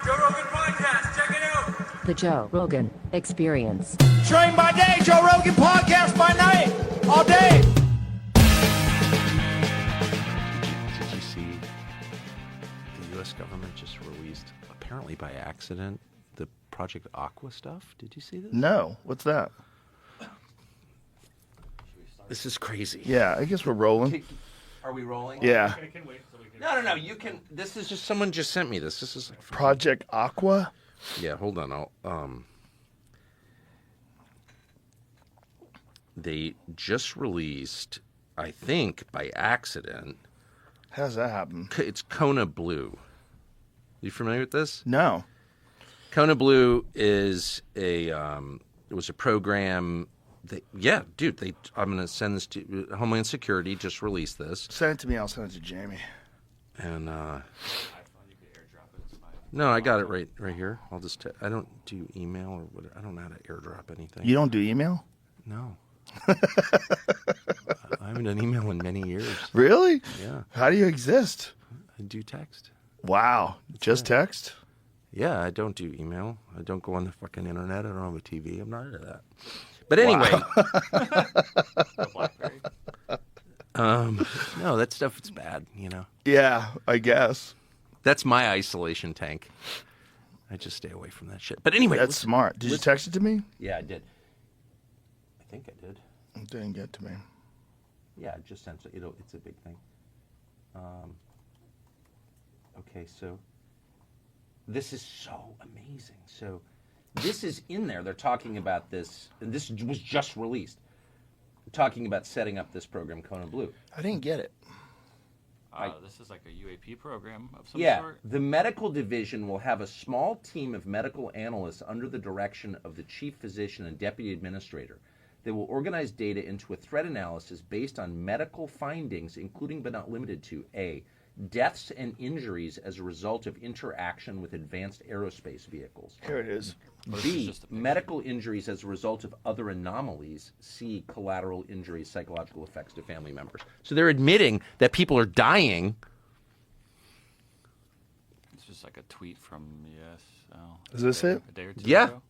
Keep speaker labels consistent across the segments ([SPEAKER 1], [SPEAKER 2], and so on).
[SPEAKER 1] Joe Rogan Podcast, check it out.
[SPEAKER 2] The Joe Rogan Experience.
[SPEAKER 3] Train by day, Joe Rogan Podcast by night, all day.
[SPEAKER 4] Did you see the U.S. government just released, apparently by accident, the Project Aqua stuff? Did you see this?
[SPEAKER 5] No. What's that?
[SPEAKER 4] This is crazy.
[SPEAKER 5] Yeah, I guess we're rolling.
[SPEAKER 4] Are we rolling?
[SPEAKER 5] Yeah.
[SPEAKER 1] I can wait so we can...
[SPEAKER 4] No, you can. This is just, someone just sent me this. This is like...
[SPEAKER 5] Project Aqua?
[SPEAKER 4] Yeah, hold on. They just released, I think, by accident.
[SPEAKER 5] How does that happen?
[SPEAKER 4] It's Kona Blue. You familiar with this?
[SPEAKER 5] No.
[SPEAKER 4] Kona Blue is it was a program that, yeah, dude, I'm going to send this to Homeland Security, just released this.
[SPEAKER 5] Send it to me, I'll send it to Jamie.
[SPEAKER 4] And, no, I got it right here. I'll just, I don't do email or what, I don't know how to airdrop anything.
[SPEAKER 5] You don't do email?
[SPEAKER 4] No. I haven't done email in many years.
[SPEAKER 5] Really?
[SPEAKER 4] Yeah.
[SPEAKER 5] How do you exist?
[SPEAKER 4] I do text.
[SPEAKER 5] Wow. Just text?
[SPEAKER 4] Yeah, I don't do email. I don't go on the fucking internet. I don't have a TV. I'm not into that. But anyway. No, that stuff is bad, you know.
[SPEAKER 5] Yeah, I guess.
[SPEAKER 4] That's my isolation tank. I just stay away from that shit. But anyway.
[SPEAKER 5] That's smart. Did you text it to me?
[SPEAKER 4] Yeah, I did. I think I did.
[SPEAKER 5] It didn't get to me.
[SPEAKER 4] Yeah, I just sent it. It's a big thing. Okay, so this is so amazing. So this is in there. They're talking about this, and this was just released. Talking about setting up this program, Kona Blue.
[SPEAKER 5] I didn't get it.
[SPEAKER 1] this is like a UAP program of some
[SPEAKER 4] Yeah,
[SPEAKER 1] sort?
[SPEAKER 4] the medical division will have a small team of medical analysts under the direction of the chief physician and deputy administrator. They will organize data into a threat analysis based on medical findings, including but not limited to A, deaths and injuries as a result of interaction with advanced aerospace vehicles.
[SPEAKER 5] Here it is.
[SPEAKER 4] B, medical injuries as a result of other anomalies. C, collateral injuries, psychological effects to family members. So they're admitting that people are dying.
[SPEAKER 1] It's just like a tweet from, yes.
[SPEAKER 5] Is this it?
[SPEAKER 1] A day or two
[SPEAKER 4] Yeah.
[SPEAKER 1] ago?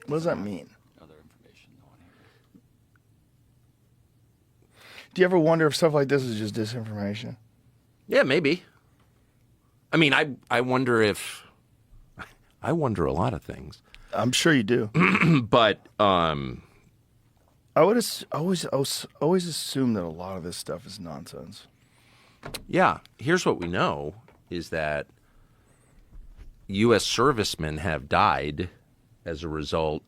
[SPEAKER 5] What does that mean?
[SPEAKER 1] Other information. No one here.
[SPEAKER 5] Do you ever wonder if stuff like this is just disinformation?
[SPEAKER 4] Yeah, maybe. I mean, I wonder if... I wonder a lot of things.
[SPEAKER 5] I'm sure you do.
[SPEAKER 4] But,
[SPEAKER 5] I would always assume that a lot of this stuff is nonsense.
[SPEAKER 4] yeah, here's what we know, is that U.S. servicemen have died as a result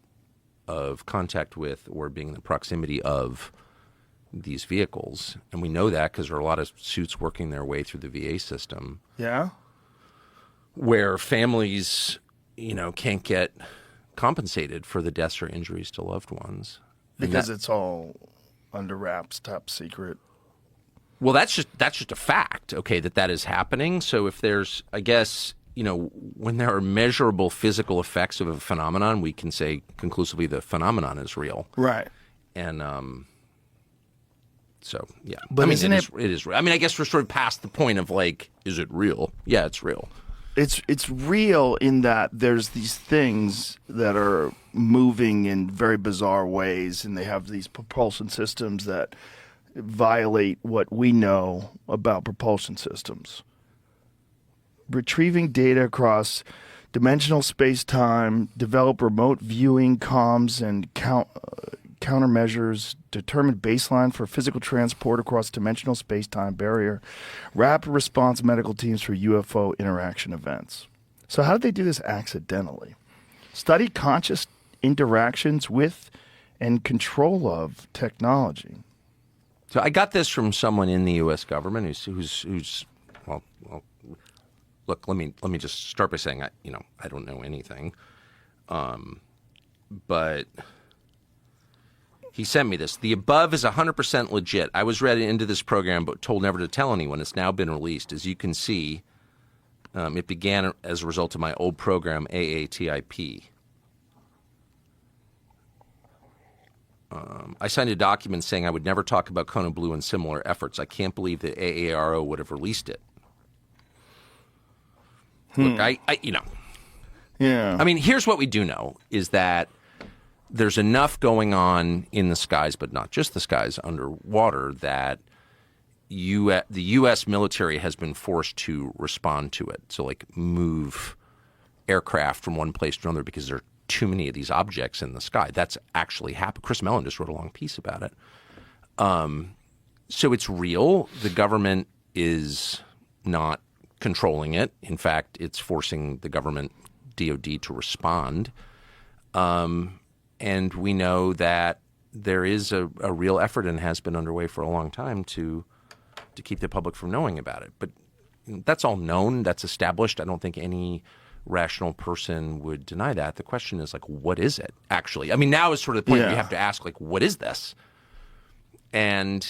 [SPEAKER 4] of contact with or being in the proximity of these vehicles. And we know that because there are a lot of suits working their way through the VA system
[SPEAKER 5] Yeah?
[SPEAKER 4] where families, can't get compensated for the deaths or injuries to loved ones. And
[SPEAKER 5] Because
[SPEAKER 4] that-
[SPEAKER 5] it's all under wraps, top secret.
[SPEAKER 4] Well, that's just a fact, okay, that is happening. So if there's, I guess, when there are measurable physical effects of a phenomenon, we can say conclusively the phenomenon is real.
[SPEAKER 5] Right.
[SPEAKER 4] And so, yeah.
[SPEAKER 5] But
[SPEAKER 4] I mean,
[SPEAKER 5] isn't
[SPEAKER 4] it is real. I mean, I guess we're sort of past the point of, like, is it real? Yeah, it's real.
[SPEAKER 5] It's real in that there's these things that are moving in very bizarre ways, and they have these propulsion systems that violate what we know about propulsion systems. Retrieving data across dimensional space-time, develop remote viewing, comms, and countermeasures, determine baseline for physical transport across dimensional space-time barrier, rapid response medical teams for UFO interaction events. So how did they do this accidentally? Study conscious interactions with and control of technology.
[SPEAKER 4] So I got this from someone in the U.S. government who's well, look, let me just start by saying I don't know anything, but he sent me this. The above is 100% legit. I was read into this program but told never to tell anyone. It's now been released. As you can see, it began as a result of my old program, AATIP. I signed a document saying I would never talk about Kona Blue and similar efforts. I can't believe that AARO would have released it. Look, I
[SPEAKER 5] Yeah.
[SPEAKER 4] I mean, here's what we do know is that there's enough going on in the skies, but not just the skies, underwater, that the U.S. military has been forced to respond to it. So, like, move aircraft from one place to another because there are too many of these objects in the sky. That's actually happened. Chris Mellon just wrote a long piece about it. So it's real. The government is not controlling it. In fact, it's forcing the government, DOD, to respond. And we know that there is a real effort and has been underway for a long time to keep the public from knowing about it. But that's all known. That's established. I don't think any rational person would deny that. The question is, like, what is it actually? I mean, now is sort of the point where you have to ask, like, what is this? And,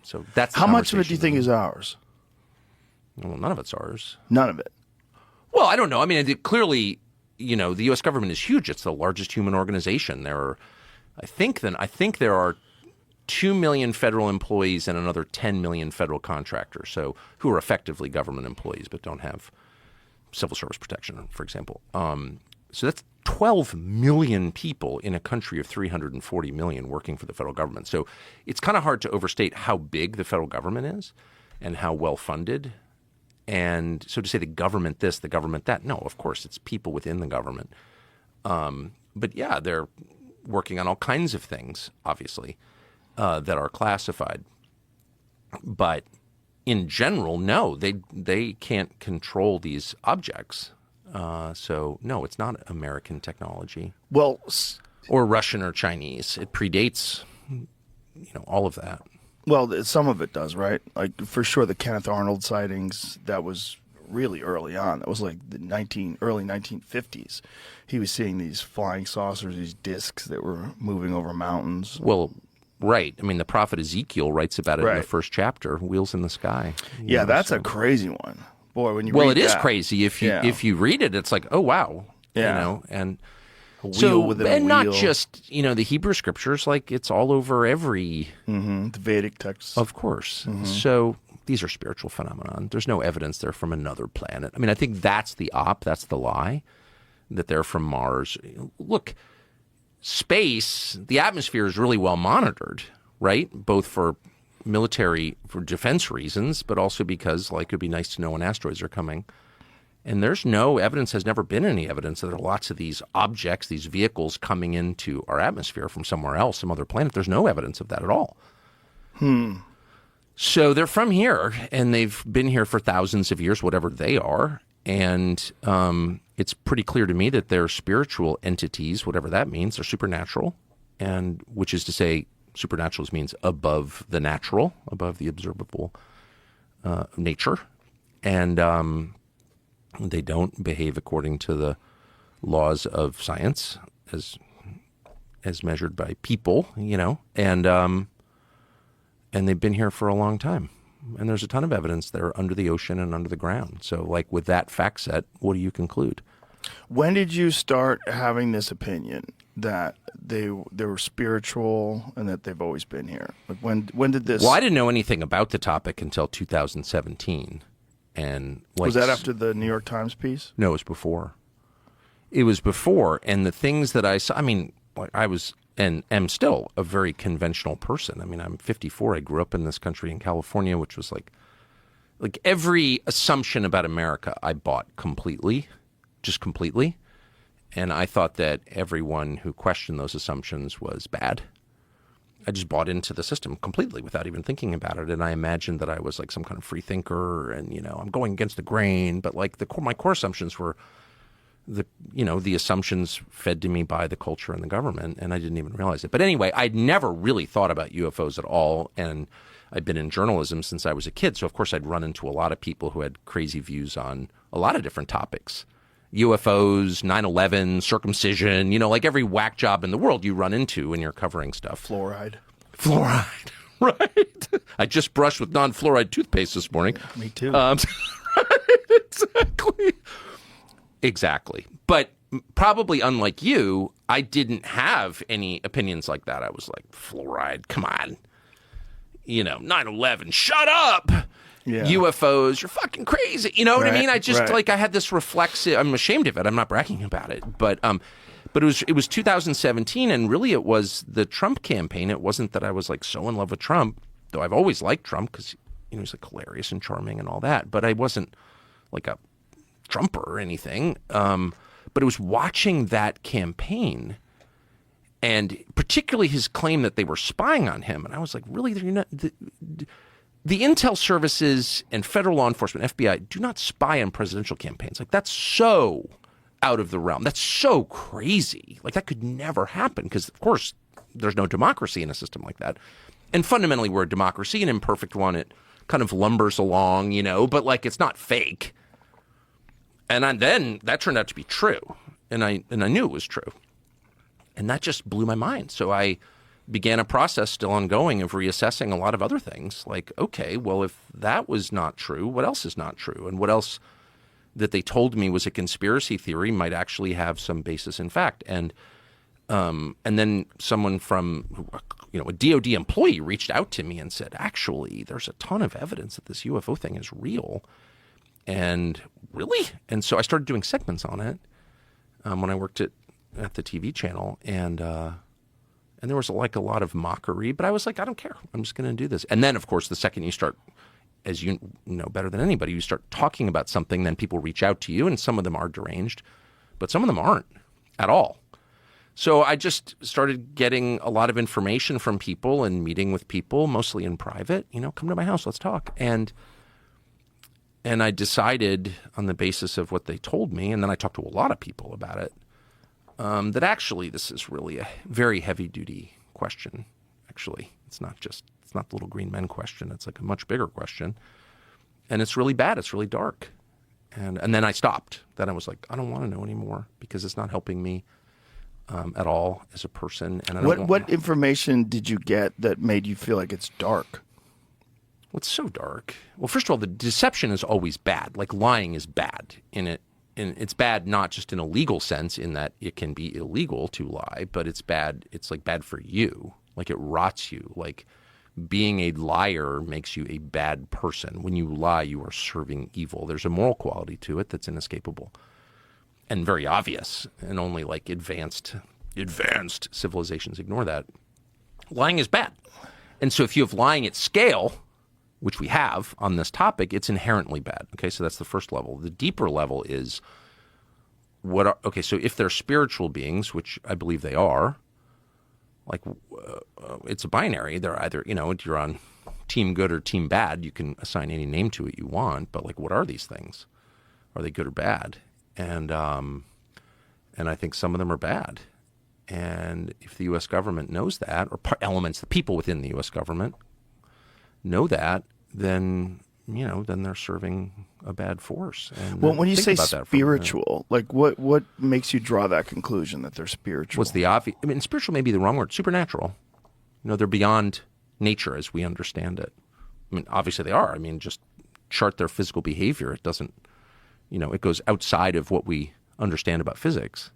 [SPEAKER 4] so that's the
[SPEAKER 5] How much of it do you
[SPEAKER 4] conversation
[SPEAKER 5] think is ours?
[SPEAKER 4] Well, none of it's ours.
[SPEAKER 5] None of it.
[SPEAKER 4] Well, I don't know. I mean, clearly, the U.S. government is huge. It's the largest human organization. I think there are 2 million federal employees and another 10 million federal contractors, so who are effectively government employees but don't have civil service protection, for example. So that's 12 million people in a country of 340 million working for the federal government. So it's kind of hard to overstate how big the federal government is and how well funded. And so to say the government this, the government that, no, of course, it's people within the government. But yeah, they're working on all kinds of things, obviously, that are classified. But in general, no, they can't control these objects. So no, it's not American technology.
[SPEAKER 5] Well,
[SPEAKER 4] or Russian or Chinese. It predates, all of that.
[SPEAKER 5] Well, some of it does, right? Like, for sure, the Kenneth Arnold sightings, that was really early on. That was like the early 1950s. He was seeing these flying saucers, these discs that were moving over mountains.
[SPEAKER 4] Well, right. I mean, the prophet Ezekiel writes about it in the
[SPEAKER 5] Right.
[SPEAKER 4] first chapter, Wheels in the Sky.
[SPEAKER 5] Yeah, that's a crazy one. Boy, when you
[SPEAKER 4] Well,
[SPEAKER 5] read
[SPEAKER 4] it is
[SPEAKER 5] that,
[SPEAKER 4] crazy. If you read it, it's like, oh, wow.
[SPEAKER 5] Yeah.
[SPEAKER 4] And
[SPEAKER 5] a wheel
[SPEAKER 4] so,
[SPEAKER 5] within a
[SPEAKER 4] and not
[SPEAKER 5] wheel.
[SPEAKER 4] just, the Hebrew scriptures, like it's all over every,
[SPEAKER 5] the Vedic texts.
[SPEAKER 4] of course. So these are spiritual phenomenon. There's no evidence they're from another planet. I mean, I think that's the that's the lie, that they're from Mars. Look, space, the atmosphere is really well monitored, right? Both for defense reasons, but also because, like, it'd be nice to know when asteroids are coming. And there's has never been any evidence that there are lots of these objects, these vehicles coming into our atmosphere from somewhere else, some other planet. There's no evidence of that at all. So they're from here, and they've been here for thousands of years, whatever they are. And it's pretty clear to me that they're spiritual entities, whatever that means. They're supernatural, and which is to say, supernatural means above the natural, above the observable nature. And they don't behave according to the laws of science as measured by people, and they've been here for a long time. And there's a ton of evidence they're under the ocean and under the ground. So, like, with that fact set, what do you conclude?
[SPEAKER 5] When did you start having this opinion that they were spiritual and that they've always been here? Like, when did this?
[SPEAKER 4] Well, I didn't know anything about the topic until 2017. And
[SPEAKER 5] was that after the New York Times piece?
[SPEAKER 4] No, it was before. It was before, and the things that I saw. I mean, I was and am still a very conventional person. I mean, I'm 54. I grew up in this country in California, which was like every assumption about America I bought completely, just completely. And I thought that everyone who questioned those assumptions was bad. I just bought into the system completely without even thinking about it. And I imagined that I was like some kind of free thinker and, I'm going against the grain. But like my core assumptions were the assumptions fed to me by the culture and the government. And I didn't even realize it. But anyway, I'd never really thought about UFOs at all. And I'd been in journalism since I was a kid. So, of course, I'd run into a lot of people who had crazy views on a lot of different topics. UFOs, 9/11, circumcision, like every whack job in the world you run into when you're covering stuff.
[SPEAKER 5] Fluoride,
[SPEAKER 4] right. I just brushed with non-fluoride toothpaste this morning.
[SPEAKER 5] Me too.
[SPEAKER 4] Exactly. But probably unlike you, I didn't have any opinions like that. I was like, fluoride, come on. 9/11, shut up.
[SPEAKER 6] UFOs, you're fucking crazy. You know what I mean? I just
[SPEAKER 5] right.
[SPEAKER 6] I had this reflexive. I'm ashamed of it. I'm not bragging about it, but it was 2017, and really it was the Trump campaign. It wasn't that I was like so in love with Trump, though I've always liked Trump because he's like hilarious and charming and all that. But I wasn't like a Trumper or anything. But it was watching that campaign, and particularly his claim that they were spying on him, and I was like, really? You're not, the intel services and federal law enforcement, FBI, do not spy on presidential campaigns. Like, that's so out of the realm. That's so crazy. Like, that could never happen because, of course, there's no democracy in a system like that. And fundamentally, we're a democracy, an imperfect one. It kind of lumbers along, but like it's not fake. And then that turned out to be true, and I knew it was true. And that just blew my mind. So I began a process still ongoing of reassessing a lot of other things. Like, okay, well, if that was not true, what else is not true? And what else that they told me was a conspiracy theory might actually have some basis in fact. And then someone from, a DOD employee reached out to me and said, actually, there's a ton of evidence that this UFO thing is real. And really? And so I started doing segments on it when I worked at the TV channel. And there was like a lot of mockery, but I was like, I don't care. I'm just going to do this. And then, of course, the second you start, as you know better than anybody, you start talking about something, then people reach out to you, and some of them are deranged, but some of them aren't at all. So I just started getting a lot of information from people and meeting with people, mostly in private. Come to my house, let's talk. And I decided on the basis of what they told me, and then I talked to a lot of people about it, that actually this is really a very heavy-duty question, actually. It's not the little green men question. It's like a much bigger question. And it's really bad. It's really dark. And then I stopped. Then I was like, I don't want to know anymore because it's not helping me at all as a person. And
[SPEAKER 5] what information did you get that made you feel like it's dark?
[SPEAKER 6] Well, it's so dark. Well, first of all, the deception is always bad. Like lying is bad in it. And it's bad not just in a legal sense in that it can be illegal to lie, but it's bad. It's like bad for you. Like it rots you. Like being a liar makes you a bad person. When you lie, you are serving evil. There's a moral quality to it that's inescapable and very obvious, and only like advanced civilizations ignore that. Lying is bad. And so if you have lying at scale, which we have on this topic, it's inherently bad. Okay, so that's the first level. The deeper level is so if they're spiritual beings, which I believe they are, like it's a binary. They're either, you're on team good or team bad. You can assign any name to it you want, but like, what are these things? Are they good or bad? And I think some of them are bad. And if the U.S. government knows that, or elements, the people within the U.S. government know that, then they're serving a bad force. And
[SPEAKER 5] well, when you say spiritual, like what makes you draw that conclusion that they're spiritual?
[SPEAKER 6] What's the obvious? I mean, spiritual may be the wrong word. Supernatural. They're beyond nature as we understand it. I mean, obviously they are. I mean, just chart their physical behavior. It doesn't, it goes outside of what we understand about physics.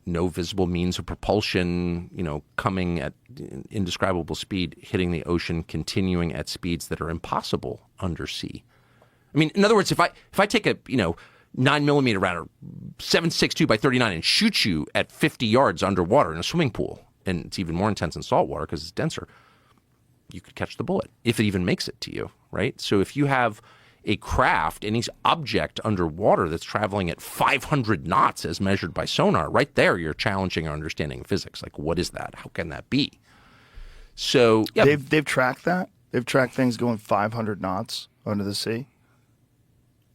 [SPEAKER 6] No visible means of propulsion, coming at indescribable speed, hitting the ocean, continuing at speeds that are impossible undersea. I mean, in other words, if I take a 9mm round or 7.62 by 39 and shoot you at 50 yards underwater in a swimming pool, and it's even more intense in salt water because it's denser, you could catch the bullet if it even makes it to you, right? So if you have a craft, any object underwater that's traveling at 500 knots as measured by sonar, right there you're challenging our understanding of physics. Like, what is that? How can that be? So yeah,
[SPEAKER 5] they've tracked that. They've tracked things going 500 knots under the sea.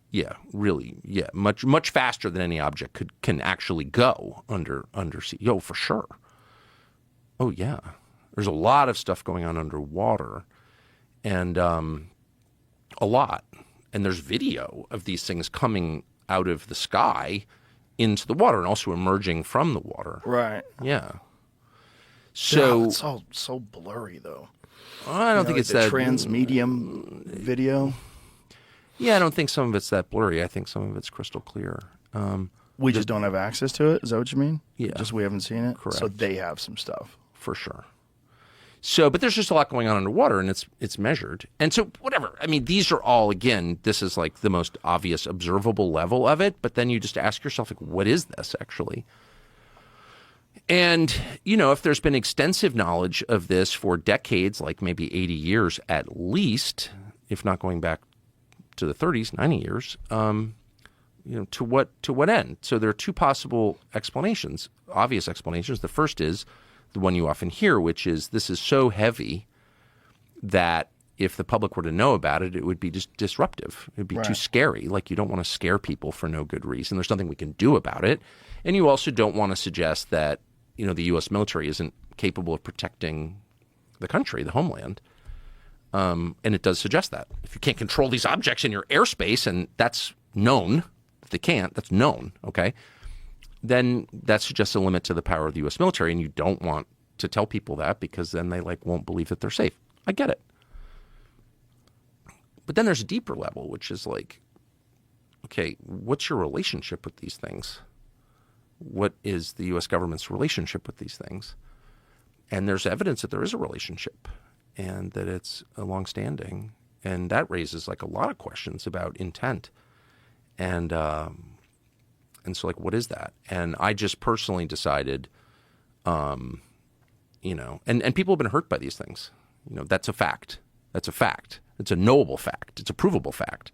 [SPEAKER 6] Yeah, really. Yeah, much faster than any object can actually go undersea. Oh, for sure. Oh yeah, there's a lot of stuff going on underwater, and a lot. And there's video of these things coming out of the sky into the water and also emerging from the water.
[SPEAKER 5] Right.
[SPEAKER 6] Yeah. So
[SPEAKER 5] it's all so blurry, though.
[SPEAKER 6] I don't think it's that
[SPEAKER 5] transmedium video.
[SPEAKER 6] Yeah, I don't think some of it's that blurry. I think some of it's crystal clear.
[SPEAKER 5] We just don't have access to it. Is that what you mean?
[SPEAKER 6] Yeah.
[SPEAKER 5] Just we haven't seen it.
[SPEAKER 6] Correct.
[SPEAKER 5] So they have some stuff
[SPEAKER 6] for sure. So, but there's just a lot going on underwater, and it's measured. And so, whatever. I mean, these are all, again, this is like the most obvious observable level of it. But then you just ask yourself, like, what is this actually? And, if there's been extensive knowledge of this for decades, like maybe 80 years at least, if not going back to the 30s, 90 years, to what end? So there are two possible explanations, obvious explanations. The first is the one you often hear, which is this is so heavy that if the public were to know about it, it would be just disruptive. It would be too scary. Like, you don't want to scare people for no good reason. There's nothing we can do about it. And you also don't want to suggest that, the U.S. military isn't capable of protecting the country, the homeland. And it does suggest that. If you can't control these objects in your airspace, and that's known, if they can't, that's known, okay? Then that suggests a limit to the power of the U.S. military, and you don't want to tell people that because then they won't believe that they're safe. I get it. But then there's a deeper level, which is like, okay, what's your relationship with these things? What is the U.S. government's relationship with these things? And there's evidence that there is a relationship and that it's longstanding. And that raises a lot of questions about intent. And so, what is that? And I just personally decided, and people have been hurt by these things. That's a fact. That's a fact. It's a knowable fact. It's a provable fact.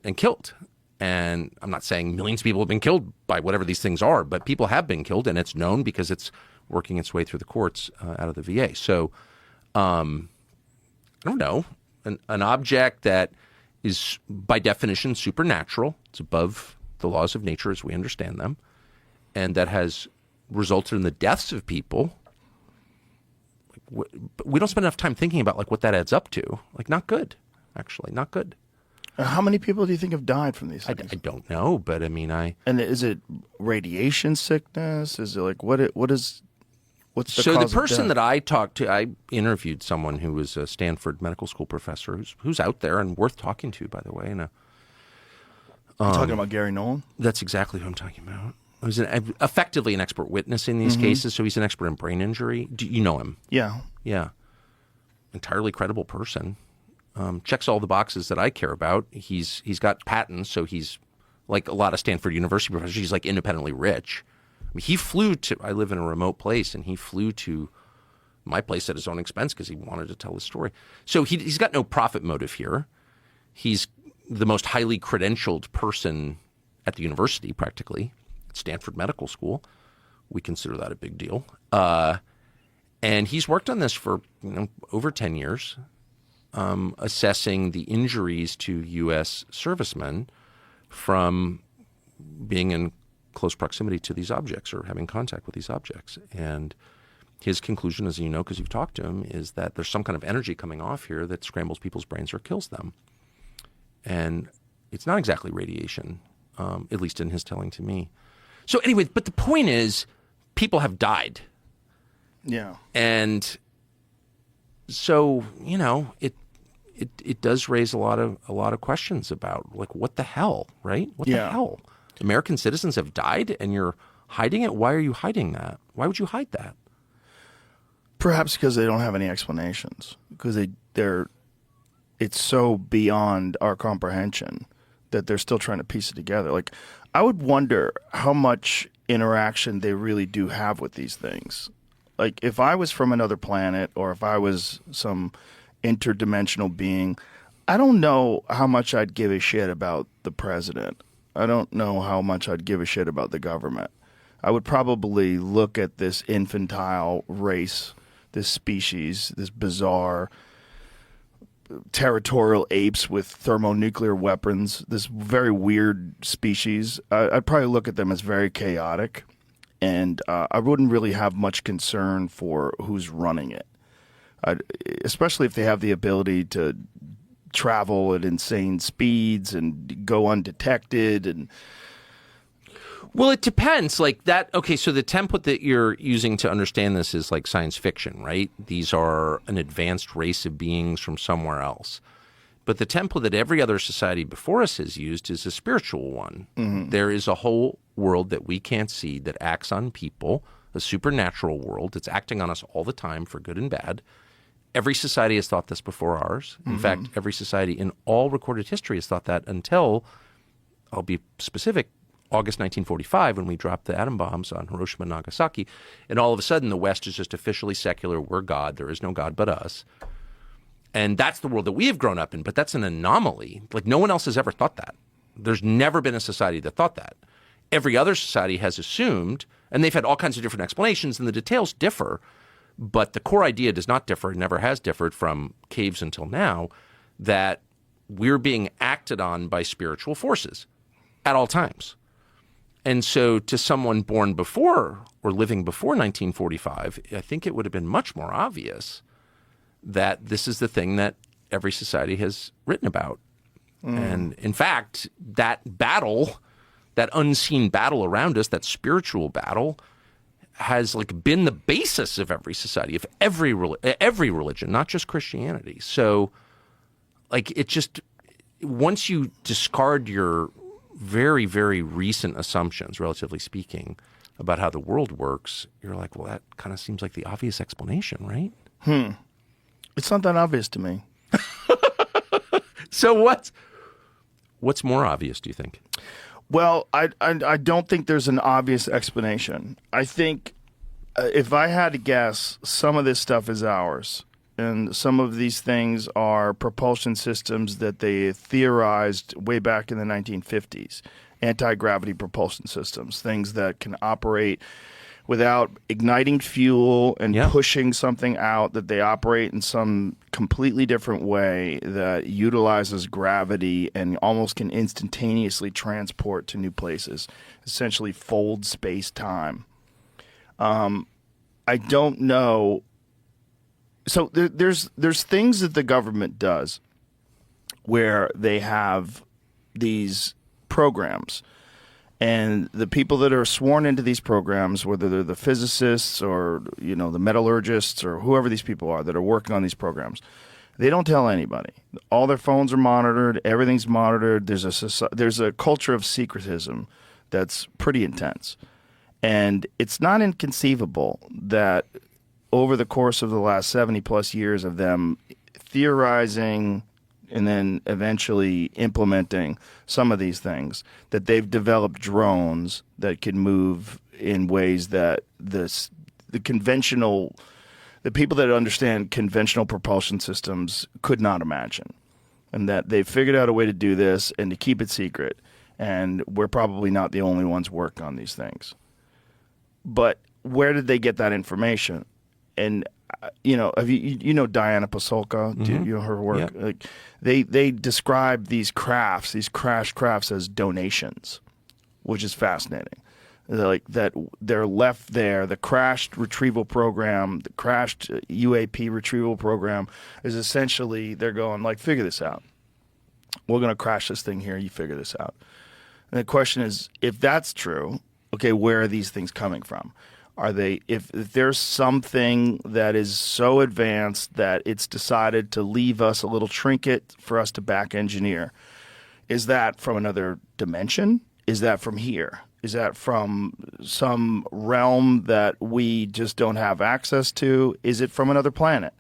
[SPEAKER 6] And killed. And I'm not saying millions of people have been killed by whatever these things are, but people have been killed, and it's known because it's working its way through the courts out of the VA. So, I don't know, an object that is by definition supernatural, it's above the laws of nature as we understand them, and that has resulted in the deaths of people. We don't spend enough time thinking about what that adds up to. Not good, actually, not good.
[SPEAKER 5] How many people do you think have died from these things?
[SPEAKER 6] I don't know, but I mean,
[SPEAKER 5] And is it radiation sickness? Is it what's the
[SPEAKER 6] so
[SPEAKER 5] cause
[SPEAKER 6] the person
[SPEAKER 5] of death?
[SPEAKER 6] that I talked to, I interviewed someone who was a Stanford medical school professor who's out there and worth talking to, by the way. And
[SPEAKER 5] You're talking about Gary Nolan?
[SPEAKER 6] that's exactly who I'm talking about. He's effectively an expert witness in these cases, so he's an expert in brain injury. Do you know him?
[SPEAKER 5] Yeah.
[SPEAKER 6] Yeah. Entirely credible person. Checks all the boxes that I care about. He's got patents, so he's like a lot of Stanford University professors. He's independently rich. I mean, he flew to. I live in a remote place, and he flew to my place at his own expense because he wanted to tell his story. So he's got no profit motive here. He's the most highly credentialed person at the university, practically, at Stanford Medical School. We consider that a big deal. And he's worked on this for over 10 years. Assessing the injuries to U.S. servicemen from being in close proximity to these objects or having contact with these objects. And his conclusion, as you know because you've talked to him, is that there's some kind of energy coming off here that scrambles people's brains or kills them. And it's not exactly radiation, at least in his telling to me. So anyway, but the point is, people have died.
[SPEAKER 5] Yeah.
[SPEAKER 6] And so, it does raise a lot of questions about what the hell, right? What the hell? American citizens have died and you're hiding it? Why are you hiding that? Why would you hide that?
[SPEAKER 5] Perhaps because they don't have any explanations. Because it's so beyond our comprehension that they're still trying to piece it together. I would wonder how much interaction they really do have with these things. If I was from another planet or if I was some interdimensional being, I don't know how much I'd give a shit about the president. I don't know how much I'd give a shit about the government. I would probably look at this infantile race, this species, this bizarre territorial apes with thermonuclear weapons, this very weird species. I'd probably look at them as very chaotic. And I wouldn't really have much concern for who's running it, especially if they have the ability to travel at insane speeds and go undetected. And
[SPEAKER 6] well, it depends. Okay, so the template that you're using to understand this is science fiction, right? These are an advanced race of beings from somewhere else. But the template that every other society before us has used is a spiritual one. Mm-hmm. There is a whole world that we can't see that acts on people, a supernatural world that's acting on us all the time for good and bad. Every society has thought this before ours. In fact, every society in all recorded history has thought that until, I'll be specific, August 1945, when we dropped the atom bombs on Hiroshima and Nagasaki. And all of a sudden, the West is just officially secular. We're God. There is no God but us. And that's the world that we have grown up in. But that's an anomaly. Like, no one else has ever thought that. There's never been a society that thought that. Every other society has assumed, and they've had all kinds of different explanations, and the details differ, but the core idea does not differ, never has differed from caves until now, that we're being acted on by spiritual forces at all times. And so to someone born before or living before 1945, I think it would have been much more obvious that this is the thing that every society has written about. And in fact, that battle, that unseen battle around us, that spiritual battle, has like been the basis of every society, of every religion, not just Christianity. So, like, it just, once you discard your very, very recent assumptions, relatively speaking, about how the world works, you're like, well, that kind of seems like the obvious explanation, right?
[SPEAKER 5] It's not that obvious to me.
[SPEAKER 6] So what's more obvious, do you think?
[SPEAKER 5] Well, I don't think there's an obvious explanation. I think if I had to guess, some of this stuff is ours. And some of these things are propulsion systems that they theorized way back in the 1950s. Anti-gravity propulsion systems, things that can operate without igniting fuel and pushing something out, that they operate in some completely different way that utilizes gravity and almost can instantaneously transport to new places, essentially fold space-time. I don't know. So there's things that the government does where they have these programs, and the people that are sworn into these programs, whether they're the physicists or the metallurgists or whoever these people are that are working on these programs, they don't tell anybody. All their phones are monitored. Everything's monitored. There's a culture of secretism that's pretty intense, and it's not inconceivable that over the course of the last 70 plus years of them theorizing and then eventually implementing some of these things, that they've developed drones that can move in ways that the people that understand conventional propulsion systems could not imagine. And that they've figured out a way to do this and to keep it secret. And we're probably not the only ones working on these things. But where did they get that information? And have you know Diana Pasulka? Do you know her work?
[SPEAKER 6] Yeah.
[SPEAKER 5] Like they describe these crafts, these crash crafts, as donations, which is fascinating. They're left there. The crashed retrieval program, the crashed UAP retrieval program, is essentially they're going like, figure this out. We're going to crash this thing here. You figure this out. And the question is, if that's true, okay, where are these things coming from? Are they, if there's something that is so advanced that it's decided to leave us a little trinket for us to back engineer, is that from another dimension? Is that from here? Is that from some realm that we just don't have access to? Is it from another planet?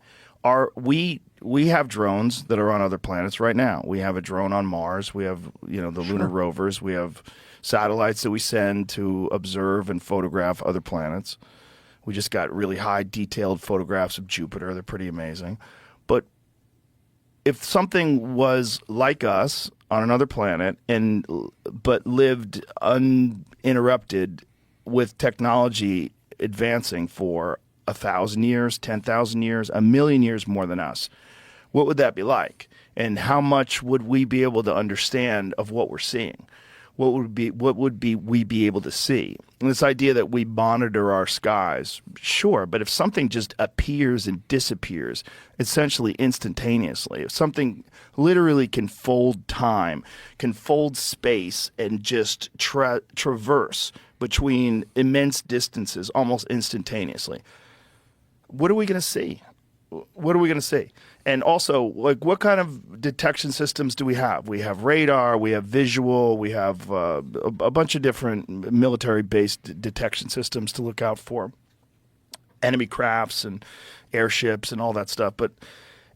[SPEAKER 5] We have drones that are on other planets right now. We have a drone on Mars. We have, the lunar rovers. We have satellites that we send to observe and photograph other planets. We just got really high detailed photographs of Jupiter. They're pretty amazing. But if something was like us on another planet but lived uninterrupted with technology advancing for 1,000 years, 10,000 years, 1,000,000 years more than us, what would that be like? And how much would we be able to understand of what we're seeing? What would we be able to see? And this idea that we monitor our skies, sure, but if something just appears and disappears essentially instantaneously, if something literally can fold time, can fold space, and just traverse between immense distances almost instantaneously, what are we going to see? What are we going to see? And also, like, what kind of detection systems do we have? We have radar, we have visual, we have a bunch of different military-based detection systems to look out for. enemy crafts and airships and all that stuff. But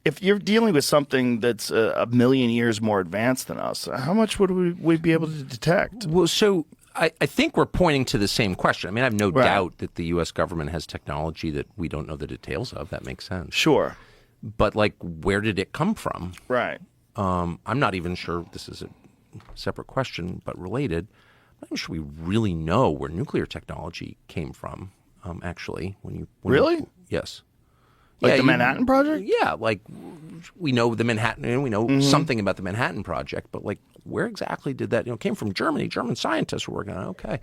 [SPEAKER 5] if you're dealing with something that's a million years more advanced than us, how much would we be able to detect?
[SPEAKER 6] Well, so I think we're pointing to the same question. I mean, I have no
[SPEAKER 5] Right.
[SPEAKER 6] doubt that the U.S. government has technology that we don't know the details of. That makes sense.
[SPEAKER 5] Sure.
[SPEAKER 6] But, like, where did it come from?
[SPEAKER 5] Right.
[SPEAKER 6] I'm not even sure, this is a separate question, but related. I'm not even sure we really know where nuclear technology came from, actually.
[SPEAKER 5] Really?
[SPEAKER 6] Yes.
[SPEAKER 5] Like the Manhattan Project?
[SPEAKER 6] Yeah, like we know the Manhattan, we know something about the Manhattan Project, but like where exactly did that, it came from Germany. German scientists were working on it. Okay.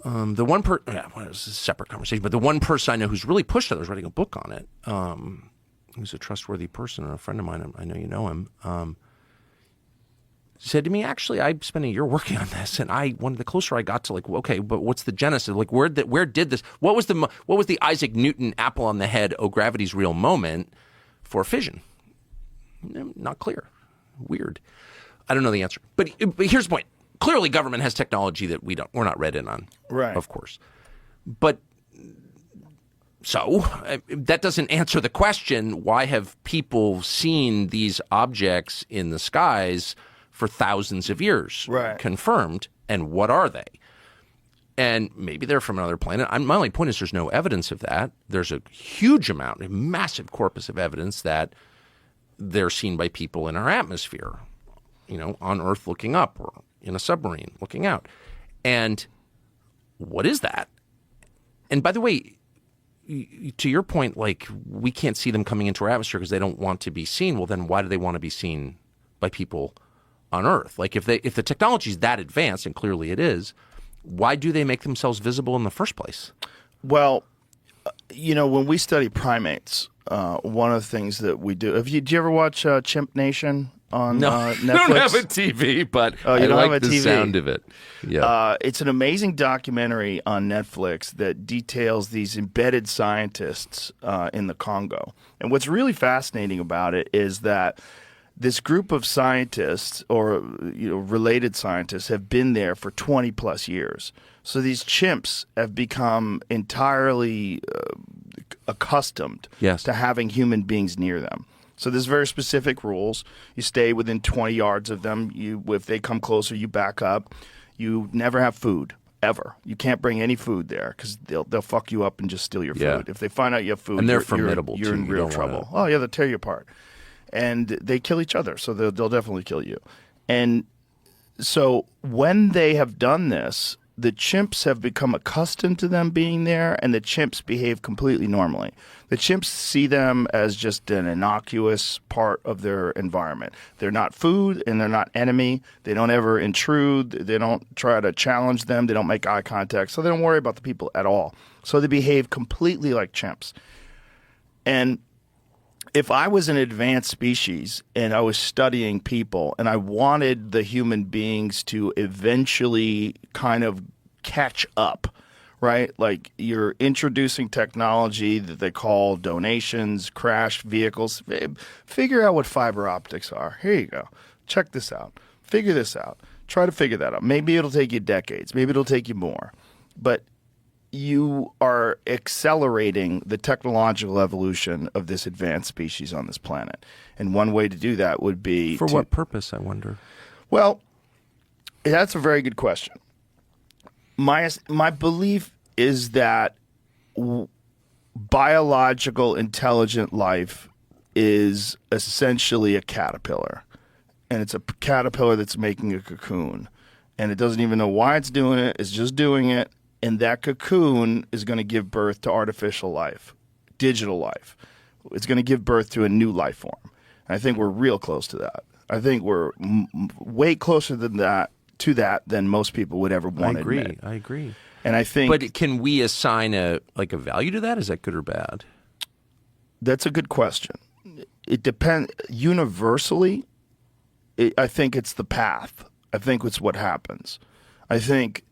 [SPEAKER 6] The one well, it was a separate conversation, but the one person I know who's really pushed it, was writing a book on it, who's a trustworthy person and a friend of mine, I know you know him, said to me, actually, I spent a year working on this, and the closer I got to like, okay, but what's the genesis? Like, where did this? What was the Isaac Newton apple on the head? Oh, gravity's real moment for fission? Not clear. Weird. I don't know the answer. But here's the point. Clearly, government has technology that we're not read in on.
[SPEAKER 5] Right.
[SPEAKER 6] Of course. But so that doesn't answer the question: why have people seen these objects in the skies for thousands of years,
[SPEAKER 5] right,
[SPEAKER 6] confirmed, and what are they? And maybe they're from another planet. My only point is there's no evidence of that. There's a huge amount, a massive corpus of evidence that they're seen by people in our atmosphere, on Earth looking up or in a submarine looking out. And what is that? And by the way, to your point, like we can't see them coming into our atmosphere because they don't want to be seen. Well, then why do they want to be seen by people on Earth? Like if the technology is that advanced, and clearly it is, why do they make themselves visible in the first place?
[SPEAKER 5] Well, when we study primates, one of the things that we do. Do you ever watch Chimp Nation on Netflix?
[SPEAKER 6] I don't have a TV, but I like the sound of it. Yeah,
[SPEAKER 5] it's an amazing documentary on Netflix that details these embedded scientists in the Congo. And what's really fascinating about it is that this group of scientists or related scientists have been there for 20 plus years. So these chimps have become entirely accustomed to having human beings near them. So there's very specific rules. You stay within 20 yards of them. If they come closer, you back up. You never have food, ever. You can't bring any food there because they'll fuck you up and just steal your food. If they find out you have food,
[SPEAKER 6] and they're formidable
[SPEAKER 5] you're in real trouble. Oh, yeah, they'll tear you apart. And they kill each other, so they'll definitely kill you. And so when they have done this, the chimps have become accustomed to them being there, and the chimps behave completely normally. The chimps see them as just an innocuous part of their environment. They're not food, and they're not enemy. They don't ever intrude. They don't try to challenge them. They don't make eye contact, so they don't worry about the people at all. So they behave completely like chimps. And if I was an advanced species and I was studying people and I wanted the human beings to eventually kind of catch up, right? Like you're introducing technology that they call donations, crashed vehicles. Figure out what fiber optics are. Here you go. Check this out. Figure this out. Try to figure that out. Maybe it'll take you decades. Maybe it'll take you more. But you are accelerating the technological evolution of this advanced species on this planet. And one way to do that would be
[SPEAKER 6] For what purpose, I wonder?
[SPEAKER 5] Well, that's a very good question. My belief is that biological intelligent life is essentially a caterpillar. And it's a caterpillar that's making a cocoon. And it doesn't even know why it's doing it. It's just doing it. And that cocoon is going to give birth to artificial life, digital life. It's going to give birth to a new life form. And I think we're real close to that. I think we're way closer than that than most people would ever want to admit.
[SPEAKER 6] I agree.
[SPEAKER 5] And I think,
[SPEAKER 6] but can we assign a value to that? Is that good or bad?
[SPEAKER 5] That's a good question. It depends. Universally, I think it's the path. I think it's what happens. I think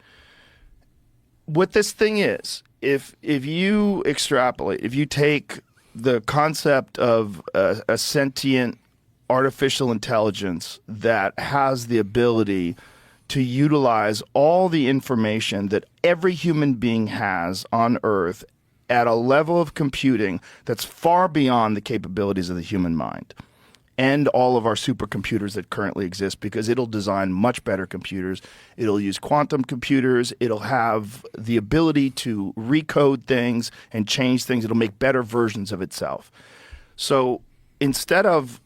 [SPEAKER 5] what this thing is, if you extrapolate, if you take the concept of a sentient artificial intelligence that has the ability to utilize all the information that every human being has on Earth at a level of computing that's far beyond the capabilities of the human mind and all of our supercomputers that currently exist, because it'll design much better computers. It'll use quantum computers. It'll have the ability to recode things and change things. It'll make better versions of itself. So instead of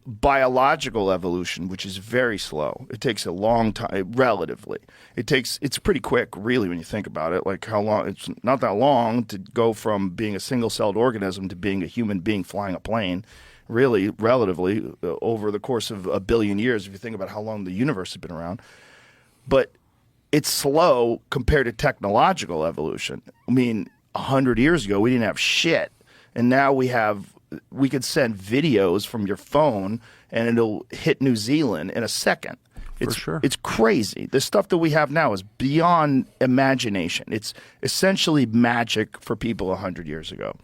[SPEAKER 5] biological evolution, which is very slow, it takes a long time, relatively. It's pretty quick, really, when you think about it. Like how long, it's not that long to go from being a single-celled organism to being a human being flying a plane, really, relatively, over the course of a billion years, if you think about how long the universe has been around. But it's slow compared to technological evolution. I mean, 100 years ago, we didn't have shit. And now we could send videos from your phone and it'll hit New Zealand in a second.
[SPEAKER 6] For sure.
[SPEAKER 5] It's crazy. The stuff that we have now is beyond imagination. It's essentially magic for people 100 years ago.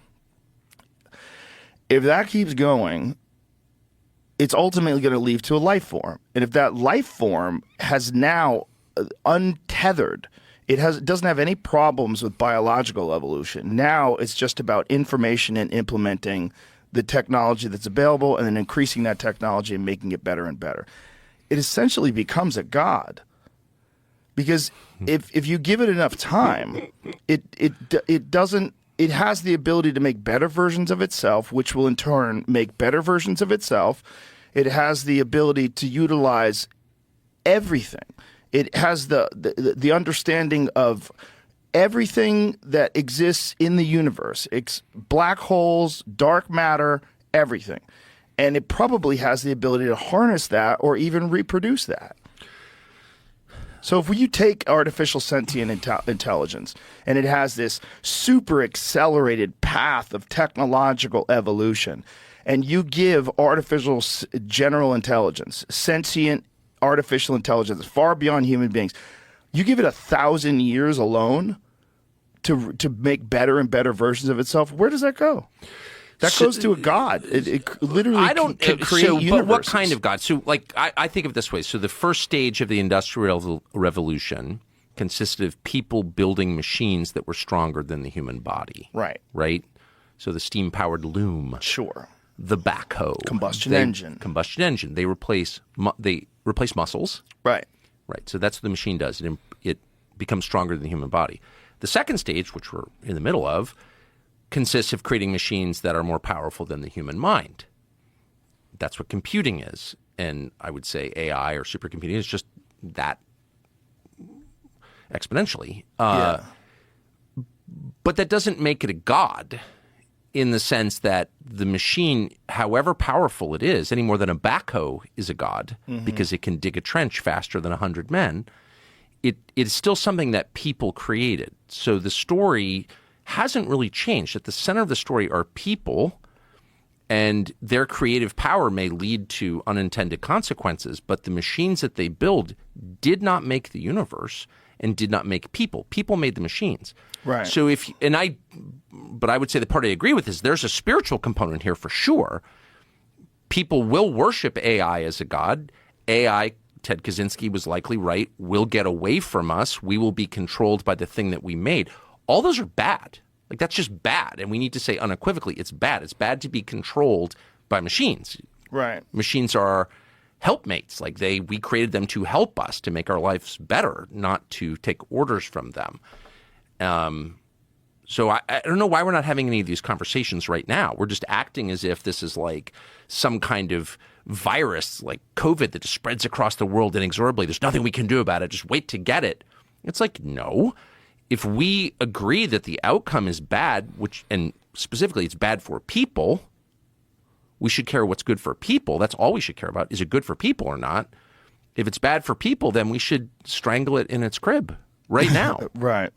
[SPEAKER 5] If that keeps going, it's ultimately going to lead to a life form. And if that life form has now untethered, it doesn't have any problems with biological evolution. Now it's just about information and implementing the technology that's available and then increasing that technology and making it better and better. It essentially becomes a god. Because if you give it enough time, it has the ability to make better versions of itself, which will in turn make better versions of itself. It has the ability to utilize everything. It has the understanding of everything that exists in the universe. It's black holes, dark matter, everything. And it probably has the ability to harness that or even reproduce that. So if you take artificial sentient intelligence and it has this super accelerated path of technological evolution, and you give artificial general intelligence, sentient artificial intelligence far beyond human beings, you give it 1,000 years alone to make better and better versions of itself, where does that go? That goes to a god. It literally can create universes.
[SPEAKER 6] But what kind of god? So, like, I think of it this way. So the first stage of the Industrial Revolution consisted of people building machines that were stronger than the human body.
[SPEAKER 5] Right.
[SPEAKER 6] Right? So the steam-powered loom.
[SPEAKER 5] Sure.
[SPEAKER 6] The backhoe.
[SPEAKER 5] Combustion engine.
[SPEAKER 6] Combustion engine. They replace muscles.
[SPEAKER 5] Right.
[SPEAKER 6] Right. So that's what the machine does. It becomes stronger than the human body. The second stage, which we're in the middle of, consists of creating machines that are more powerful than the human mind. That's what computing is. And I would say AI or supercomputing is just that exponentially.
[SPEAKER 5] Yeah.
[SPEAKER 6] But that doesn't make it a god in the sense that the machine, however powerful it is, any more than a backhoe is a god because it can dig a trench faster than 100 men, it is still something that people created. So the story hasn't really changed. At the center of the story are people, and their creative power may lead to unintended consequences, but the machines that they build did not make the universe and did not make people. People made the machines.
[SPEAKER 5] Right.
[SPEAKER 6] So but I would say the part I agree with is there's a spiritual component here for sure. People will worship AI as a god. AI, Ted Kaczynski was likely right, will get away from us. We will be controlled by the thing that we made. All those are bad. Like, that's just bad. And we need to say unequivocally, it's bad. It's bad to be controlled by machines. Right. Machines are helpmates. Like, we created them to help us, to make our lives better, not to take orders from them. So I don't know why we're not having any of these conversations right now. We're just acting as if this is like some kind of virus, like COVID, that just spreads across the world inexorably. There's nothing we can do about it. Just wait to get it. It's like, no. If we agree that the outcome is bad, and specifically it's bad for people, we should care what's good for people. That's all we should care about. Is it good for people or not? If it's bad for people, then we should strangle it in its crib right now.
[SPEAKER 5] Right.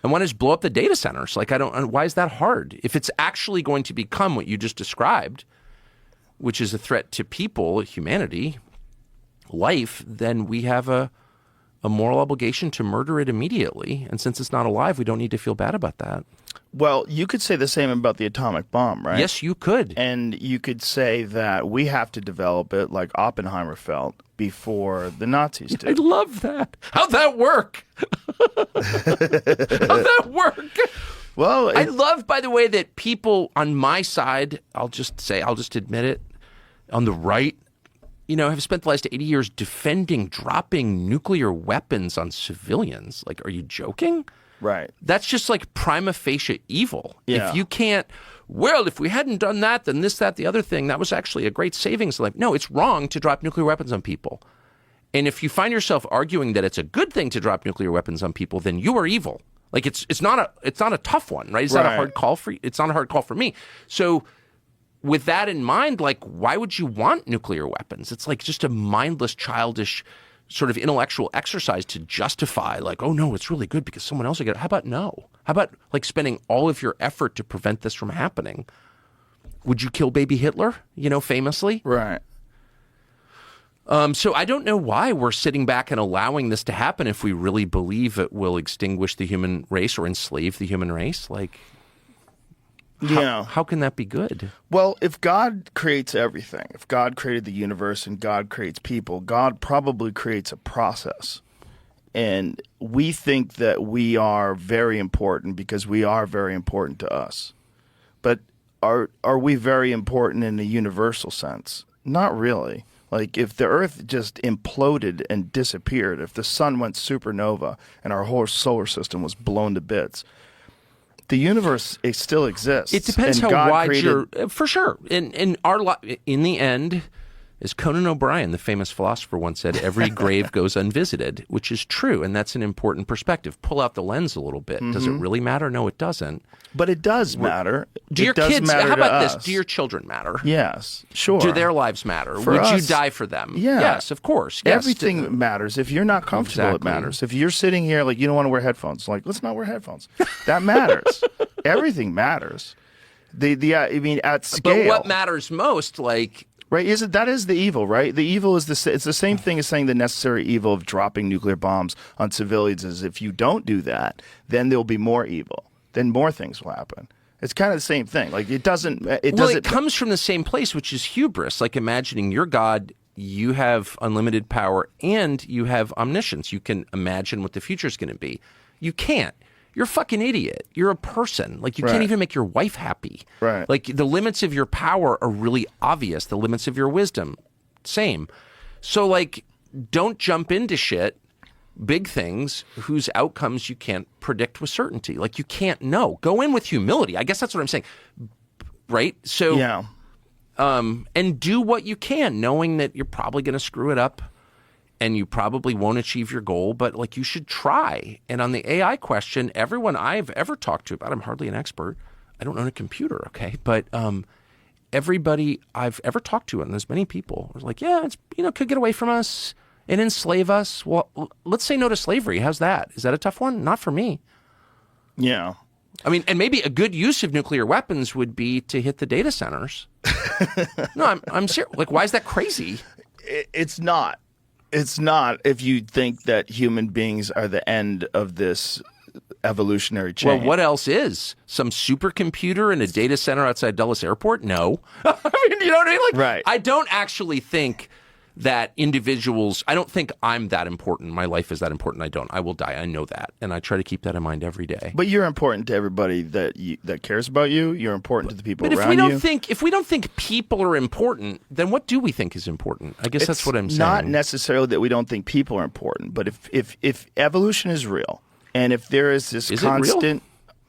[SPEAKER 6] And one is blow up the data centers. Like, why is that hard? If it's actually going to become what you just described, which is a threat to people, humanity, life, then we have a moral obligation to murder it immediately. And since it's not alive, we don't need to feel bad about that.
[SPEAKER 5] Well, you could say the same about the atomic bomb, right?
[SPEAKER 6] Yes, you could.
[SPEAKER 5] And you could say that we have to develop it like Oppenheimer felt before the Nazis
[SPEAKER 6] I
[SPEAKER 5] did.
[SPEAKER 6] love that. How'd that work? How'd that work?
[SPEAKER 5] Well,
[SPEAKER 6] I love, by the way, that people on my side, I'll just admit it, on the right, have spent the last 80 years defending dropping nuclear weapons on civilians. Like, are you joking?
[SPEAKER 5] right.
[SPEAKER 6] That's just like prima facie evil.
[SPEAKER 5] Yeah.
[SPEAKER 6] If you can't, if we hadn't done that, then this, that, the other thing, that was actually a great savings. Like, no, it's wrong to drop nuclear weapons on people. And if you find yourself arguing that it's a good thing to drop nuclear weapons on people, then you are evil. Like, it's not a tough one, right? It's not a hard call for you. It's not a hard call for me. So with that in mind, like, why would you want nuclear weapons? It's like just a mindless, childish sort of intellectual exercise to justify, like, oh no, it's really good because someone else will get it. How about no? How about like spending all of your effort to prevent this from happening? Would you kill baby Hitler, famously?
[SPEAKER 5] Right.
[SPEAKER 6] So I don't know why we're sitting back and allowing this to happen if we really believe it will extinguish the human race or enslave the human race. Like, how can that be good?
[SPEAKER 5] Well, if God creates everything, if God created the universe and God creates people, God probably creates a process. And we think that we are very important because we are very important to us. But are we very important in a universal sense? Not really. Like, if the Earth just imploded and disappeared, if the sun went supernova and our whole solar system was blown to bits, the universe, it still exists.
[SPEAKER 6] It depends
[SPEAKER 5] and
[SPEAKER 6] how
[SPEAKER 5] God
[SPEAKER 6] wide
[SPEAKER 5] created...
[SPEAKER 6] you're... For sure. In the end, as Conan O'Brien, the famous philosopher, once said, every grave goes unvisited, which is true, and that's an important perspective. Pull out the lens a little bit. Mm-hmm. Does it really matter? No, it doesn't.
[SPEAKER 5] But it does matter.
[SPEAKER 6] Do your kids... How about this? Do your children matter?
[SPEAKER 5] Yes, sure.
[SPEAKER 6] Do their lives matter?
[SPEAKER 5] For
[SPEAKER 6] Would
[SPEAKER 5] us,
[SPEAKER 6] you die for them?
[SPEAKER 5] Yeah.
[SPEAKER 6] Yes, of course. Yes.
[SPEAKER 5] Everything matters. If you're not comfortable,
[SPEAKER 6] Exactly.
[SPEAKER 5] it matters. If you're sitting here like you don't want to wear headphones, like, let's not wear headphones. That matters. Everything matters. I mean, at scale.
[SPEAKER 6] But what matters most, like...
[SPEAKER 5] Right? That is the evil, right? The evil is it's the same thing as saying the necessary evil of dropping nuclear bombs on civilians is if you don't do that, then there'll be more evil. Then more things will happen. It's kind of the same thing. Like, it comes
[SPEAKER 6] from the same place, which is hubris. Like imagining you're God, you have unlimited power, and you have omniscience. You can imagine what the future is going to be. You can't. You're a fucking idiot. You're a person. Like, you can't even make your wife happy.
[SPEAKER 5] Right.
[SPEAKER 6] Like, the limits of your power are really obvious. The limits of your wisdom, same. So, like, don't jump into shit, big things, whose outcomes you can't predict with certainty. Like, you can't know. Go in with humility. I guess that's what I'm saying. Right? So,
[SPEAKER 5] yeah.
[SPEAKER 6] And do what you can, knowing that you're probably going to screw it up. And you probably won't achieve your goal, but like you should try. And on the AI question, everyone I've ever talked to about, I'm hardly an expert. I don't own a computer, okay? But everybody I've ever talked to, and there's many people, was like, yeah, it's could get away from us and enslave us. Well, let's say no to slavery. How's that? Is that a tough one? Not for me.
[SPEAKER 5] Yeah.
[SPEAKER 6] I mean, and maybe a good use of nuclear weapons would be to hit the data centers. No, I'm serious. Like, why is that crazy?
[SPEAKER 5] It's not. It's not if you think that human beings are the end of this evolutionary chain.
[SPEAKER 6] Well, what else is? Some supercomputer in a data center outside Dulles Airport? No. I mean, you know what I mean? Like,
[SPEAKER 5] right.
[SPEAKER 6] I don't actually think that individuals, I don't think I'm that important. My life is that important. I don't. I will die. I know that. And I try to keep that in mind every day.
[SPEAKER 5] But you're important to everybody that cares about you. You're important to the people around you.
[SPEAKER 6] But if we don't think people are important, then what do we think is important? I guess that's what I'm saying.
[SPEAKER 5] Not necessarily that we don't think people are important, but if evolution is real, and if there is this constant,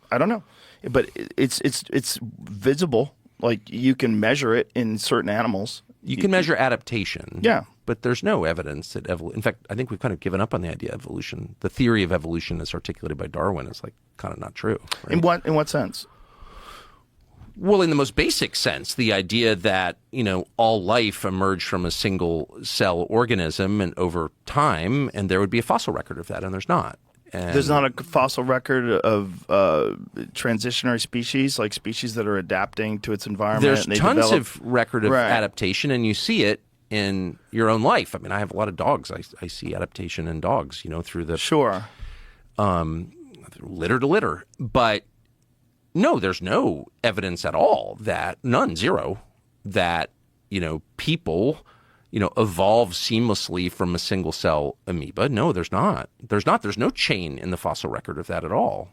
[SPEAKER 5] I don't know, but it's visible. Like, you can measure it in certain animals.
[SPEAKER 6] You can measure adaptation.
[SPEAKER 5] Yeah.
[SPEAKER 6] But there's no evidence that in fact, I think we've kind of given up on the idea of evolution. The theory of evolution as articulated by Darwin is like kind of not true. Right?
[SPEAKER 5] In what sense?
[SPEAKER 6] Well, in the most basic sense, the idea that, all life emerged from a single cell organism and over time, and there would be a fossil record of that, and there's not. And
[SPEAKER 5] there's not a fossil record of transitionary species, like species that are adapting to its environment.
[SPEAKER 6] There's
[SPEAKER 5] and they
[SPEAKER 6] tons
[SPEAKER 5] develop...
[SPEAKER 6] of record of adaptation, and you see it in your own life. I mean, I have a lot of dogs. I see adaptation in dogs, through the
[SPEAKER 5] litter to litter.
[SPEAKER 6] But No, there's no evidence at all that, zero, that, people, evolve seamlessly from a single cell amoeba. No, there's not. There's no chain in the fossil record of that at all.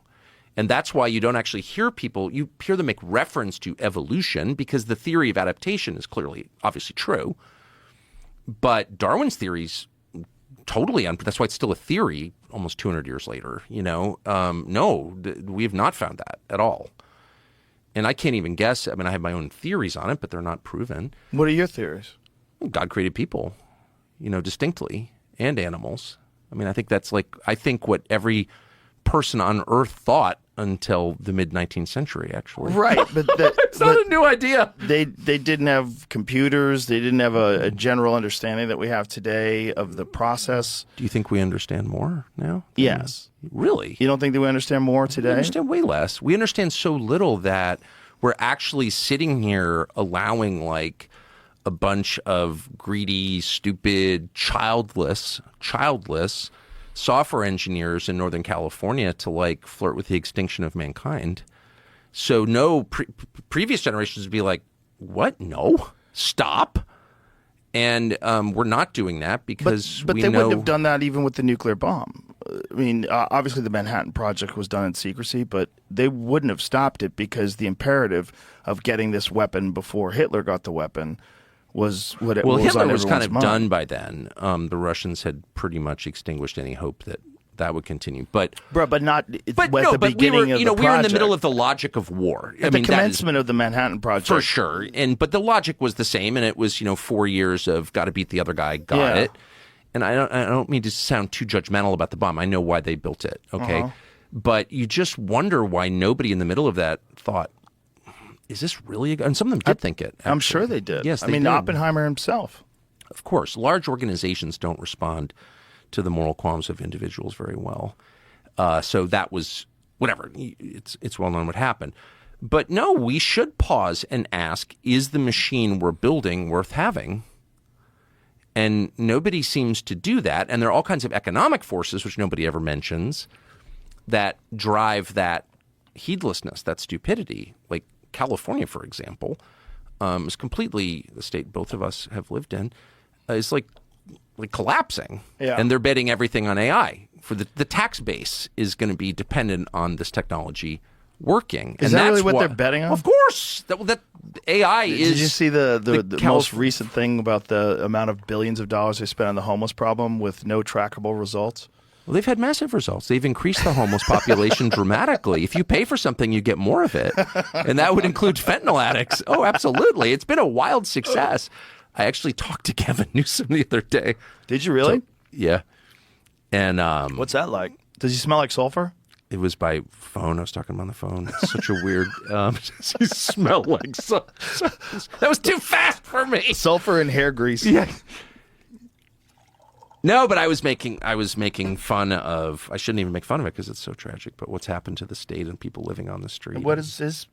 [SPEAKER 6] And that's why you don't actually hear people, you hear them make reference to evolution because the theory of adaptation is clearly, obviously true. But Darwin's theory's totally, that's why it's still a theory almost 200 years later, No, we have not found that at all. And I can't even guess. I mean, I have my own theories on it, but they're not proven.
[SPEAKER 5] What are your theories?
[SPEAKER 6] God created people, distinctly, and animals. I mean, I think what every person on Earth thought until the mid-19th century, actually.
[SPEAKER 5] Right, but
[SPEAKER 6] it's not a new idea.
[SPEAKER 5] They didn't have computers. They didn't have a general understanding that we have today of the process.
[SPEAKER 6] Do you think we understand more now?
[SPEAKER 5] Yes.
[SPEAKER 6] Really?
[SPEAKER 5] You don't think that we understand more today?
[SPEAKER 6] We understand way less. We understand so little that we're actually sitting here allowing a bunch of greedy, stupid, childless software engineers in Northern California to flirt with the extinction of mankind. So no, previous generations would be like, what? No, stop. And we're not doing that because
[SPEAKER 5] but they wouldn't have done that even with the nuclear bomb. I mean, obviously the Manhattan Project was done in secrecy, but they wouldn't have stopped it because the imperative of getting this weapon before Hitler got the weapon was what it was.
[SPEAKER 6] Well, Hitler
[SPEAKER 5] on
[SPEAKER 6] was kind of
[SPEAKER 5] mind.
[SPEAKER 6] done by then. The Russians had pretty much extinguished any hope that would continue. But
[SPEAKER 5] not
[SPEAKER 6] but
[SPEAKER 5] at
[SPEAKER 6] no,
[SPEAKER 5] the
[SPEAKER 6] but
[SPEAKER 5] beginning of the project.
[SPEAKER 6] we were in the middle of the logic of war.
[SPEAKER 5] At the commencement of the Manhattan Project.
[SPEAKER 6] For sure. But the logic was the same, and it was, 4 years of got to beat the other guy, got it. And I don't mean to sound too judgmental about the bomb. I know why they built it, okay? But you just wonder why nobody in the middle of that thought, is this really a... And some of them did think it. Actually.
[SPEAKER 5] I'm sure they did.
[SPEAKER 6] Yes,
[SPEAKER 5] I mean,
[SPEAKER 6] did.
[SPEAKER 5] Oppenheimer himself.
[SPEAKER 6] Of course. Large organizations don't respond to the moral qualms of individuals very well. So that was... Whatever. It's well known what happened. But no, we should pause and ask, is the machine we're building worth having? And nobody seems to do that. And there are all kinds of economic forces, which nobody ever mentions, that drive that heedlessness, that stupidity. Like California, for example, is completely, the state both of us have lived in, is like collapsing.
[SPEAKER 5] Yeah.
[SPEAKER 6] And they're betting everything on AI. For the tax base is going to be dependent on this technology working.
[SPEAKER 5] Is that really what they're betting on?
[SPEAKER 6] Of course. That AI is...
[SPEAKER 5] Did you see the most recent thing about the amount of billions of dollars they spent on the homeless problem with no trackable results?
[SPEAKER 6] Well, they've had massive results. They've increased the homeless population dramatically. If you pay for something, you get more of it. And that would include fentanyl addicts. Oh, absolutely. It's been a wild success. I actually talked to Gavin Newsom the other day.
[SPEAKER 5] Did you really?
[SPEAKER 6] Yeah. And
[SPEAKER 5] what's that like? Does he smell like sulfur?
[SPEAKER 6] It was by phone. I was talking on the phone. It's such a weird... he smelled like... that was too fast for me.
[SPEAKER 5] Sulfur and hair grease.
[SPEAKER 6] Yeah. No, but I was making fun of... I shouldn't even make fun of it because it's so tragic, but what's happened to the state and people living on the street.
[SPEAKER 5] What is his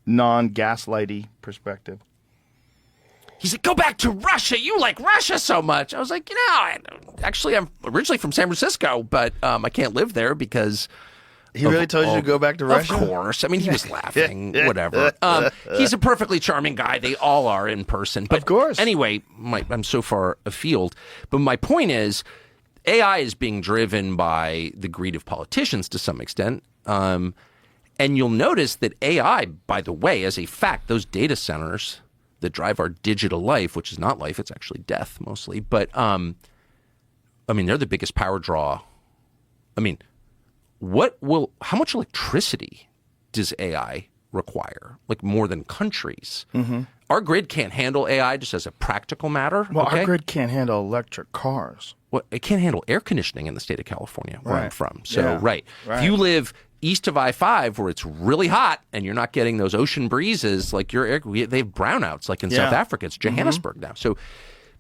[SPEAKER 5] non-gaslighty perspective?
[SPEAKER 6] He said, go back to Russia. You like Russia so much. I was like, actually, I'm originally from San Francisco, but I can't live there because...
[SPEAKER 5] He really told you to go back to Russia?
[SPEAKER 6] Of course. I mean, he was laughing, whatever. He's a perfectly charming guy. They all are in person. But
[SPEAKER 5] of course.
[SPEAKER 6] Anyway, I'm so far afield. But my point is, AI is being driven by the greed of politicians to some extent. And you'll notice that AI, by the way, as a fact, those data centers that drive our digital life, which is not life, it's actually death mostly. But, I mean, they're the biggest power draw. I mean... how much electricity does AI require? Like more than countries. Mm-hmm. Our grid can't handle AI just as a practical matter.
[SPEAKER 5] Well,
[SPEAKER 6] okay?
[SPEAKER 5] Our grid can't handle electric cars.
[SPEAKER 6] Well, it can't handle air conditioning in the state of California, where I'm from. So,
[SPEAKER 5] Yeah.
[SPEAKER 6] right. If you live east of I-5 where it's really hot and you're not getting those ocean breezes, like they have brownouts like in South Africa. It's Johannesburg now. So,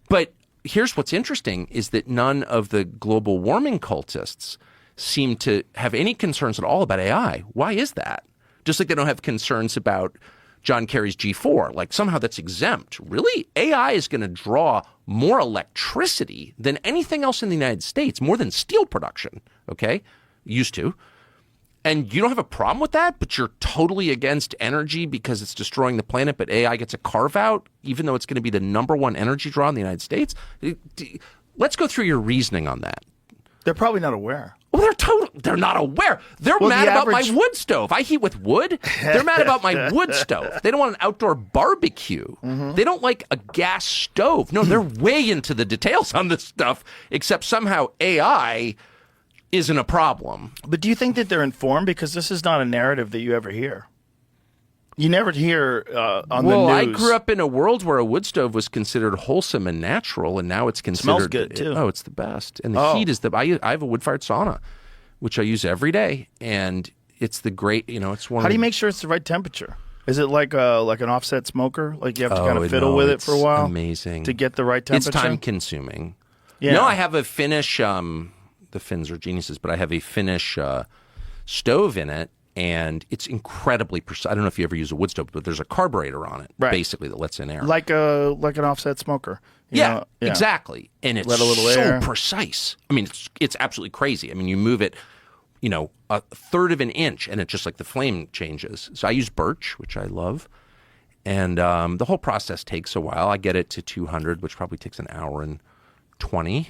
[SPEAKER 6] but here's what's interesting is that none of the global warming cultists seem to have any concerns at all about AI. Why is that? Just like they don't have concerns about John Kerry's G4. Like somehow that's exempt. Really? AI is going to draw more electricity than anything else in the United States, more than steel production, okay? Used to. And you don't have a problem with that, but you're totally against energy because it's destroying the planet, but AI gets a carve out, even though it's going to be the #1 energy draw in the United States. Let's go through your reasoning on that.
[SPEAKER 5] They're probably not aware.
[SPEAKER 6] Well, they're not aware. They're mad about my wood stove. I heat with wood. They're mad about my wood stove. They don't want an outdoor barbecue. They don't like a gas stove. No, they're way into the details on this stuff, except somehow AI isn't a problem.
[SPEAKER 5] But do you think that they're informed? Because this is not a narrative that you ever hear. You never hear on the news.
[SPEAKER 6] Well, I grew up in a world where a wood stove was considered wholesome and natural, and now it's considered...
[SPEAKER 5] Smells good, too.
[SPEAKER 6] Oh, it's the best. And the heat is I have a wood-fired sauna, which I use every day, and it's the great, it's one
[SPEAKER 5] How do you make sure it's the right temperature? Is it like an offset smoker? Like you have to kind of fiddle with it for a while?
[SPEAKER 6] Amazing.
[SPEAKER 5] To get the right temperature?
[SPEAKER 6] It's time-consuming.
[SPEAKER 5] Yeah.
[SPEAKER 6] No, I have a Finnish... the Finns are geniuses, but I have a Finnish stove in it, and it's incredibly precise. I don't know if you ever use a wood stove, but there's a carburetor on it, basically, that lets in air.
[SPEAKER 5] Like an offset smoker. You know?
[SPEAKER 6] Exactly. And it's
[SPEAKER 5] Let a little
[SPEAKER 6] so
[SPEAKER 5] air.
[SPEAKER 6] precise. I mean, it's absolutely crazy. I mean, you move it, a third of an inch, and it's just like the flame changes. So I use birch, which I love. And the whole process takes a while. I get it to 200, which probably takes an hour and 20.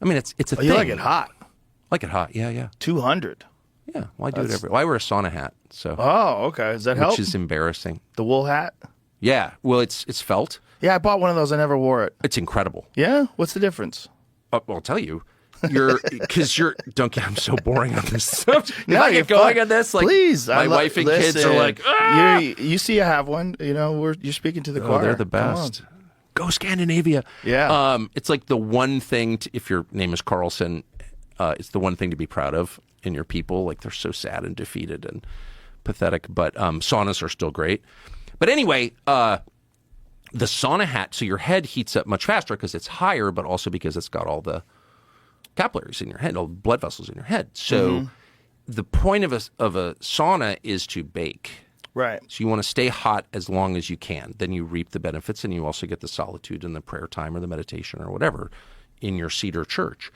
[SPEAKER 6] I mean, it's a thing.
[SPEAKER 5] You like it hot?
[SPEAKER 6] Like it hot, yeah.
[SPEAKER 5] 200.
[SPEAKER 6] Yeah, well, I do it every. Well, I wear a sauna hat, so.
[SPEAKER 5] Oh, okay. Does that help?
[SPEAKER 6] Which is embarrassing.
[SPEAKER 5] The wool hat?
[SPEAKER 6] Yeah, well, it's felt.
[SPEAKER 5] Yeah, I bought one of those. I never wore it.
[SPEAKER 6] It's incredible.
[SPEAKER 5] Yeah? What's the difference?
[SPEAKER 6] Well, I'll tell you. Don't get. I'm so boring on this subject.
[SPEAKER 5] No,
[SPEAKER 6] if I
[SPEAKER 5] you're
[SPEAKER 6] get going
[SPEAKER 5] fine.
[SPEAKER 6] on this, like,
[SPEAKER 5] please,
[SPEAKER 6] my wife and kids are like,
[SPEAKER 5] You see, I have one. You're speaking to the choir.
[SPEAKER 6] They're the best. Go Scandinavia.
[SPEAKER 5] Yeah.
[SPEAKER 6] It's like the one thing, if your name is Carlson, it's the one thing to be proud of in your people. Like, they're so sad and defeated and pathetic, but saunas are still great. But anyway, the sauna hat, so your head heats up much faster because it's higher, but also because it's got all the capillaries in your head, all the blood vessels in your head. So the point of a sauna is to bake.
[SPEAKER 5] Right.
[SPEAKER 6] So you want to stay hot as long as you can. Then you reap the benefits, and you also get the solitude and the prayer time or the meditation or whatever in your cedar church.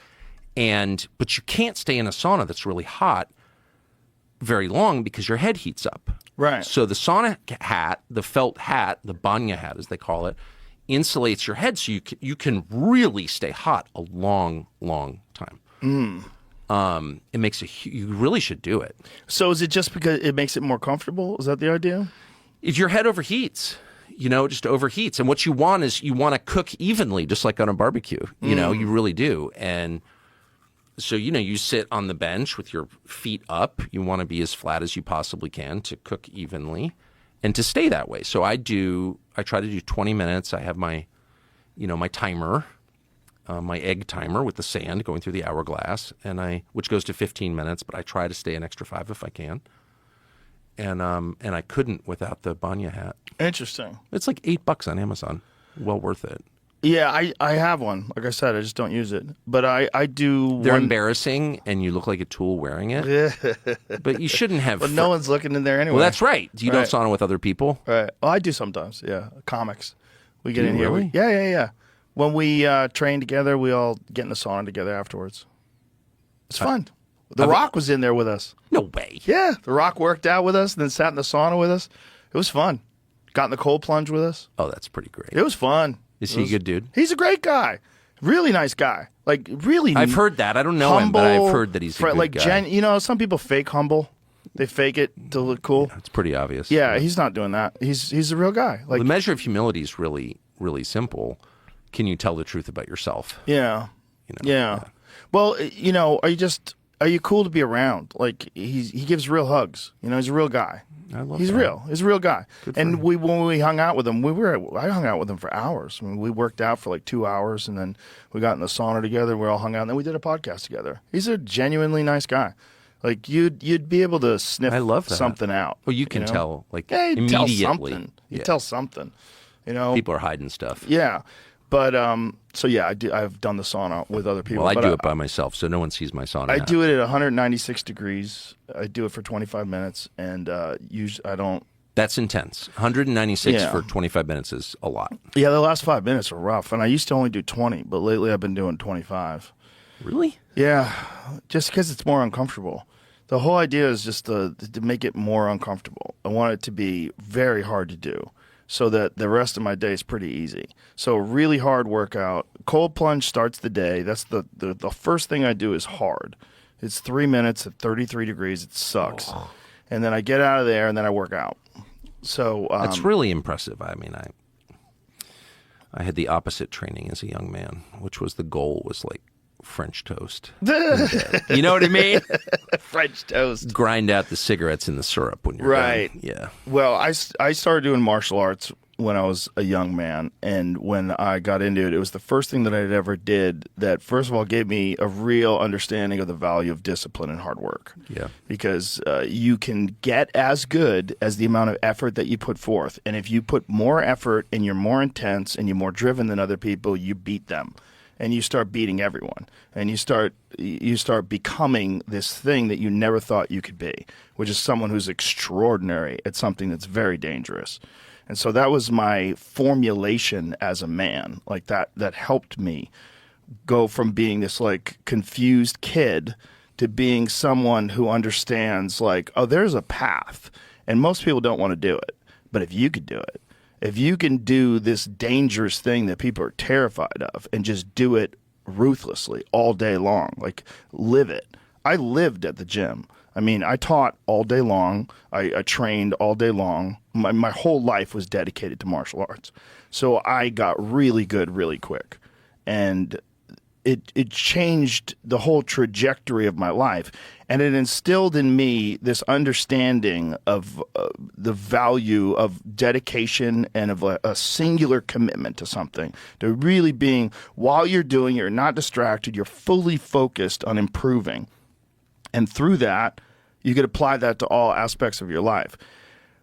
[SPEAKER 6] But you can't stay in a sauna that's really hot very long because your head heats up.
[SPEAKER 5] Right.
[SPEAKER 6] So the sauna hat, the felt hat, the banya hat as they call it, insulates your head so you can really stay hot a long, long time. It makes you really should do it.
[SPEAKER 5] So is it just because it makes it more comfortable? Is that the idea?
[SPEAKER 6] If your head overheats, it just overheats. And what you want is you want to cook evenly, just like on a barbecue. You really do. And so, you sit on the bench with your feet up. You want to be as flat as you possibly can to cook evenly and to stay that way. So I try to do 20 minutes. I have my, my timer, my egg timer with the sand going through the hourglass, which goes to 15 minutes, but I try to stay an extra 5 if I can. And I couldn't without the banya hat.
[SPEAKER 5] Interesting.
[SPEAKER 6] It's like $8 on Amazon. Well worth it.
[SPEAKER 5] Yeah, I have one. Like I said, I just don't use it. But I do.
[SPEAKER 6] They're embarrassing, and you look like a tool wearing it. But you shouldn't have.
[SPEAKER 5] But no one's looking in there anyway.
[SPEAKER 6] Well, that's right. You don't sauna with other people.
[SPEAKER 5] Right. Well, I do sometimes. Yeah, comics. We get
[SPEAKER 6] Do
[SPEAKER 5] in
[SPEAKER 6] you
[SPEAKER 5] here.
[SPEAKER 6] really?
[SPEAKER 5] Yeah. When we train together, we all get in the sauna together afterwards. It's fun. The Rock was in there with us.
[SPEAKER 6] No way.
[SPEAKER 5] Yeah, The Rock worked out with us, and then sat in the sauna with us. It was fun. Got in the cold plunge with us.
[SPEAKER 6] Oh, that's pretty great.
[SPEAKER 5] It was fun.
[SPEAKER 6] Is he a good dude?
[SPEAKER 5] He's a great guy. Really nice guy. Like, really
[SPEAKER 6] I've heard that. I don't know him, but I've heard that he's a good guy.
[SPEAKER 5] Some people fake humble. They fake it to look cool.
[SPEAKER 6] It's pretty obvious.
[SPEAKER 5] Yeah, he's not doing that. He's a real guy. Like,
[SPEAKER 6] the measure of humility is really, really simple. Can you tell the truth about yourself?
[SPEAKER 5] Yeah. Yeah. Well, are you cool to be around? Like, he gives real hugs. He's a real guy.
[SPEAKER 6] I love
[SPEAKER 5] He's
[SPEAKER 6] that.
[SPEAKER 5] real. He's a real guy.
[SPEAKER 6] Good for
[SPEAKER 5] And
[SPEAKER 6] him.
[SPEAKER 5] when we hung out with him, I hung out with him for hours. I mean, we worked out for like 2 hours, and then we got in the sauna together. We all hung out, and then we did a podcast together. He's a genuinely nice guy. Like, you'd be able to sniff
[SPEAKER 6] I love that.
[SPEAKER 5] something out.
[SPEAKER 6] Well, you can tell, like,
[SPEAKER 5] Yeah, you'd
[SPEAKER 6] immediately.
[SPEAKER 5] tell something. You'd tell something.
[SPEAKER 6] People are hiding stuff.
[SPEAKER 5] Yeah. But so yeah, I've done the sauna with other people.
[SPEAKER 6] Well, I
[SPEAKER 5] but
[SPEAKER 6] do it by myself, so no one sees my sauna.
[SPEAKER 5] I do it at 196 degrees. I do it for 25 minutes, and usually I don't.
[SPEAKER 6] That's intense. 196
[SPEAKER 5] Yeah.
[SPEAKER 6] for 25 minutes is a lot.
[SPEAKER 5] Yeah, the last 5 minutes are rough, and I used to only do 20, but lately I've been doing 25.
[SPEAKER 6] Really?
[SPEAKER 5] Yeah, just because it's more uncomfortable. The whole idea is just to make it more uncomfortable. I want it to be very hard to do so that the rest of my day is pretty easy. So a really hard workout. Cold plunge starts the day. That's the first thing I do is hard. It's 3 minutes at 33 degrees. It sucks. And then I get out of there and then I work out. So
[SPEAKER 6] That's really impressive. I mean, I had the opposite training as a young man, which was the goal was like French toast. You know what I mean?
[SPEAKER 5] French toast.
[SPEAKER 6] Grind out the cigarettes in the syrup when you're
[SPEAKER 5] Right.
[SPEAKER 6] done. Yeah.
[SPEAKER 5] Well, I started doing martial arts when I was a young man, and when I got into it, it was the first thing that I'd ever did that, first of all, gave me a real understanding of the value of discipline and hard work.
[SPEAKER 6] Yeah.
[SPEAKER 5] Because you can get as good as the amount of effort that you put forth, and if you put more effort and you're more intense and you're more driven than other people, you beat them. And you start beating everyone, and you start becoming this thing that you never thought you could be, which is someone who's extraordinary at something that's very dangerous. And so that was my formulation as a man, like that helped me go from being this like confused kid to being someone who understands like, oh, there's a path, and most people don't want to do it, but if you could do it. If you can do this dangerous thing that people are terrified of and just do it ruthlessly all day long, like live it. I lived at the gym. I mean, I taught all day long. I trained all day long. My whole life was dedicated to martial arts. So I got really good really quick. And it changed the whole trajectory of my life. And it instilled in me this understanding of the value of dedication and of a singular commitment to something. To really being, while you're doing it, you're not distracted, you're fully focused on improving. And through that, you could apply that to all aspects of your life.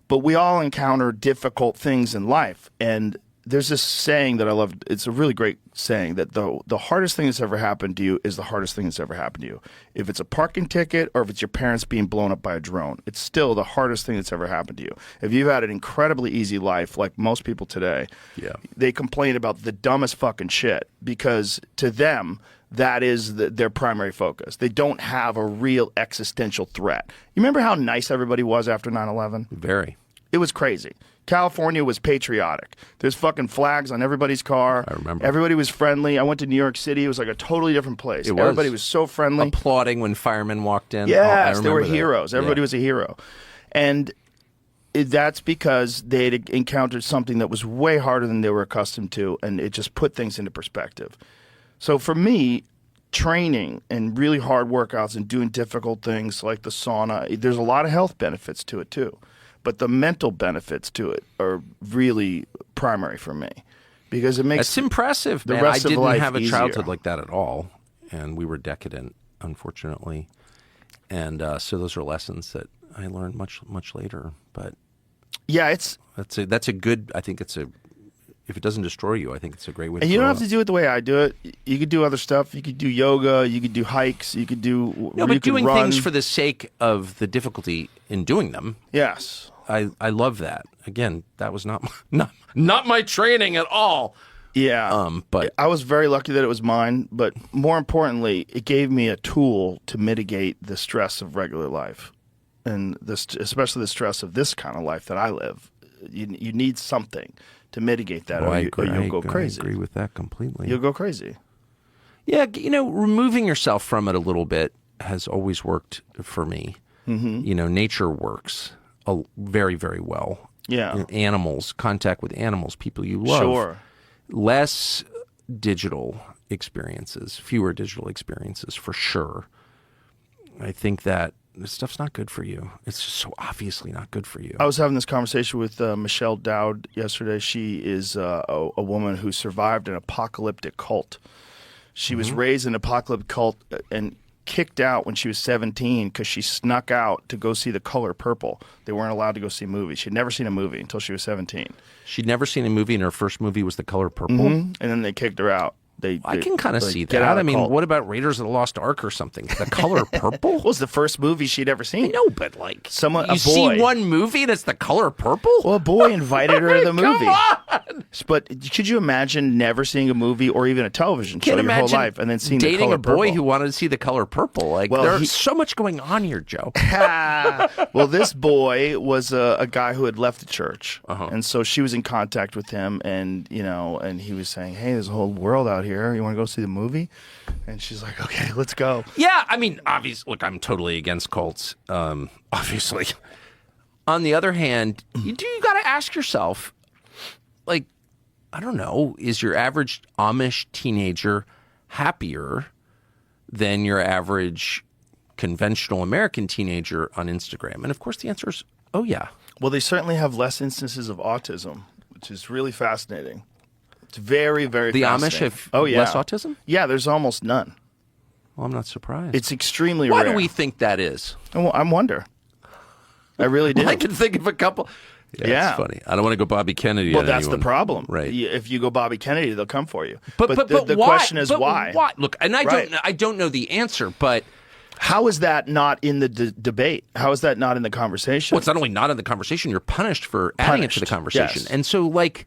[SPEAKER 5] But we all encounter difficult things in life. And there's this saying that I love. It's a really great saying that the hardest thing that's ever happened to you is the hardest thing that's ever happened to you. If it's a parking ticket or if it's your parents being blown up by a drone, it's still the hardest thing that's ever happened to you. If you've had an incredibly easy life, like most people today, they complain about the dumbest fucking shit because to them, that is their primary focus. They don't have a real existential threat. You remember how nice everybody was after 9/11?
[SPEAKER 6] Very.
[SPEAKER 5] It was crazy. California was patriotic. There's fucking flags on everybody's car.
[SPEAKER 6] I remember.
[SPEAKER 5] Everybody was friendly. I went to New York City. It was like a totally different place.
[SPEAKER 6] It was.
[SPEAKER 5] Everybody was so friendly.
[SPEAKER 6] Applauding when firemen walked in.
[SPEAKER 5] Yes, they were
[SPEAKER 6] that.
[SPEAKER 5] heroes. Everybody
[SPEAKER 6] Yeah.
[SPEAKER 5] was a hero. And that's because they had encountered something that was way harder than they were accustomed to, and it just put things into perspective. So for me, training and really hard workouts and doing difficult things like the sauna, there's a lot of health benefits to it too. But the mental benefits to it are really primary for me because it makes
[SPEAKER 6] That's impressive,
[SPEAKER 5] the
[SPEAKER 6] man.
[SPEAKER 5] rest
[SPEAKER 6] I
[SPEAKER 5] of
[SPEAKER 6] didn't
[SPEAKER 5] life
[SPEAKER 6] have a
[SPEAKER 5] easier.
[SPEAKER 6] childhood like that at all, and we were decadent, unfortunately. And so those are lessons that I learned much later. But
[SPEAKER 5] yeah,
[SPEAKER 6] that's a good. I think it's a. If it doesn't destroy you, I think it's a great way.
[SPEAKER 5] and
[SPEAKER 6] to
[SPEAKER 5] you don't
[SPEAKER 6] grow
[SPEAKER 5] have to
[SPEAKER 6] up.
[SPEAKER 5] do it the way I do it. You could do other stuff. You could do yoga. You could do hikes. You could do
[SPEAKER 6] No,
[SPEAKER 5] you
[SPEAKER 6] but
[SPEAKER 5] could
[SPEAKER 6] doing
[SPEAKER 5] run.
[SPEAKER 6] things for the sake of the difficulty in doing them.
[SPEAKER 5] Yes.
[SPEAKER 6] I love that. Again, that was not my training at all.
[SPEAKER 5] Yeah.
[SPEAKER 6] But
[SPEAKER 5] I was very lucky that it was mine, but more importantly, it gave me a tool to mitigate the stress of regular life, and especially the stress of this kind of life that I live. You need something to mitigate that, or you'll go crazy.
[SPEAKER 6] I agree with that completely.
[SPEAKER 5] You'll go crazy.
[SPEAKER 6] Yeah, removing yourself from it a little bit has always worked for me. Mm-hmm. Nature works very, very well.
[SPEAKER 5] Yeah.
[SPEAKER 6] Animals, contact with animals, people you love.
[SPEAKER 5] Sure.
[SPEAKER 6] Less digital experiences, fewer digital experiences for sure. I think that this stuff's not good for you. It's just so obviously not good for you.
[SPEAKER 5] I was having this conversation with Michelle Dowd yesterday. She is a woman who survived an apocalyptic cult. She was raised in an apocalyptic cult and kicked out when she was 17 because she snuck out to go see The Color Purple. They weren't allowed to go see movies. She'd never seen a movie until she was 17.
[SPEAKER 6] She'd never seen a movie, and her first movie was The Color Purple.
[SPEAKER 5] And then they kicked her out.
[SPEAKER 6] I can kind of see
[SPEAKER 5] get
[SPEAKER 6] that.
[SPEAKER 5] out
[SPEAKER 6] I
[SPEAKER 5] of
[SPEAKER 6] mean,
[SPEAKER 5] cult.
[SPEAKER 6] what about Raiders of the Lost Ark or something? The Color Purple?
[SPEAKER 5] It was the first movie she'd ever seen.
[SPEAKER 6] No, but like
[SPEAKER 5] Someone-
[SPEAKER 6] you
[SPEAKER 5] a boy.
[SPEAKER 6] see one movie that's The Color Purple?
[SPEAKER 5] Well, a boy invited her to the movie.
[SPEAKER 6] on!
[SPEAKER 5] But could you imagine never seeing a movie or even a television show
[SPEAKER 6] Can't
[SPEAKER 5] your whole
[SPEAKER 6] imagine
[SPEAKER 5] life and then seeing
[SPEAKER 6] dating
[SPEAKER 5] the color
[SPEAKER 6] a boy
[SPEAKER 5] purple?
[SPEAKER 6] who wanted to see The Color Purple. Like
[SPEAKER 5] Well,
[SPEAKER 6] there's so much going on here, Joe.
[SPEAKER 5] Well, this boy was a guy who had left the church,
[SPEAKER 6] Uh-huh.
[SPEAKER 5] and so she was in contact with him, and and he was saying, "Hey, there's a whole world out here. You want to go see the movie?" And she's like, "Okay, let's go."
[SPEAKER 6] Yeah, I mean, obviously, look, I'm totally against cults. Obviously, on the other hand, you got to ask yourself, like, I don't know, is your average Amish teenager happier than your average conventional American teenager on Instagram? And of course, the answer is, oh yeah.
[SPEAKER 5] Well, they certainly have less instances of autism, which is really fascinating. It's very, very
[SPEAKER 6] The Amish
[SPEAKER 5] fascinating.
[SPEAKER 6] have
[SPEAKER 5] yeah.
[SPEAKER 6] less autism?
[SPEAKER 5] Yeah, there's almost none.
[SPEAKER 6] Well, I'm not surprised.
[SPEAKER 5] It's extremely
[SPEAKER 6] Why
[SPEAKER 5] rare.
[SPEAKER 6] do we think that is?
[SPEAKER 5] I wonder. I really do.
[SPEAKER 6] I can think of a couple. Yeah,
[SPEAKER 5] Yeah.
[SPEAKER 6] it's funny. I don't want to go Bobby Kennedy.
[SPEAKER 5] Well,
[SPEAKER 6] on
[SPEAKER 5] that's
[SPEAKER 6] anyone.
[SPEAKER 5] the problem.
[SPEAKER 6] Right.
[SPEAKER 5] If you go Bobby Kennedy, they'll come for you.
[SPEAKER 6] But
[SPEAKER 5] the
[SPEAKER 6] why?
[SPEAKER 5] question is
[SPEAKER 6] But
[SPEAKER 5] why?
[SPEAKER 6] Why? Look, and
[SPEAKER 5] Right.
[SPEAKER 6] I don't know the answer, but
[SPEAKER 5] How is that not in the debate? How is that not in the conversation?
[SPEAKER 6] well, it's not only not in the conversation, you're punished for adding it to the
[SPEAKER 5] Punished,
[SPEAKER 6] conversation.
[SPEAKER 5] yes.
[SPEAKER 6] And so, like,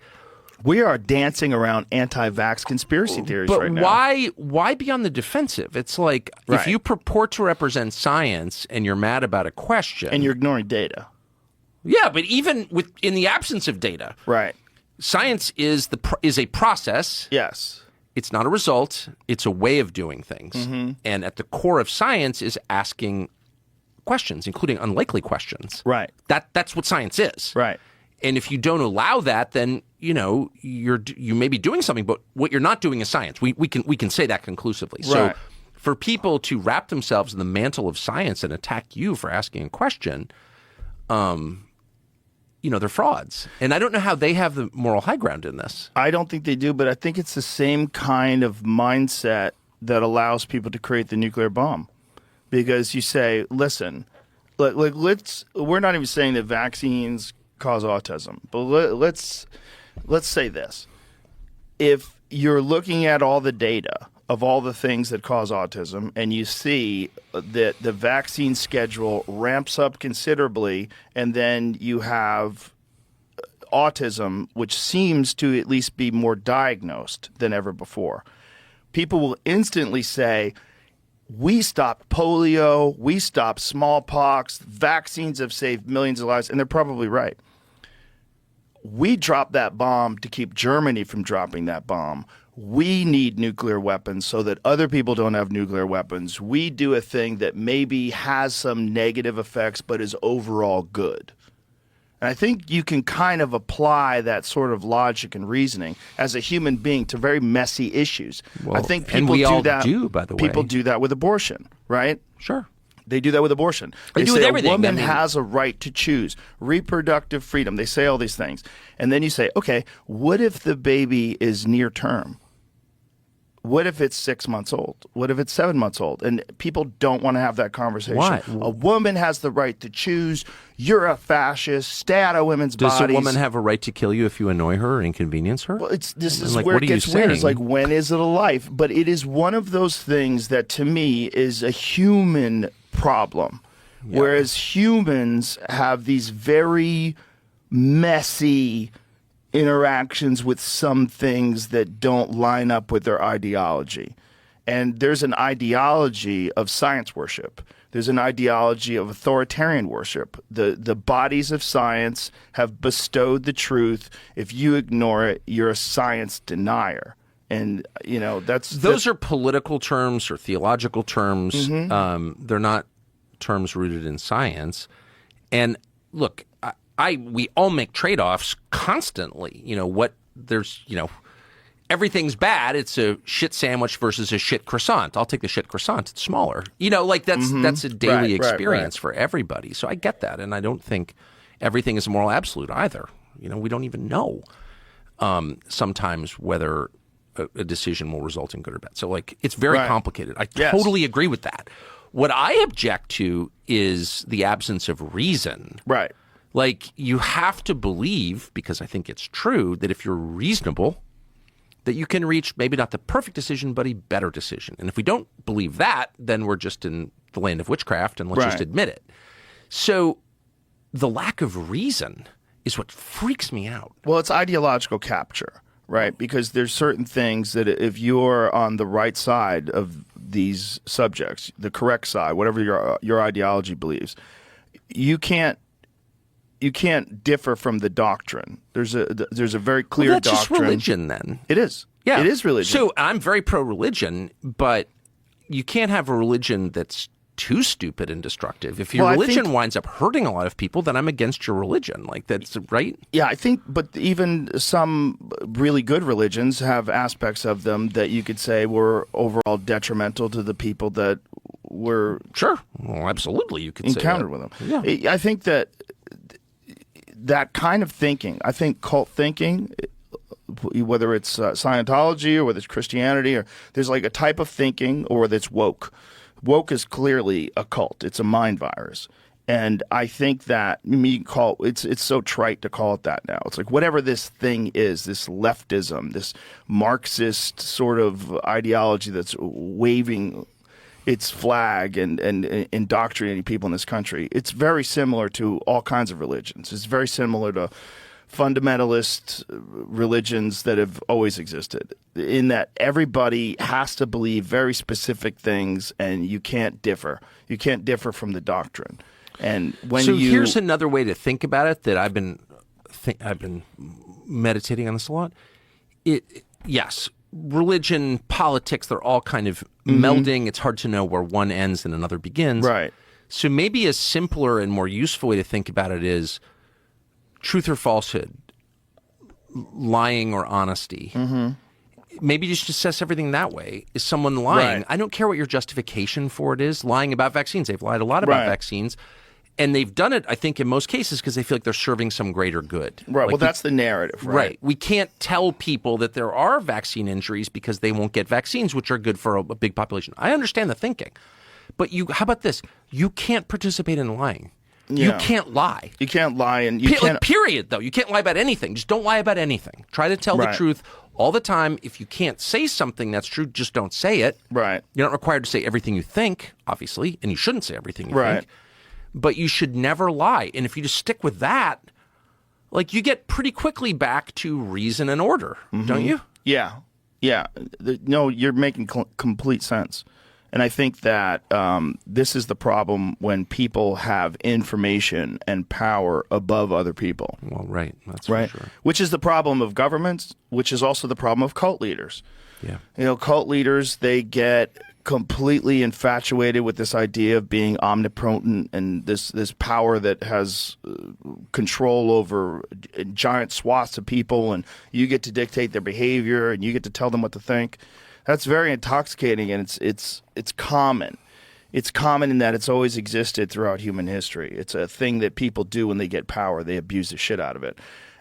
[SPEAKER 5] We are dancing around anti-vax conspiracy theories
[SPEAKER 6] but
[SPEAKER 5] right now.
[SPEAKER 6] why be on the defensive? It's like if
[SPEAKER 5] Right.
[SPEAKER 6] you purport to represent science and you're mad about a question,
[SPEAKER 5] And you're ignoring data.
[SPEAKER 6] yeah, but even in the absence of data,
[SPEAKER 5] Right.
[SPEAKER 6] science is a process.
[SPEAKER 5] Yes.
[SPEAKER 6] It's not a result. It's a way of doing things.
[SPEAKER 5] Mm-hmm.
[SPEAKER 6] And at the core of science is asking questions, including unlikely questions.
[SPEAKER 5] Right.
[SPEAKER 6] That's what science is.
[SPEAKER 5] Right.
[SPEAKER 6] And if you don't allow that, then you may be doing something, but what you're not doing is science. We can say that conclusively. So
[SPEAKER 5] Right.
[SPEAKER 6] for people to wrap themselves in the mantle of science and attack you for asking a question, they're frauds. And I don't know how they have the moral high ground in this.
[SPEAKER 5] I don't think they do, but I think it's the same kind of mindset that allows people to create the nuclear bomb. Because you say, listen, we're not even saying that vaccines cause autism, but let's say this. If you're looking at all the data of all the things that cause autism and you see that the vaccine schedule ramps up considerably and then you have autism, which seems to at least be more diagnosed than ever before, people will instantly say, we stopped polio, we stopped smallpox, vaccines have saved millions of lives, and they're probably right. We dropped that bomb to keep Germany from dropping that bomb. We need nuclear weapons so that other people don't have nuclear weapons. We do a thing that maybe has some negative effects but is overall good. And I think you can kind of apply that sort of logic and reasoning as a human being to very messy issues.
[SPEAKER 6] Well,
[SPEAKER 5] I think
[SPEAKER 6] and
[SPEAKER 5] people
[SPEAKER 6] we
[SPEAKER 5] do
[SPEAKER 6] all
[SPEAKER 5] that.
[SPEAKER 6] do, by the way.
[SPEAKER 5] People do that with abortion, right?
[SPEAKER 6] Sure.
[SPEAKER 5] They do that with abortion. They
[SPEAKER 6] do
[SPEAKER 5] say
[SPEAKER 6] with everything.
[SPEAKER 5] a woman
[SPEAKER 6] I mean-
[SPEAKER 5] has a right to choose reproductive freedom. They say all these things. And then you say, okay, what if the baby is near term? What if it's 6 months old? What if it's 7 months old? And people don't want to have that conversation.
[SPEAKER 6] Why?
[SPEAKER 5] A woman has the right to choose. You're a fascist. Stay out of women's
[SPEAKER 6] Does
[SPEAKER 5] bodies.
[SPEAKER 6] a woman have a right to kill you if you annoy her or inconvenience her?
[SPEAKER 5] Well, this
[SPEAKER 6] And,
[SPEAKER 5] is
[SPEAKER 6] like,
[SPEAKER 5] where
[SPEAKER 6] what
[SPEAKER 5] it
[SPEAKER 6] are you
[SPEAKER 5] gets weird. It's
[SPEAKER 6] saying?
[SPEAKER 5] like, when is it a life? But it is one of those things that, to me, is a human problem. Whereas humans have these very messy interactions with some things that don't line up with their ideology. And there's an ideology of science worship. There's an ideology of authoritarian worship. The bodies of science have bestowed the truth. If you ignore it, you're a science denier. And,
[SPEAKER 6] Those are political terms or theological terms.
[SPEAKER 5] Mm-hmm.
[SPEAKER 6] They're not terms rooted in science. And look, we all make trade-offs constantly. Everything's bad. It's a shit sandwich versus a shit croissant. I'll take the shit croissant. It's smaller. That's a daily experience for everybody. So I get that. And I don't think everything is a moral absolute either. We don't even know sometimes whether a decision will result in good or bad. So it's very complicated. I totally agree with that. What I object to is the absence of reason.
[SPEAKER 5] right.
[SPEAKER 6] You have to believe, because I think it's true, that if you're reasonable, that you can reach maybe not the perfect decision, but a better decision. And if we don't believe that, then we're just in the land of witchcraft, and let's just admit it. So the lack of reason is what freaks me out.
[SPEAKER 5] Well, it's ideological capture, right? Because there's certain things that if you're on the right side of these subjects, the correct side, whatever your ideology believes, you can't differ from the doctrine. There's a very clear
[SPEAKER 6] that's
[SPEAKER 5] doctrine.
[SPEAKER 6] Just religion, then.
[SPEAKER 5] It is.
[SPEAKER 6] Yeah,
[SPEAKER 5] it is religion.
[SPEAKER 6] So I'm very pro-religion, but you can't have a religion that's too stupid and destructive. If your religion winds up hurting a lot of people, then I'm against your religion. Like, that's right.
[SPEAKER 5] Yeah, I think, but even some really good religions have aspects of them that you could say were overall detrimental to the people that were
[SPEAKER 6] sure. Well, absolutely, you could
[SPEAKER 5] encountered
[SPEAKER 6] say that.
[SPEAKER 5] with them. Yeah. I think that kind of thinking, I think cult thinking, whether it's Scientology or whether it's Christianity, or there's like a type of thinking, or whether it's woke. Woke is clearly a cult. It's a mind virus. And I think that it's so trite to call it that now. It's like whatever this thing is, this leftism, this Marxist sort of ideology that's waving its flag and indoctrinating people in this country. It's very similar to all kinds of religions. It's very similar to fundamentalist religions that have always existed, in that everybody has to believe very specific things, and you can't differ. You can't differ from the doctrine. And
[SPEAKER 6] here's another way to think about it that I've been meditating on this a lot. Yes, religion, politics, they're all kind of melding. It's hard to know where one ends and another begins.
[SPEAKER 5] Right.
[SPEAKER 6] So maybe a simpler and more useful way to think about it is truth or falsehood, lying or honesty. Maybe just assess everything that way. Is someone lying?
[SPEAKER 5] Right.
[SPEAKER 6] I don't care what your justification for it is. Lying about vaccines. They've lied a lot about vaccines. And they've done it, I think, in most cases because they feel like they're serving some greater good.
[SPEAKER 5] Right. Well, that's the narrative, right?
[SPEAKER 6] We can't tell people that there are vaccine injuries because they won't get vaccines, which are good for a big population. I understand the thinking. But how about this? You can't participate in lying.
[SPEAKER 5] Yeah.
[SPEAKER 6] You can't lie.
[SPEAKER 5] You can't lie, and you can't.
[SPEAKER 6] Period, though. You can't lie about anything. Just don't lie about anything. Try to tell the truth all the time. If you can't say something that's true, just don't say it.
[SPEAKER 5] Right.
[SPEAKER 6] You're not required to say everything you think, obviously, and you shouldn't say everything you think. But you should never lie. And if you just stick with that, like, you get pretty quickly back to reason and order, don't you?
[SPEAKER 5] Yeah. Yeah. No, you're making complete sense. And I think that this is the problem when people have information and power above other people.
[SPEAKER 6] Well, right. That's
[SPEAKER 5] right.
[SPEAKER 6] For sure.
[SPEAKER 5] Which is the problem of governments, which is also the problem of cult leaders.
[SPEAKER 6] Yeah.
[SPEAKER 5] You know, cult leaders, they get completely infatuated with this idea of being omnipotent and this power that has control over giant swaths of people, and you get to dictate their behavior and you get to tell them what to think. That's very intoxicating, and it's common. It's common in that it's always existed throughout human history. It's a thing that people do when they get power. They abuse the shit out of it.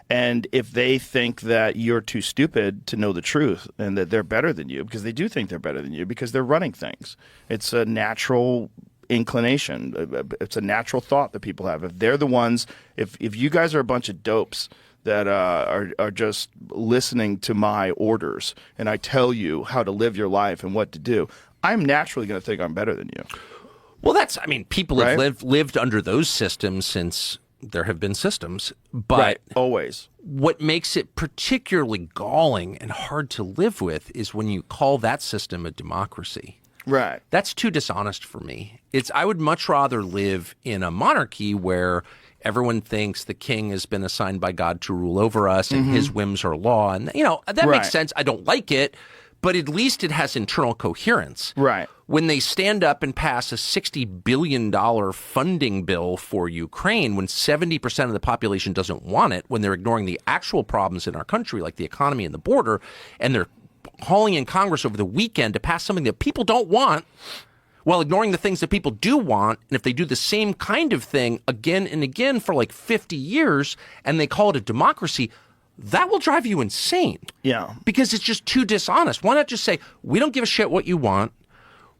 [SPEAKER 5] And if they think that you're too stupid to know the truth and that they're better than you, because they do think they're better than you because they're running things. It's a natural inclination. It's a natural thought that people have. If they're the ones, if you guys are a bunch of dopes that are just listening to my orders and I tell you how to live your life and what to do, I'm naturally going to think I'm better than you.
[SPEAKER 6] Well, people have lived under those systems since there have been systems, but
[SPEAKER 5] always.
[SPEAKER 6] What makes it particularly galling and hard to live with is when you call that system a democracy.
[SPEAKER 5] Right.
[SPEAKER 6] That's too dishonest for me. I would much rather live in a monarchy where everyone thinks the king has been assigned by God to rule over us and his whims are law. And, that makes sense. I don't like it, but at least it has internal coherence.
[SPEAKER 5] Right.
[SPEAKER 6] When they stand up and pass a $60 billion funding bill for Ukraine, when 70% of the population doesn't want it, when they're ignoring the actual problems in our country, like the economy and the border, and they're hauling in Congress over the weekend to pass something that people don't want, while ignoring the things that people do want, and if they do the same kind of thing again and again for like 50 years, and they call it a democracy, that will drive you insane.
[SPEAKER 5] Yeah.
[SPEAKER 6] Because it's just too dishonest. Why not just say, we don't give a shit what you want.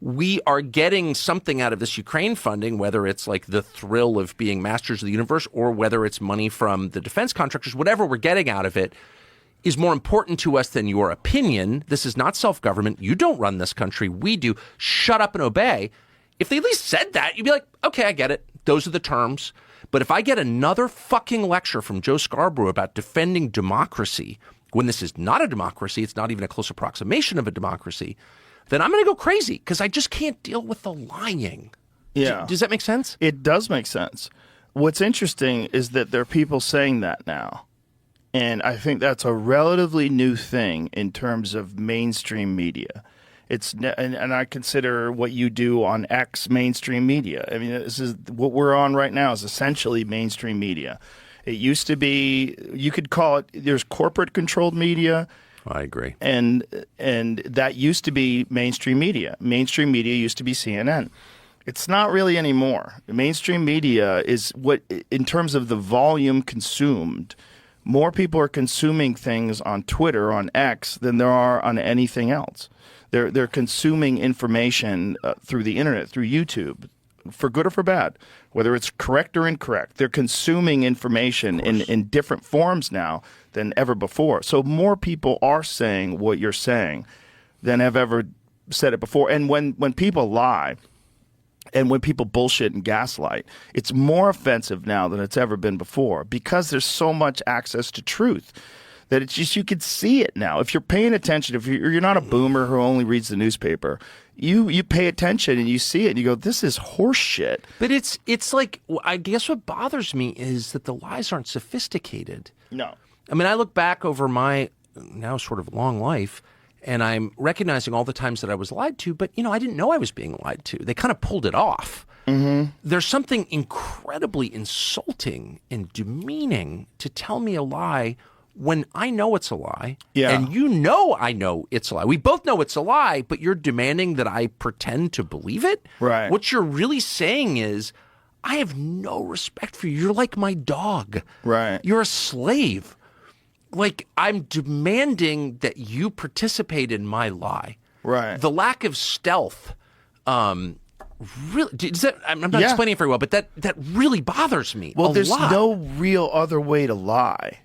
[SPEAKER 6] We are getting something out of this Ukraine funding, whether it's like the thrill of being masters of the universe or whether it's money from the defense contractors, whatever we're getting out of it. is more important to us than your opinion. This is not self-government. You don't run this country. We do. Shut up and obey. If they at least said that, you'd be like, okay, I get it. Those are the terms. But if I get another fucking lecture from Joe Scarborough about defending democracy, when this is not a democracy, it's not even a close approximation of a democracy, then I'm going to go crazy because I just can't deal with the lying.
[SPEAKER 5] Yeah.
[SPEAKER 6] Does that make sense?
[SPEAKER 5] It does make sense. What's interesting is that there are people saying that now. And I think that's a relatively new thing in terms of mainstream media. And I consider what you do on X mainstream media. I mean, this is what we're on right now is essentially mainstream media. It used to be, you could call it, there's corporate controlled media.
[SPEAKER 6] I agree.
[SPEAKER 5] And that used to be mainstream media. Mainstream media used to be CNN. It's not really anymore. Mainstream media is what, in terms of the volume consumed, more people are consuming things on Twitter, on X, than there are on anything else. They're consuming information through the internet, through YouTube, for good or for bad, whether it's correct or incorrect. They're consuming information in different forms now than ever before. So more people are saying what you're saying than have ever said it before. And when people lie and when people bullshit and gaslight, it's more offensive now than it's ever been before because there's so much access to truth. That it's just, you could see it now. If you're paying attention, if you're not a boomer who only reads the newspaper, you pay attention and you see it and you go, this is horse shit.
[SPEAKER 6] But it's like, I guess what bothers me is that the lies aren't sophisticated.
[SPEAKER 5] No.
[SPEAKER 6] I mean, I look back over my now sort of long life and I'm recognizing all the times that I was lied to, but, I didn't know I was being lied to. They kind of pulled it off. Mm-hmm. There's something incredibly insulting and demeaning to tell me a lie when I know it's a lie, and I know it's a lie. We both know it's a lie, but you're demanding that I pretend to believe it?
[SPEAKER 5] Right.
[SPEAKER 6] What you're really saying is, I have no respect for you. You're like my dog.
[SPEAKER 5] Right.
[SPEAKER 6] You're a slave. Like, I'm demanding that you participate in my lie.
[SPEAKER 5] Right.
[SPEAKER 6] The lack of stealth, really, I'm not explaining it very well, but that really bothers me.
[SPEAKER 5] Well, there's
[SPEAKER 6] lot.
[SPEAKER 5] no real other way to lie.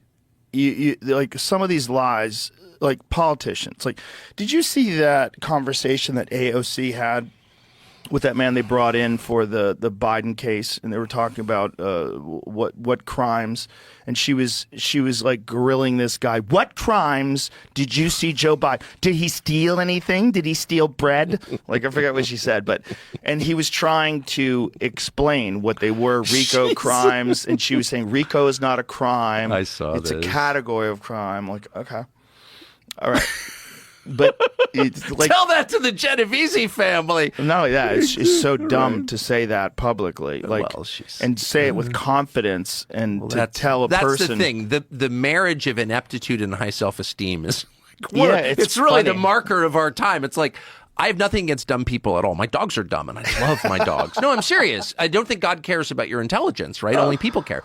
[SPEAKER 5] You like some of these lies, like politicians. Like, did you see that conversation that AOC had with that man they brought in for the Biden case, and they were talking about what crimes, and she was like grilling this guy. What crimes did you see Joe Biden? Did he steal anything? Did he steal bread? Like, I forget what she said, and he was trying to explain what they were, RICO crimes, and she was saying RICO is not a crime.
[SPEAKER 6] I saw
[SPEAKER 5] it's
[SPEAKER 6] this.
[SPEAKER 5] a category of crime. Like, okay, all right. But it's like,
[SPEAKER 6] tell that to the Genovese family.
[SPEAKER 5] not only that, it's so dumb to say that publicly, like, and say it with confidence, and to tell a person.
[SPEAKER 6] That's the thing. The marriage of ineptitude and high self-esteem is
[SPEAKER 5] it's
[SPEAKER 6] really
[SPEAKER 5] funny.
[SPEAKER 6] the marker of our time. It's like, I have nothing against dumb people at all. My dogs are dumb, and I love my dogs. No, I'm serious. I don't think God cares about your intelligence, right? Only people care.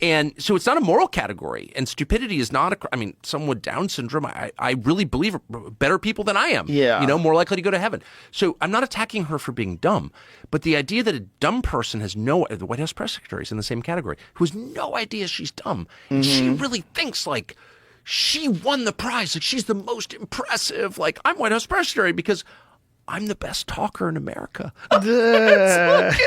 [SPEAKER 6] And so it's not a moral category, and stupidity is not someone with Down syndrome, I really believe are better people than I am.
[SPEAKER 5] Yeah.
[SPEAKER 6] More likely to go to heaven. So I'm not attacking her for being dumb, but the idea that a dumb person has the White House press secretary is in the same category, who has no idea she's dumb. And she really thinks like she won the prize, like she's the most impressive, like I'm White House press secretary because I'm the best talker in America. It's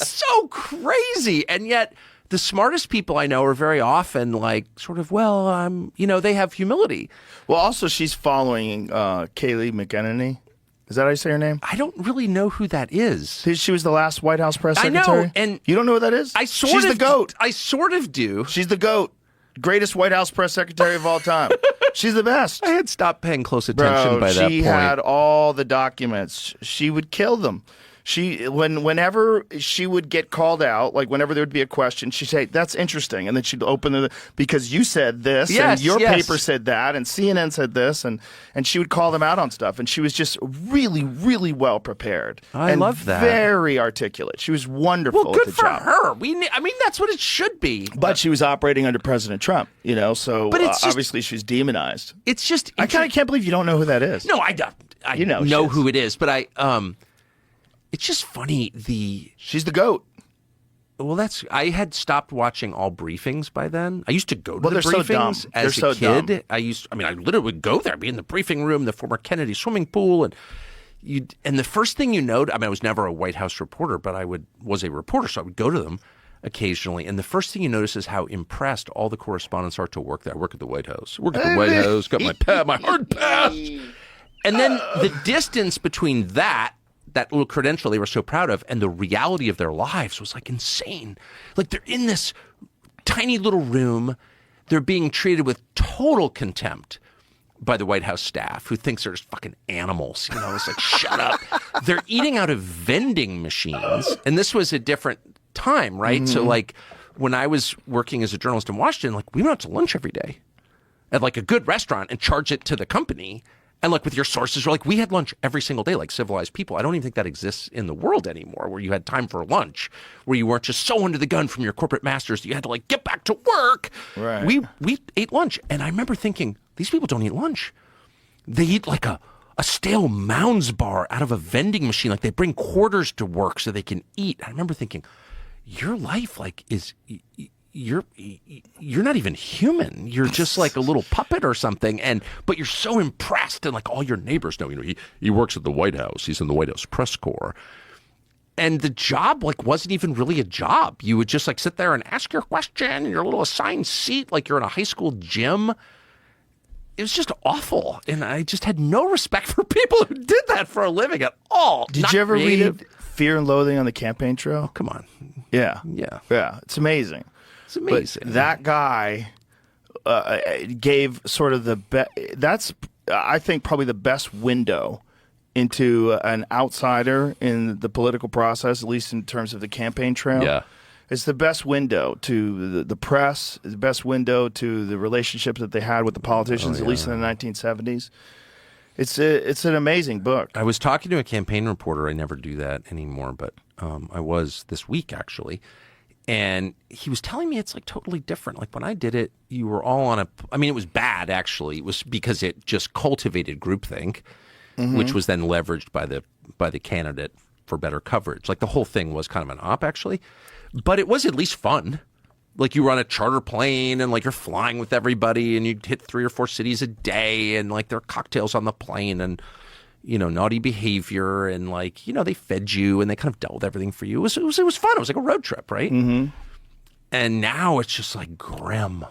[SPEAKER 6] so crazy. And yet the smartest people I know are very often like sort of, they have humility.
[SPEAKER 5] Well, also she's following Kayleigh McEnany. Is that how you say her name?
[SPEAKER 6] I don't really know who that is.
[SPEAKER 5] She was the last White House press
[SPEAKER 6] I
[SPEAKER 5] secretary.
[SPEAKER 6] know, and
[SPEAKER 5] you don't know who that is? She's the GOAT.
[SPEAKER 6] I sort of do.
[SPEAKER 5] She's the GOAT. Greatest White House press secretary of all time. She's the best.
[SPEAKER 6] I had stopped paying close attention by that point.
[SPEAKER 5] She had all the documents. She would kill them. Whenever she would get called out, like whenever there would be a question, she'd say, "That's interesting," and then she'd open because you said this, and your paper said that, and CNN said this, and she would call them out on stuff, and she was just really, really well prepared.
[SPEAKER 6] I love that.
[SPEAKER 5] Very articulate. She was wonderful.
[SPEAKER 6] Well, good
[SPEAKER 5] at the
[SPEAKER 6] for
[SPEAKER 5] job.
[SPEAKER 6] her. That's what it should be.
[SPEAKER 5] But she was operating under President Trump, so
[SPEAKER 6] but it's
[SPEAKER 5] obviously she's demonized.
[SPEAKER 6] It's just
[SPEAKER 5] I kind of can't believe you don't know who that is.
[SPEAKER 6] No, I don't. I know who it is, but it's just funny.
[SPEAKER 5] She's the GOAT.
[SPEAKER 6] Well, I had stopped watching all briefings by then. I used to go to the
[SPEAKER 5] they're so dumb.
[SPEAKER 6] briefings as
[SPEAKER 5] They're
[SPEAKER 6] a
[SPEAKER 5] so
[SPEAKER 6] kid.
[SPEAKER 5] dumb.
[SPEAKER 6] I literally would go there, be in the briefing room, the former Kennedy swimming pool, and the first thing you know, I was never a White House reporter, but was a reporter, so I would go to them occasionally. And the first thing you notice is how impressed all the correspondents are to work there. I work at the White House. Work at the White House. Got my hard pass. And then the distance between that little credential they were so proud of and the reality of their lives was like insane. Like they're in this tiny little room. They're being treated with total contempt by the White House staff who thinks they're just fucking animals. It's like, shut up. They're eating out of vending machines. And this was a different time, right? So like when I was working as a journalist in Washington, like we went out to lunch every day at like a good restaurant and charge it to the company. And like with your sources, we had lunch every single day like civilized people. I don't even think that exists in the world anymore, where you had time for lunch, where you weren't just so under the gun from your corporate masters that you had to like get back to work.
[SPEAKER 5] Right.
[SPEAKER 6] We ate lunch. And I remember thinking, these people don't eat lunch. They eat like a stale Mounds bar out of a vending machine. Like they bring quarters to work so they can eat. I remember thinking, your life you're not even human. You're just like a little puppet or something. But you're so impressed, and like all your neighbors know, he works at the White House. He's in the White House press corps. And the job like wasn't even really a job. You would just like sit there and ask your question in your little assigned seat like you're in a high school gym. It was just awful. And I just had no respect for people who did that for a living at all.
[SPEAKER 5] Did you ever read Fear and Loathing on the Campaign Trail?
[SPEAKER 6] Come on.
[SPEAKER 5] Yeah. It's amazing.
[SPEAKER 6] It's amazing.
[SPEAKER 5] But that guy gave sort of that's, I think, probably the best window into an outsider in the political process, at least in terms of the campaign trail.
[SPEAKER 6] Yeah.
[SPEAKER 5] It's the best window to the press, the best window to the relationships that they had with the politicians, at least in the 1970s. It's an amazing book.
[SPEAKER 6] I was talking to a campaign reporter. I never do that anymore, but I was this week, actually. And he was telling me it's like totally different. Like when I did it, you were all on it was bad, actually. It was because it just cultivated groupthink, which was then leveraged by the candidate for better coverage. Like the whole thing was kind of an op, actually. But it was at least fun. Like you were on a charter plane and like you're flying with everybody and you hit 3 or 4 cities a day and like there are cocktails on the plane and, naughty behavior and like, they fed you and they kind of dealt with everything for you. It was fun. It was like a road trip, right? Mm-hmm. And now it's just like grim.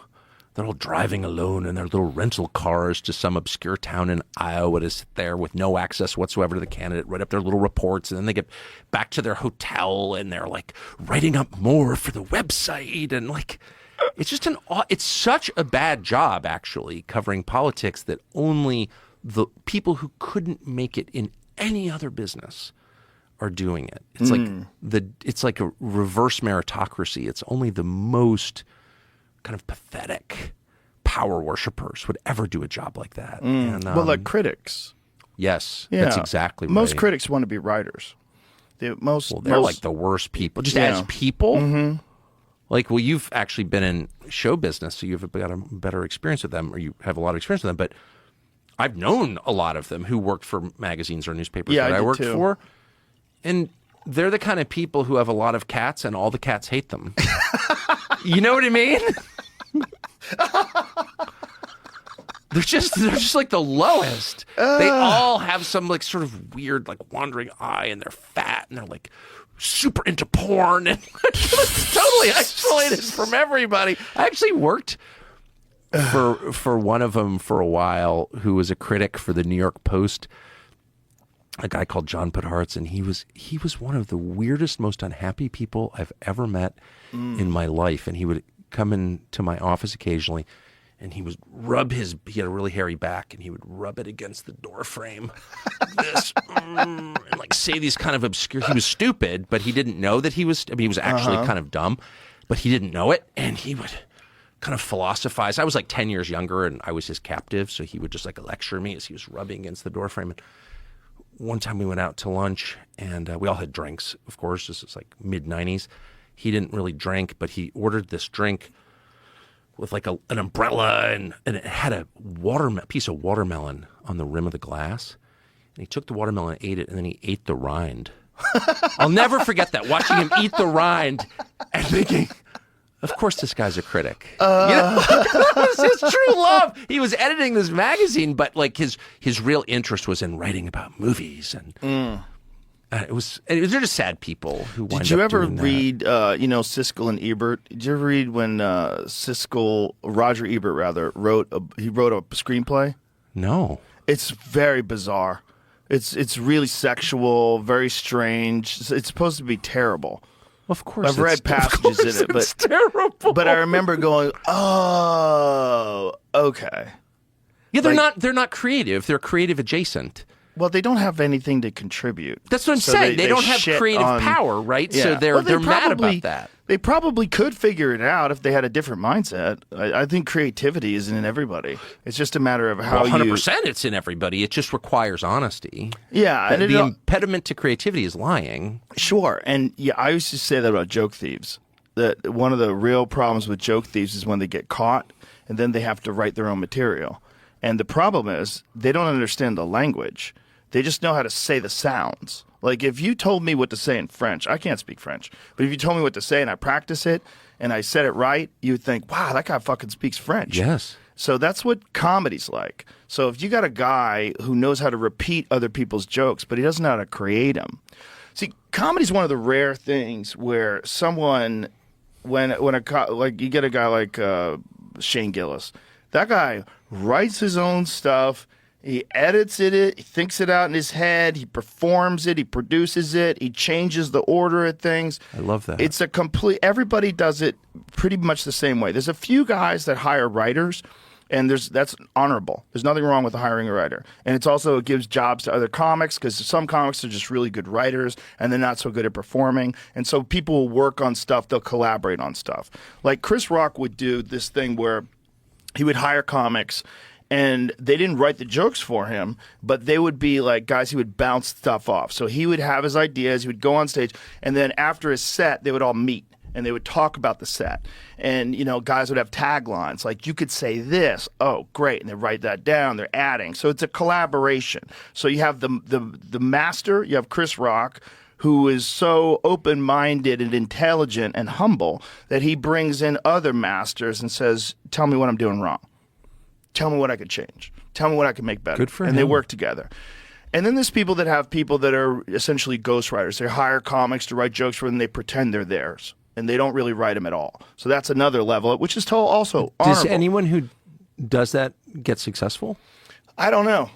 [SPEAKER 6] They're all driving alone in their little rental cars to some obscure town in Iowa to sit there with no access whatsoever to the candidate, write up their little reports, and then they get back to their hotel and they're like writing up more for the website. And like, it's such a bad job, actually, covering politics that only the people who couldn't make it in any other business are doing it. It's it's like a reverse meritocracy. It's only the most kind of pathetic power worshipers would ever do a job like that. And,
[SPEAKER 5] like critics.
[SPEAKER 6] Yes,
[SPEAKER 5] Yeah.
[SPEAKER 6] that's exactly right.
[SPEAKER 5] Most critics want to be writers. They're
[SPEAKER 6] like the worst people. Just as people. Mm-hmm. Like, well, you've actually been in show business, so you've got a better experience with them, or you have a lot of experience with them. But I've known a lot of them who worked for magazines or newspapers that I worked for. And they're the kind of people who have a lot of cats and all the cats hate them. You know what I mean? They're just like the lowest. They all have some like sort of weird like wandering eye, and they're fat, and they're like super into porn, and it's totally isolated from everybody. I actually worked for one of them for a while, who was a critic for the New York Post, a guy called John Podhartz, and he was one of the weirdest, most unhappy people I've ever met in my life. And he would come into my office occasionally, and he would he had a really hairy back, and he would rub it against the door frame, and like say these kind of obscure. He was stupid, but he didn't know that he was. I mean, he was actually kind of dumb, but he didn't know it, and he would kind of philosophize. I was like 10 years younger, and I was his captive, so he would just like lecture me as he was rubbing against the door frame. And one time we went out to lunch, and we all had drinks, of course. This is like mid-'90s. He didn't really drink, but he ordered this drink with like an umbrella, and it had a piece of watermelon on the rim of the glass. And he took the watermelon and ate it, and then he ate the rind. I'll never forget that, watching him eat the rind and thinking, of course this guy's a critic. That was his true love. He was editing this magazine, but like his real interest was in writing about movies. And they're just sad people who wind up doing that.
[SPEAKER 5] Did you ever read, Siskel and Ebert? Did you ever read when Roger Ebert wrote a screenplay?
[SPEAKER 6] No.
[SPEAKER 5] It's very bizarre. It's really sexual, very strange. It's supposed to be terrible.
[SPEAKER 6] Of course,
[SPEAKER 5] I've read passages in it, but
[SPEAKER 6] it's terrible.
[SPEAKER 5] But I remember going, "Oh, okay."
[SPEAKER 6] Yeah, they're not creative. They're creative adjacent.
[SPEAKER 5] Well, they don't have anything to contribute.
[SPEAKER 6] That's what I'm saying. They don't have creative power, right?
[SPEAKER 5] Yeah.
[SPEAKER 6] So they're mad
[SPEAKER 5] probably,
[SPEAKER 6] about that.
[SPEAKER 5] They probably could figure it out if they had a different mindset. I think creativity is in everybody. It's just a matter of how
[SPEAKER 6] 100% it's in everybody. It just requires honesty.
[SPEAKER 5] Yeah.
[SPEAKER 6] The impediment to creativity is lying.
[SPEAKER 5] Sure. And yeah, I used to say that about joke thieves. That one of the real problems with joke thieves is when they get caught and then they have to write their own material. And the problem is they don't understand the language. They just know how to say the sounds. Like if you told me what to say in French, I can't speak French, but if you told me what to say and I practice it and I said it right, you would think, wow, that guy fucking speaks French.
[SPEAKER 6] Yes.
[SPEAKER 5] So that's what comedy's like. So if you got a guy who knows how to repeat other people's jokes, but he doesn't know how to create them. See, comedy's one of the rare things where someone, like you get a guy like Shane Gillis, that guy writes his own stuff. He edits it, he thinks it out in his head, he performs it, he produces it, he changes the order of things.
[SPEAKER 6] I love that.
[SPEAKER 5] It's everybody does it pretty much the same way. There's a few guys that hire writers, and that's honorable. There's nothing wrong with hiring a writer. And it gives jobs to other comics, because some comics are just really good writers, and they're not so good at performing. And so people will work on stuff, they'll collaborate on stuff. Like Chris Rock would do this thing where he would hire comics, and they didn't write the jokes for him, but they would be like guys he would bounce stuff off. So he would have his ideas, he would go on stage, and then after his set, they would all meet, and they would talk about the set. And, guys would have taglines, like, you could say this, oh, great, and they write that down, they're adding. So it's a collaboration. So you have the master, you have Chris Rock, who is so open-minded and intelligent and humble that he brings in other masters and says, tell me what I'm doing wrong. Tell me what I could change. Tell me what I could make better.
[SPEAKER 6] Good for him.
[SPEAKER 5] And they work together. And then there's people that have people that are essentially ghostwriters. They hire comics to write jokes for them. They pretend they're theirs. And they don't really write them at all. So that's another level, which is also honorable.
[SPEAKER 6] Does anyone who does that get successful?
[SPEAKER 5] I don't know.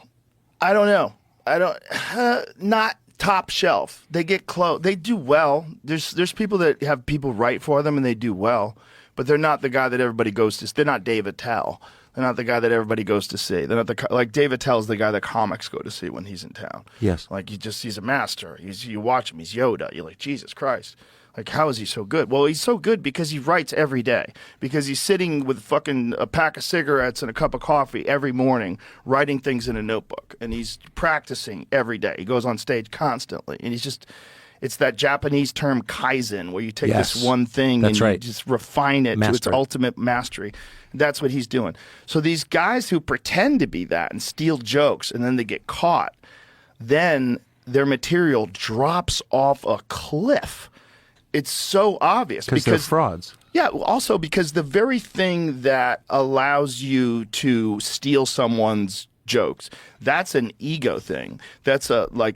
[SPEAKER 5] Not top shelf. They get close. They do well. There's people that have people write for them and they do well. But they're not the guy that everybody goes to. They're not Dave Attell. They're not the guy that everybody goes to see. They're not like Dave Attell's the guy that comics go to see when he's in town.
[SPEAKER 6] Yes.
[SPEAKER 5] Like he's a master. You watch him, he's Yoda. You're like, Jesus Christ. Like, how is he so good? Well, he's so good because he writes every day. Because he's sitting with fucking a pack of cigarettes and a cup of coffee every morning, writing things in a notebook. And he's practicing every day. He goes on stage constantly. And it's that Japanese term kaizen, where you take this one thing and you just refine it to its ultimate mastery. That's what he's doing. So these guys who pretend to be that and steal jokes and then they get caught, then their material drops off a cliff. It's so obvious.
[SPEAKER 6] Because they're frauds.
[SPEAKER 5] Yeah, also because the very thing that allows you to steal someone's jokes, that's an ego thing. That's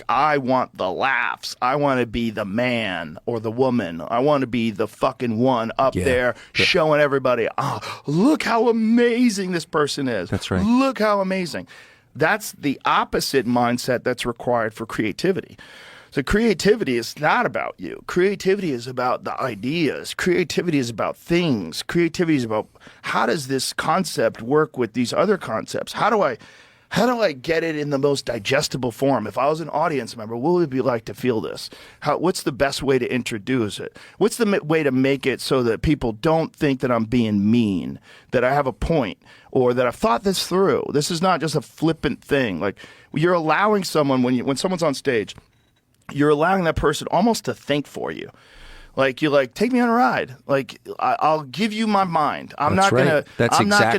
[SPEAKER 5] I want the laughs. I want to be the man or the woman. I want to be the fucking one up there showing everybody, look how amazing this person is.
[SPEAKER 6] That's right.
[SPEAKER 5] Look how amazing. That's the opposite mindset that's required for creativity. So creativity is not about you. Creativity is about the ideas. Creativity is about things. Creativity is about how does this concept work with these other concepts? How do I get it in the most digestible form? If I was an audience member, what would it be like to feel this? What's the best way to introduce it? What's the way to make it so that people don't think that I'm being mean, that I have a point, or that I've thought this through? This is not just a flippant thing. Like, you're allowing someone, when someone's on stage, you're allowing that person almost to think for you. Like, you're like, take me on a ride. Like, I'll give you my mind. I'm not gonna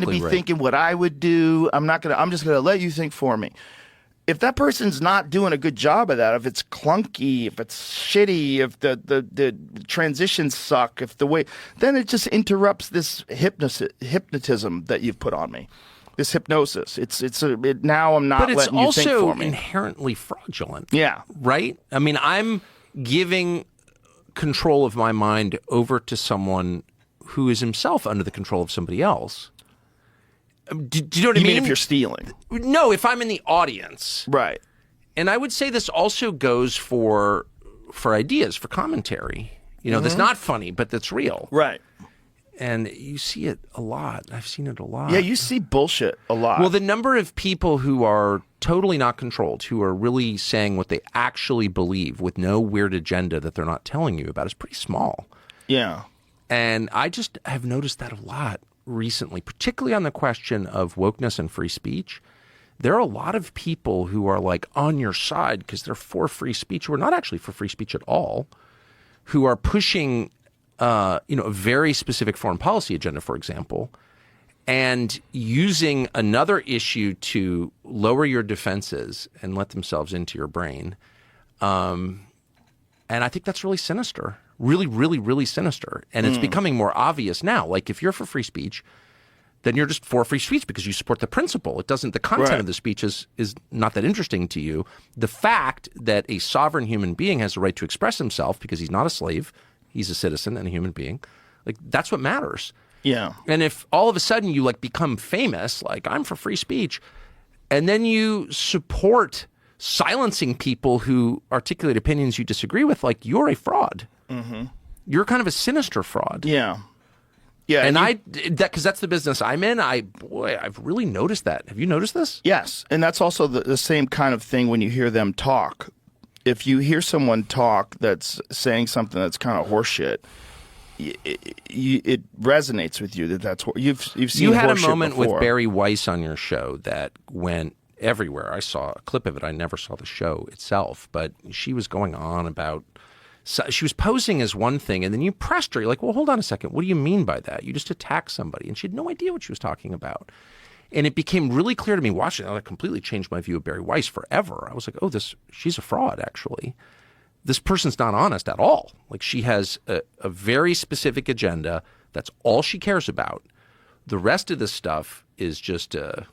[SPEAKER 5] be thinking what I would do. I'm just gonna let you think for me. if that person's not doing a good job of that, if it's clunky, if it's shitty, if the transitions suck, then it just interrupts this hypnotism that you've put on me. This hypnosis. Now I'm not letting you think for me.
[SPEAKER 6] But it's also inherently fraudulent.
[SPEAKER 5] Yeah.
[SPEAKER 6] Right? I mean, I'm giving control of my mind over to someone who is himself under the control of somebody else. Do you know what I mean?
[SPEAKER 5] You mean if you're stealing?
[SPEAKER 6] No, if I'm in the audience.
[SPEAKER 5] Right.
[SPEAKER 6] And I would say this also goes for ideas, for commentary. That's not funny, but that's real.
[SPEAKER 5] Right.
[SPEAKER 6] And you see it a lot. I've seen it a lot.
[SPEAKER 5] Yeah, you see bullshit a lot.
[SPEAKER 6] Well, the number of people who are totally not controlled, who are really saying what they actually believe with no weird agenda that they're not telling you about is pretty small.
[SPEAKER 5] Yeah.
[SPEAKER 6] And I just have noticed that a lot recently, particularly on the question of wokeness and free speech. There are a lot of people who are like on your side because they're for free speech, who are not actually for free speech at all, who are pushing a very specific foreign policy agenda, for example, and using another issue to lower your defenses and let themselves into your brain. And I think that's really sinister, really, really, really sinister. And it's becoming more obvious now. Like if you're for free speech, then you're just for free speech because you support the principle. The content of the speech is not that interesting to you. The fact that a sovereign human being has the right to express himself because he's not a slave, he's a citizen and a human being, like that's what matters.
[SPEAKER 5] Yeah.
[SPEAKER 6] And if all of a sudden you like become famous, like I'm for free speech, and then you support silencing people who articulate opinions you disagree with, like you're a fraud. Mm-hmm. You're kind of a sinister fraud.
[SPEAKER 5] Yeah. Yeah.
[SPEAKER 6] And because that's the business I'm in, I've really noticed that. Have you noticed this?
[SPEAKER 5] Yes. And that's also the same kind of thing when you hear them talk. If you hear someone talk that's saying something that's kind of horseshit, it resonates with you that's what you've seen.
[SPEAKER 6] You had a moment
[SPEAKER 5] before.
[SPEAKER 6] with Barry Weiss on your show that went everywhere. I saw a clip of it. I never saw the show itself, but she was going on about. So she was posing as one thing, and then you pressed her. You're like, well, hold on a second. What do you mean by that? You just attacked somebody, and she had no idea what she was talking about. And it became really clear to me watching it. That completely changed my view of Barry Weiss forever. I was like, oh, she's a fraud, actually. This person's not honest at all. Like she has a very specific agenda. That's all she cares about. The rest of this stuff is just a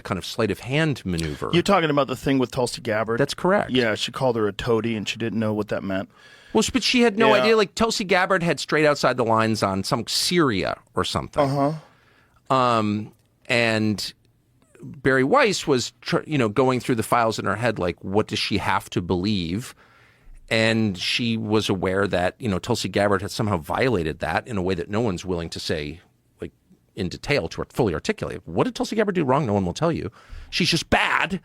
[SPEAKER 6] kind of sleight of hand maneuver.
[SPEAKER 5] You're talking about the thing with Tulsi Gabbard?
[SPEAKER 6] That's correct.
[SPEAKER 5] Yeah, she called her a toady, and she didn't know what that meant.
[SPEAKER 6] Well, but she had no idea. Like Tulsi Gabbard had straight outside the lines on some Syria or something. And Barry Weiss was, going through the files in her head, like, what does she have to believe? And she was aware that, Tulsi Gabbard had somehow violated that in a way that no one's willing to say, like, in detail to fully articulate. What did Tulsi Gabbard do wrong? No one will tell you. She's just bad.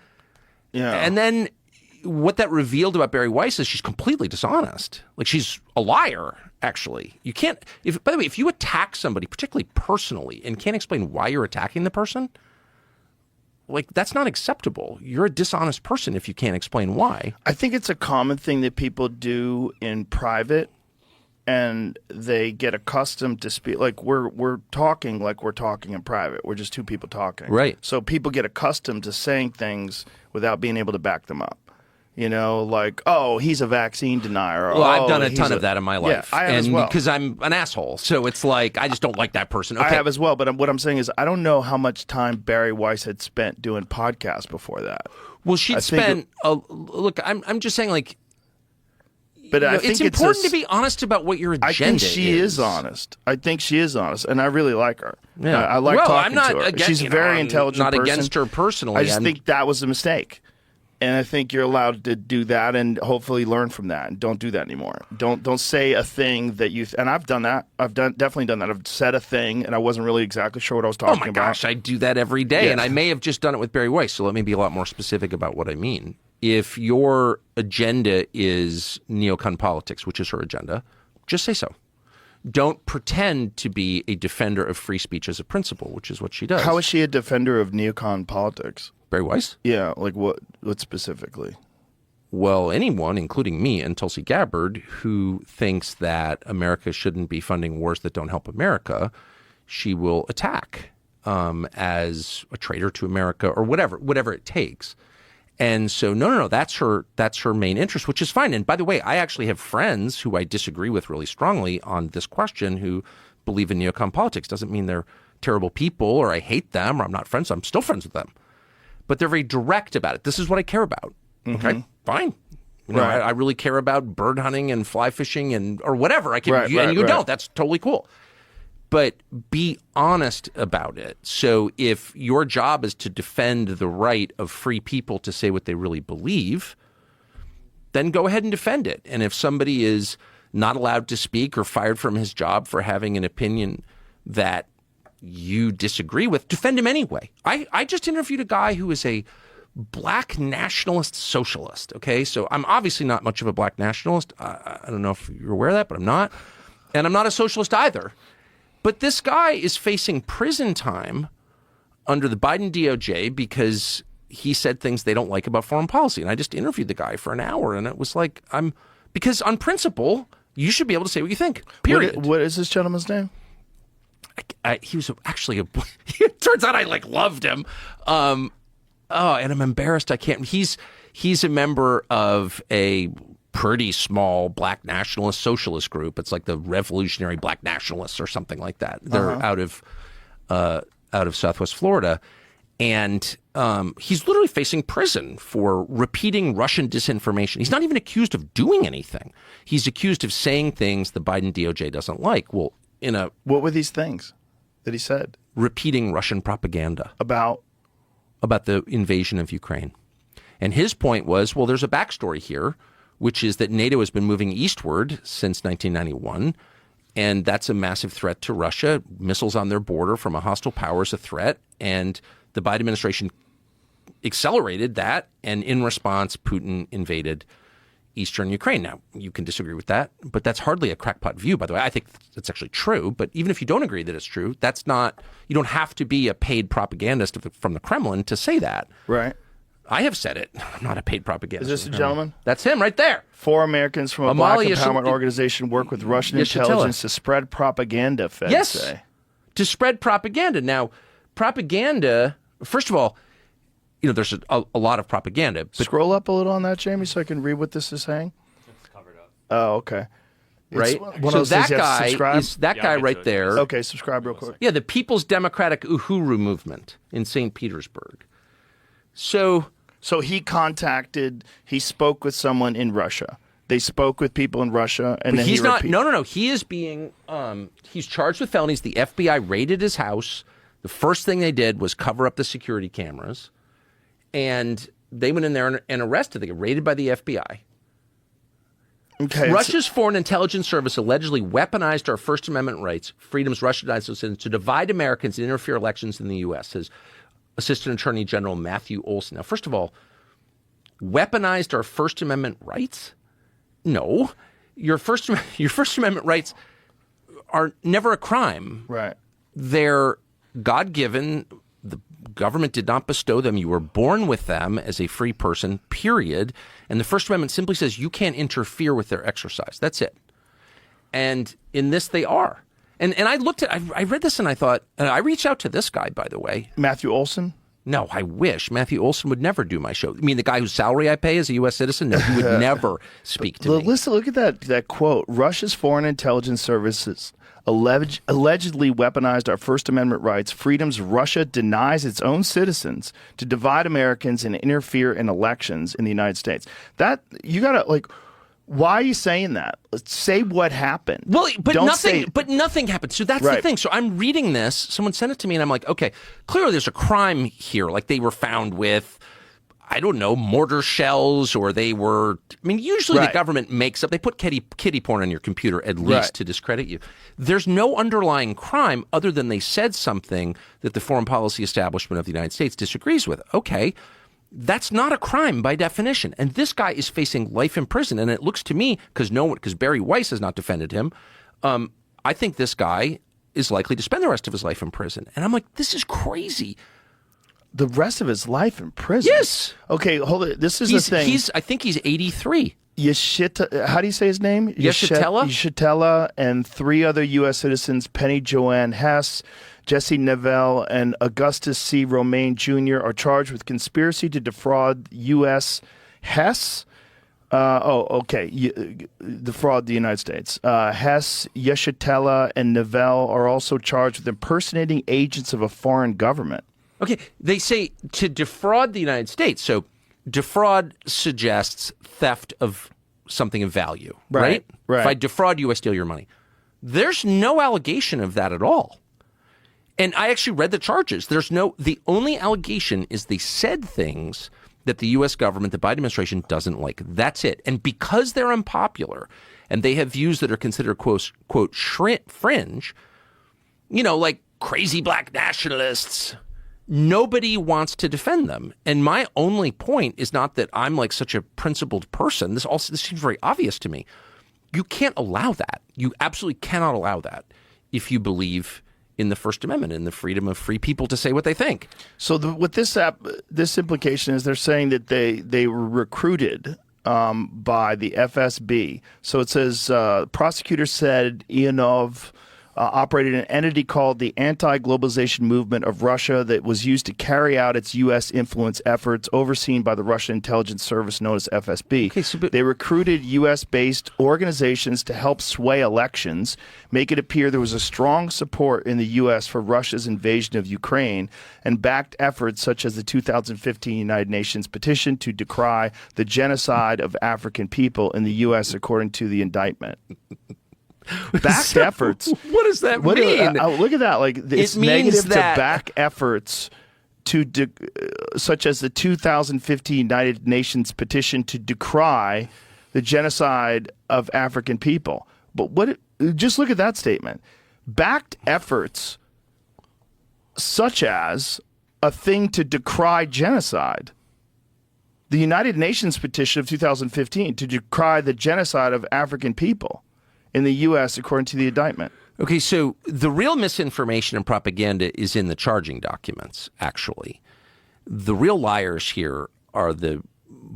[SPEAKER 5] Yeah.
[SPEAKER 6] And then what that revealed about Barry Weiss is she's completely dishonest. Like she's a liar, actually. You can't, by the way, if you attack somebody, particularly personally, and can't explain why you're attacking the person, like that's not acceptable. You're a dishonest person if you can't explain why.
[SPEAKER 5] I think it's a common thing that people do in private, and they get accustomed to speak. Like we're talking like we're talking in private. We're just two people talking.
[SPEAKER 6] Right.
[SPEAKER 5] So people get accustomed to saying things without being able to back them up. Like, oh, he's a vaccine denier.
[SPEAKER 6] Well, I've done a ton of that in my life.
[SPEAKER 5] Yeah, I have as well.
[SPEAKER 6] Because I'm an asshole. So it's like, I just don't like that person. Okay.
[SPEAKER 5] I have as well. But what I'm saying is, I don't know how much time Barry Weiss had spent doing podcasts before that.
[SPEAKER 6] Well, she'd spent, look, I'm just saying, like,
[SPEAKER 5] but I think
[SPEAKER 6] it's important to be honest about what your agenda is.
[SPEAKER 5] I think she is honest. And I really like her.
[SPEAKER 6] Yeah.
[SPEAKER 5] I like talking to her.
[SPEAKER 6] Against,
[SPEAKER 5] She's a very intelligent
[SPEAKER 6] person.
[SPEAKER 5] person.
[SPEAKER 6] Not against her personally.
[SPEAKER 5] I just think that was a mistake. And I think you're allowed to do that and hopefully learn from that and don't do that anymore. Don't say a thing that and I've done that. I've definitely done that. I've said a thing and I wasn't really exactly sure what I was talking about.
[SPEAKER 6] Oh my gosh, I do that every day. Yeah. And I may have just done it with Barry Weiss, so let me be a lot more specific about what I mean. If your agenda is neocon politics, which is her agenda, just say so. Don't pretend to be a defender of free speech as a principle, which is what she does.
[SPEAKER 5] How is she a defender of neocon politics?
[SPEAKER 6] Barry Weiss?
[SPEAKER 5] Yeah, like what specifically?
[SPEAKER 6] Well, anyone, including me and Tulsi Gabbard, who thinks that America shouldn't be funding wars that don't help America, she will attack as a traitor to America or whatever it takes. And so, no, that's her main interest, which is fine. And by the way, I actually have friends who I disagree with really strongly on this question who believe in neocon politics. Doesn't mean they're terrible people or I hate them or I'm not friends. I'm still friends with them. But they're very direct about it. This is what I care about. Okay, fine. You know,
[SPEAKER 5] Right.
[SPEAKER 6] I really care about bird hunting and fly fishing or whatever. I can, and you don't. That's totally cool. But be honest about it. So if your job is to defend the right of free people to say what they really believe, then go ahead and defend it. And if somebody is not allowed to speak or fired from his job for having an opinion that you disagree with, defend him anyway. I just interviewed a guy who is a black nationalist socialist. Okay, so I'm obviously not much of a black nationalist. I don't know if you're aware of that, but I'm not. And I'm not a socialist either. But this guy is facing prison time under the Biden DOJ because he said things they don't like about foreign policy. And I just interviewed the guy for an hour, and it was like, because on principle, you should be able to say what you think, period.
[SPEAKER 5] What is this gentleman's name?
[SPEAKER 6] He was actually it turns out I loved him. And I'm embarrassed. I can't. He's a member of a pretty small black nationalist socialist group. It's like the Revolutionary Black Nationalists or something like that. They're out of Southwest Florida, and he's literally facing prison for repeating Russian disinformation. He's not even accused of doing anything. He's accused of saying things the Biden DOJ doesn't like. Well,
[SPEAKER 5] what were these things that he said?
[SPEAKER 6] Repeating Russian propaganda
[SPEAKER 5] About
[SPEAKER 6] the invasion of Ukraine. And his point was, well, there's a backstory here, which is that NATO has been moving eastward since 1991, and that's a massive threat to Russia. Missiles on their border from a hostile power is a threat, and the Biden administration accelerated that, and in response, Putin invaded eastern Ukraine. Now, you can disagree with that, but that's hardly a crackpot view, by the way. I think that's actually true, but even if you don't agree that it's true, that's not, you don't have to be a paid propagandist from the Kremlin to say that.
[SPEAKER 5] right.
[SPEAKER 6] I have said it. I'm not a paid propagandist.
[SPEAKER 5] Is this a gentleman?
[SPEAKER 6] That's him right there.
[SPEAKER 5] 4 Americans from a
[SPEAKER 6] Amalia
[SPEAKER 5] black empowerment
[SPEAKER 6] Shil-
[SPEAKER 5] organization work with Russian
[SPEAKER 6] Yeshitilla.
[SPEAKER 5] intelligence to spread propaganda, feds
[SPEAKER 6] Yes,
[SPEAKER 5] say.
[SPEAKER 6] to spread propaganda. Now, propaganda, first of all, there's a lot of propaganda. But
[SPEAKER 5] Scroll up a little on that, Jamie, so I can read what this is saying.
[SPEAKER 1] It's covered up.
[SPEAKER 5] Oh, okay.
[SPEAKER 6] right?
[SPEAKER 5] One of
[SPEAKER 6] So
[SPEAKER 5] those things
[SPEAKER 6] that
[SPEAKER 5] you have to
[SPEAKER 6] guy
[SPEAKER 5] subscribe?
[SPEAKER 6] is that
[SPEAKER 1] Yeah,
[SPEAKER 6] guy
[SPEAKER 1] I'll get
[SPEAKER 6] right
[SPEAKER 1] to it.
[SPEAKER 6] there.
[SPEAKER 5] Okay, subscribe real quick.
[SPEAKER 6] Yeah, the People's Democratic Uhuru movement in St. Petersburg. So
[SPEAKER 5] he spoke with someone in Russia. They spoke with people in Russia, and then
[SPEAKER 6] he's not.
[SPEAKER 5] repeat-
[SPEAKER 6] No. He is being. He's charged with felonies. The FBI raided his house. The first thing they did was cover up the security cameras, and they went in there and arrested. They got raided by the FBI.
[SPEAKER 5] Okay,
[SPEAKER 6] Russia's Foreign Intelligence Service allegedly weaponized our First Amendment rights, freedoms Russia denies those citizens, to divide Americans and interfere elections in the U.S., says Assistant Attorney General Matthew Olson. Now, first of all, weaponized our First Amendment rights? No. Your First Amendment rights are never a crime.
[SPEAKER 5] right.
[SPEAKER 6] They're God-given. The government did not bestow them. You were born with them as a free person, period. And the First Amendment simply says you can't interfere with their exercise. That's it. And in this, they are. And I looked at, I read this and I thought, and I reached out to this guy, by the way.
[SPEAKER 5] Matthew Olson?
[SPEAKER 6] No, I wish. Matthew Olson would never do my show. I mean, the guy whose salary I pay as a U.S. citizen, no, he would never speak to me.
[SPEAKER 5] Listen, look at that quote. Russia's Foreign Intelligence Services allegedly weaponized our First Amendment rights, freedoms Russia denies its own citizens, to divide Americans and interfere in elections in the United States. That, you got to, why are you saying that? Say what happened.
[SPEAKER 6] Well, but
[SPEAKER 5] Don't
[SPEAKER 6] nothing.
[SPEAKER 5] say-
[SPEAKER 6] But nothing happened. So that's
[SPEAKER 5] Right.
[SPEAKER 6] the thing. So I'm reading this. Someone sent it to me, and I'm like, okay, clearly there's a crime here. Like they were found with, I don't know, mortar shells, or they were. I mean, usually the
[SPEAKER 5] Right.
[SPEAKER 6] government makes up. They put kitty porn on your computer at least
[SPEAKER 5] Right.
[SPEAKER 6] to discredit you. There's no underlying crime other than they said something that the foreign policy establishment of the United States disagrees with. Okay. That's not a crime by definition. And this guy is facing life in prison. And it looks to me, because Barry Weiss has not defended him, I think this guy is likely to spend the rest of his life in prison. And I'm like, this is crazy.
[SPEAKER 5] The rest of his life in prison?
[SPEAKER 6] Yes.
[SPEAKER 5] Okay, hold it. This is the thing.
[SPEAKER 6] I think he's 83.
[SPEAKER 5] How do you say his name?
[SPEAKER 6] Yeshitela?
[SPEAKER 5] Yeshitela and 3 other U.S. citizens, Penny Joanne Hess, Jesse Neville, and Augustus C. Romaine Jr. are charged with conspiracy to defraud U.S. Hess. Defraud the United States. Hess, Yeshitela, and Neville are also charged with impersonating agents of a foreign government.
[SPEAKER 6] Okay, they say to defraud the United States. So defraud suggests theft of something of value, right?
[SPEAKER 5] Right.
[SPEAKER 6] If I defraud you, I steal your money. There's no allegation of that at all. And I actually read the charges. The only allegation is they said things that the U.S. government, the Biden administration, doesn't like. That's it. And because they're unpopular and they have views that are considered, quote, fringe, like crazy black nationalists, nobody wants to defend them. And my only point is not that I'm like such a principled person. This seems very obvious to me. You can't allow that. You absolutely cannot allow that if you believe in the First Amendment and the freedom of free people to say what they think.
[SPEAKER 5] So what this implication is, they're saying that they were recruited by the FSB. So it says prosecutors said Ionov operated an entity called the Anti-Globalization Movement of Russia that was used to carry out its U.S. influence efforts overseen by the Russian intelligence service known as FSB.
[SPEAKER 6] Okay,
[SPEAKER 5] they recruited U.S.-based organizations to help sway elections, make it appear there was a strong support in the U.S. for Russia's invasion of Ukraine, and backed efforts such as the 2015 United Nations petition to decry the genocide of African people in the U.S., according to the indictment. Backed efforts.
[SPEAKER 6] What does that mean?
[SPEAKER 5] Look at that. Like it's negative to back efforts to such as the 2015 United Nations petition to decry the genocide of African people. But just look at that statement. Backed efforts such as a thing to decry genocide. The United Nations petition of 2015 to decry the genocide of African people in the U.S., according to the indictment.
[SPEAKER 6] Okay, so the real misinformation and propaganda is in the charging documents, actually. The real liars here are the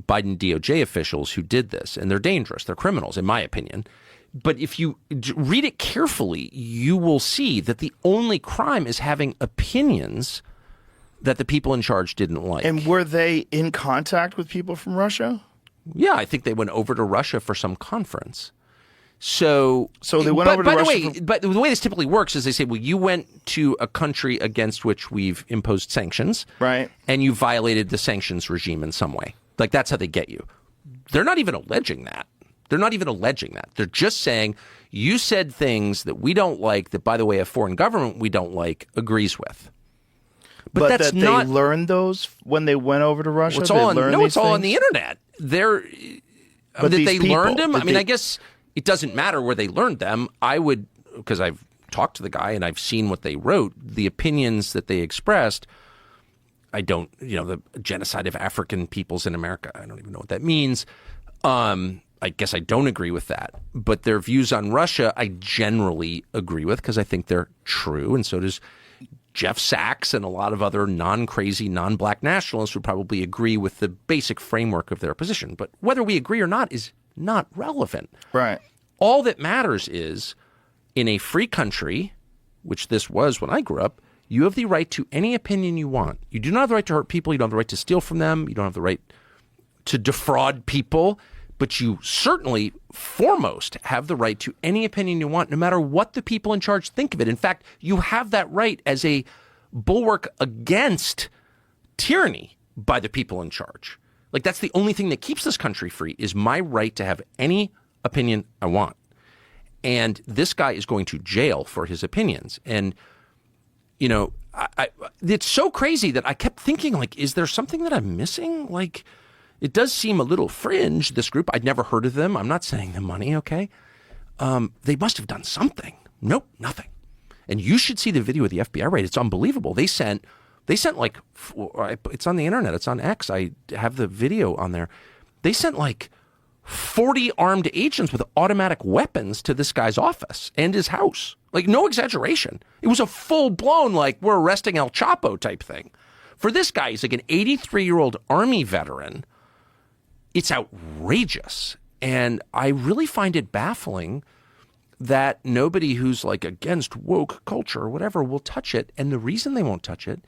[SPEAKER 6] Biden DOJ officials who did this, and they're dangerous. They're criminals, in my opinion. But if you read it carefully, you will see that the only crime is having opinions that the people in charge didn't like.
[SPEAKER 5] And were they in contact with people from Russia?
[SPEAKER 6] Yeah, I think they went over to Russia for some conference. So
[SPEAKER 5] they went over to Russia.
[SPEAKER 6] But the way this typically works is they say, well, you went to a country against which we've imposed sanctions,
[SPEAKER 5] right?
[SPEAKER 6] And you violated the sanctions regime in some way. Like that's how they get you. They're not even alleging that. They're just saying you said things that we don't like. That, by the way, a foreign government we don't like agrees with.
[SPEAKER 5] But that's not. They learned those when they went over to Russia.
[SPEAKER 6] It's all on the internet. They learned them. I mean, I guess. It doesn't matter where they learned them. I would, because I've talked to the guy and I've seen what they wrote, the opinions that they expressed, the genocide of African peoples in America, I don't even know what that means. I guess I don't agree with that. But their views on Russia, I generally agree with because I think they're true. And so does Jeff Sachs and a lot of other non-crazy, non-black nationalists would probably agree with the basic framework of their position. But whether we agree or not is not relevant.
[SPEAKER 5] Right.
[SPEAKER 6] All that matters is in a free country, which this was when I grew up, you have the right to any opinion you want. You do not have the right to hurt people. You don't have the right to steal from them. You don't have the right to defraud people. But you certainly, foremost, have the right to any opinion you want, no matter what the people in charge think of it. In fact, you have that right as a bulwark against tyranny by the people in charge. Like, that's the only thing that keeps this country free is my right to have any opinion I want. And this guy is going to jail for his opinions. And, it's so crazy that I kept thinking, like, is there something that I'm missing? Like, it does seem a little fringe, this group. I'd never heard of them. I'm not saying the money, okay? They must have done something. Nope, nothing. And you should see the video of the FBI raid. It's unbelievable. They sent like, it's on the internet. It's on X. I have the video on there. They sent like 40 armed agents with automatic weapons to this guy's office and his house. Like, no exaggeration. It was a full-blown, like, we're arresting El Chapo type thing. For this guy, he's like an 83-year-old Army veteran. It's outrageous. And I really find it baffling that nobody who's like against woke culture or whatever will touch it. And the reason they won't touch it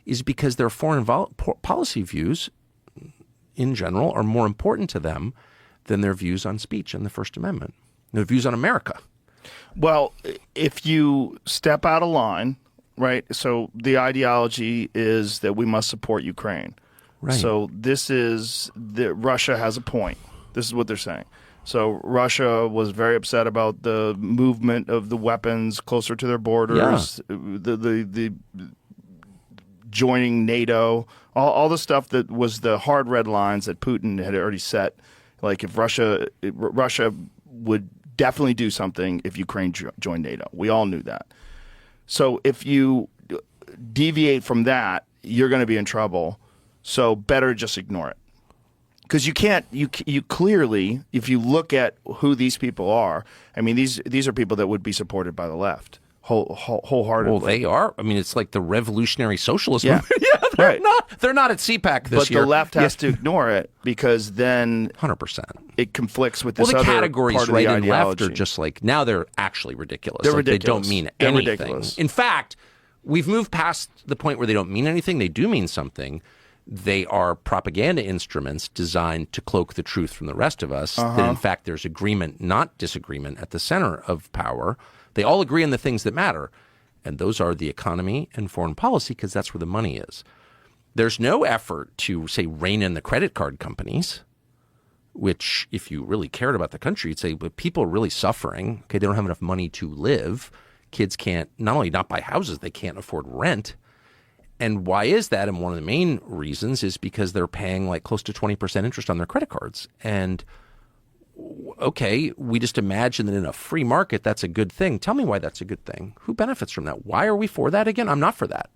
[SPEAKER 6] is because their foreign policy views in general are more important to them than their views on speech and the First Amendment, their views on America.
[SPEAKER 5] Well, if you step out of line, right? So the ideology is that we must support Ukraine.
[SPEAKER 6] Right.
[SPEAKER 5] So this is Russia has a point. This is what they're saying. So Russia was very upset about the movement of the weapons closer to their borders, the joining NATO, all the stuff that was the hard red lines that Putin had already set. Like if Russia would definitely do something if Ukraine joined NATO. We all knew that. So if you deviate from that, you're going to be in trouble. So better just ignore it. Because you can't, you clearly, if you look at who these people are, I mean, these are people that would be supported by the left wholeheartedly.
[SPEAKER 6] Well, they are. I mean, it's like the revolutionary socialist
[SPEAKER 5] Yeah.
[SPEAKER 6] movement. They're not at CPAC this year.
[SPEAKER 5] But the left has to ignore it because then
[SPEAKER 6] 100%.
[SPEAKER 5] it conflicts with this
[SPEAKER 6] Well, the
[SPEAKER 5] other
[SPEAKER 6] categories
[SPEAKER 5] part of
[SPEAKER 6] right
[SPEAKER 5] the
[SPEAKER 6] and left
[SPEAKER 5] ideology.
[SPEAKER 6] are just like, now they're actually ridiculous.
[SPEAKER 5] They're
[SPEAKER 6] Like,
[SPEAKER 5] ridiculous.
[SPEAKER 6] They don't mean
[SPEAKER 5] They're
[SPEAKER 6] anything.
[SPEAKER 5] ridiculous.
[SPEAKER 6] In fact, we've moved past the point where they don't mean anything. They do mean something. They are propaganda instruments designed to cloak the truth from the rest of us, that in fact there's agreement, not disagreement, at the center of power. They all agree on the things that matter, and those are the economy and foreign policy, because that's where the money is. There's no effort to, say, rein in the credit card companies, which, if you really cared about the country, you'd say, but people are really suffering. Okay, they don't have enough money to live. Kids can't, not only not buy houses, they can't afford rent. And why is that? And one of the main reasons is because they're paying like close to 20% interest on their credit cards. And okay, we just imagine that in a free market, that's a good thing. Tell me why that's a good thing. Who benefits from that? Why are we for that again? I'm not for that.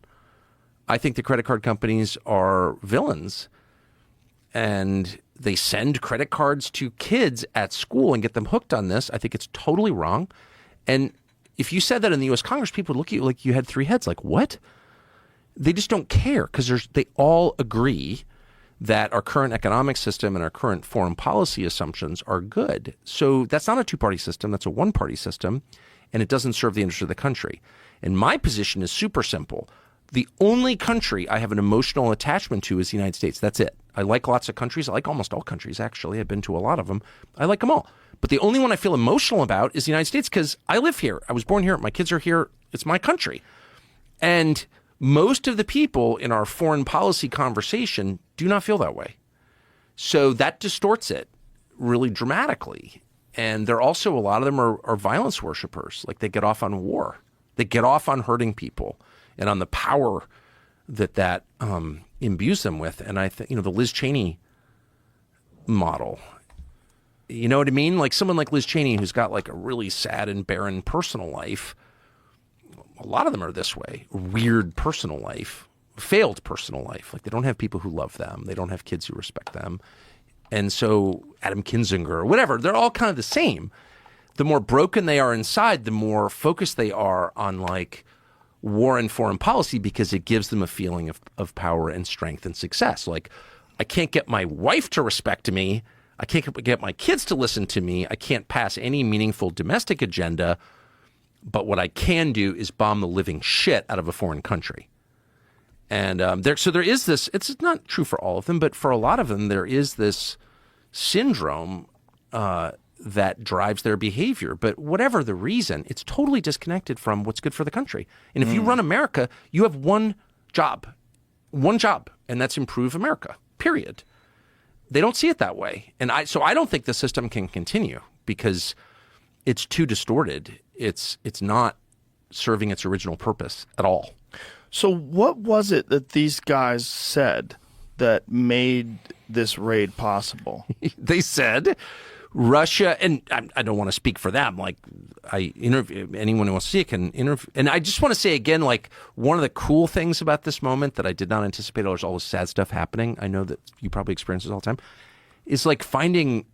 [SPEAKER 6] I think the credit card companies are villains, and they send credit cards to kids at school and get them hooked on this. I think it's totally wrong. And if you said that in the U.S. Congress, people would look at you like you had three heads. Like, what? They just don't care because they all agree that our current economic system and our current foreign policy assumptions are good. So that's not a two-party system. That's a one-party system, and it doesn't serve the interest of the country. And my position is super simple. The only country I have an emotional attachment to is the United States. That's it. I like lots of countries. I like almost all countries, actually. I've been to a lot of them. I like them all. But the only one I feel emotional about is the United States because I live here. I was born here. My kids are here. It's my country. And most of the people in our foreign policy conversation do not feel that way. So that distorts it really dramatically. And they're also, a lot of them are violence worshipers. Like they get off on war. They get off on hurting people and on the power that imbues them with. And I think, the Liz Cheney model, you know what I mean? Like someone like Liz Cheney who's got like a really sad and barren personal life. A lot of them are this way. Weird personal life, failed personal life. Like they don't have people who love them. They don't have kids who respect them. And so Adam Kinzinger or whatever, they're all kind of the same. The more broken they are inside, the more focused they are on like war and foreign policy because it gives them a feeling of power and strength and success. Like I can't get my wife to respect me. I can't get my kids to listen to me. I can't pass any meaningful domestic agenda. But what I can do is bomb the living shit out of a foreign country. And there is this, it's not true for all of them, but for a lot of them, there is this syndrome that drives their behavior. But whatever the reason, it's totally disconnected from what's good for the country. And if you run America, you have one job, and that's improve America, period. They don't see it that way. And so I don't think the system can continue because it's too distorted. It's not serving its original purpose at all.
[SPEAKER 5] So what was it that these guys said that made this raid possible?
[SPEAKER 6] They said Russia, and I don't want to speak for them. Like I interview anyone who wants to see it can interview. And I just want to say again, like one of the cool things about this moment that I did not anticipate, there's all this sad stuff happening. I know that you probably experience this all the time, is like finding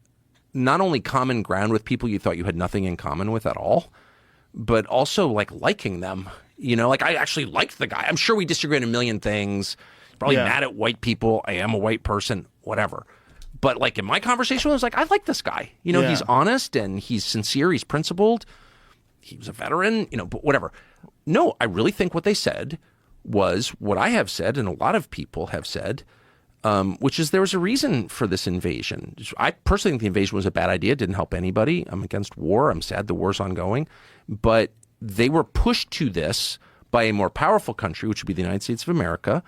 [SPEAKER 6] not only common ground with people you thought you had nothing in common with at all, but also like liking them. Like I actually liked the guy. I'm sure we disagree on a million things. Probably mad at white people. I am a white person, whatever. But like in my conversation, I was like, I like this guy. You know,
[SPEAKER 5] Yeah.
[SPEAKER 6] he's honest and he's sincere. He's principled. He was a veteran, you know, but whatever. No, I really think what they said was what I have said and a lot of people have said, which is there was a reason for this invasion. I personally think the invasion was a bad idea. It didn't help anybody. I'm against war. I'm sad the war's ongoing. But they were pushed to this by a more powerful country, which would be the United States of America,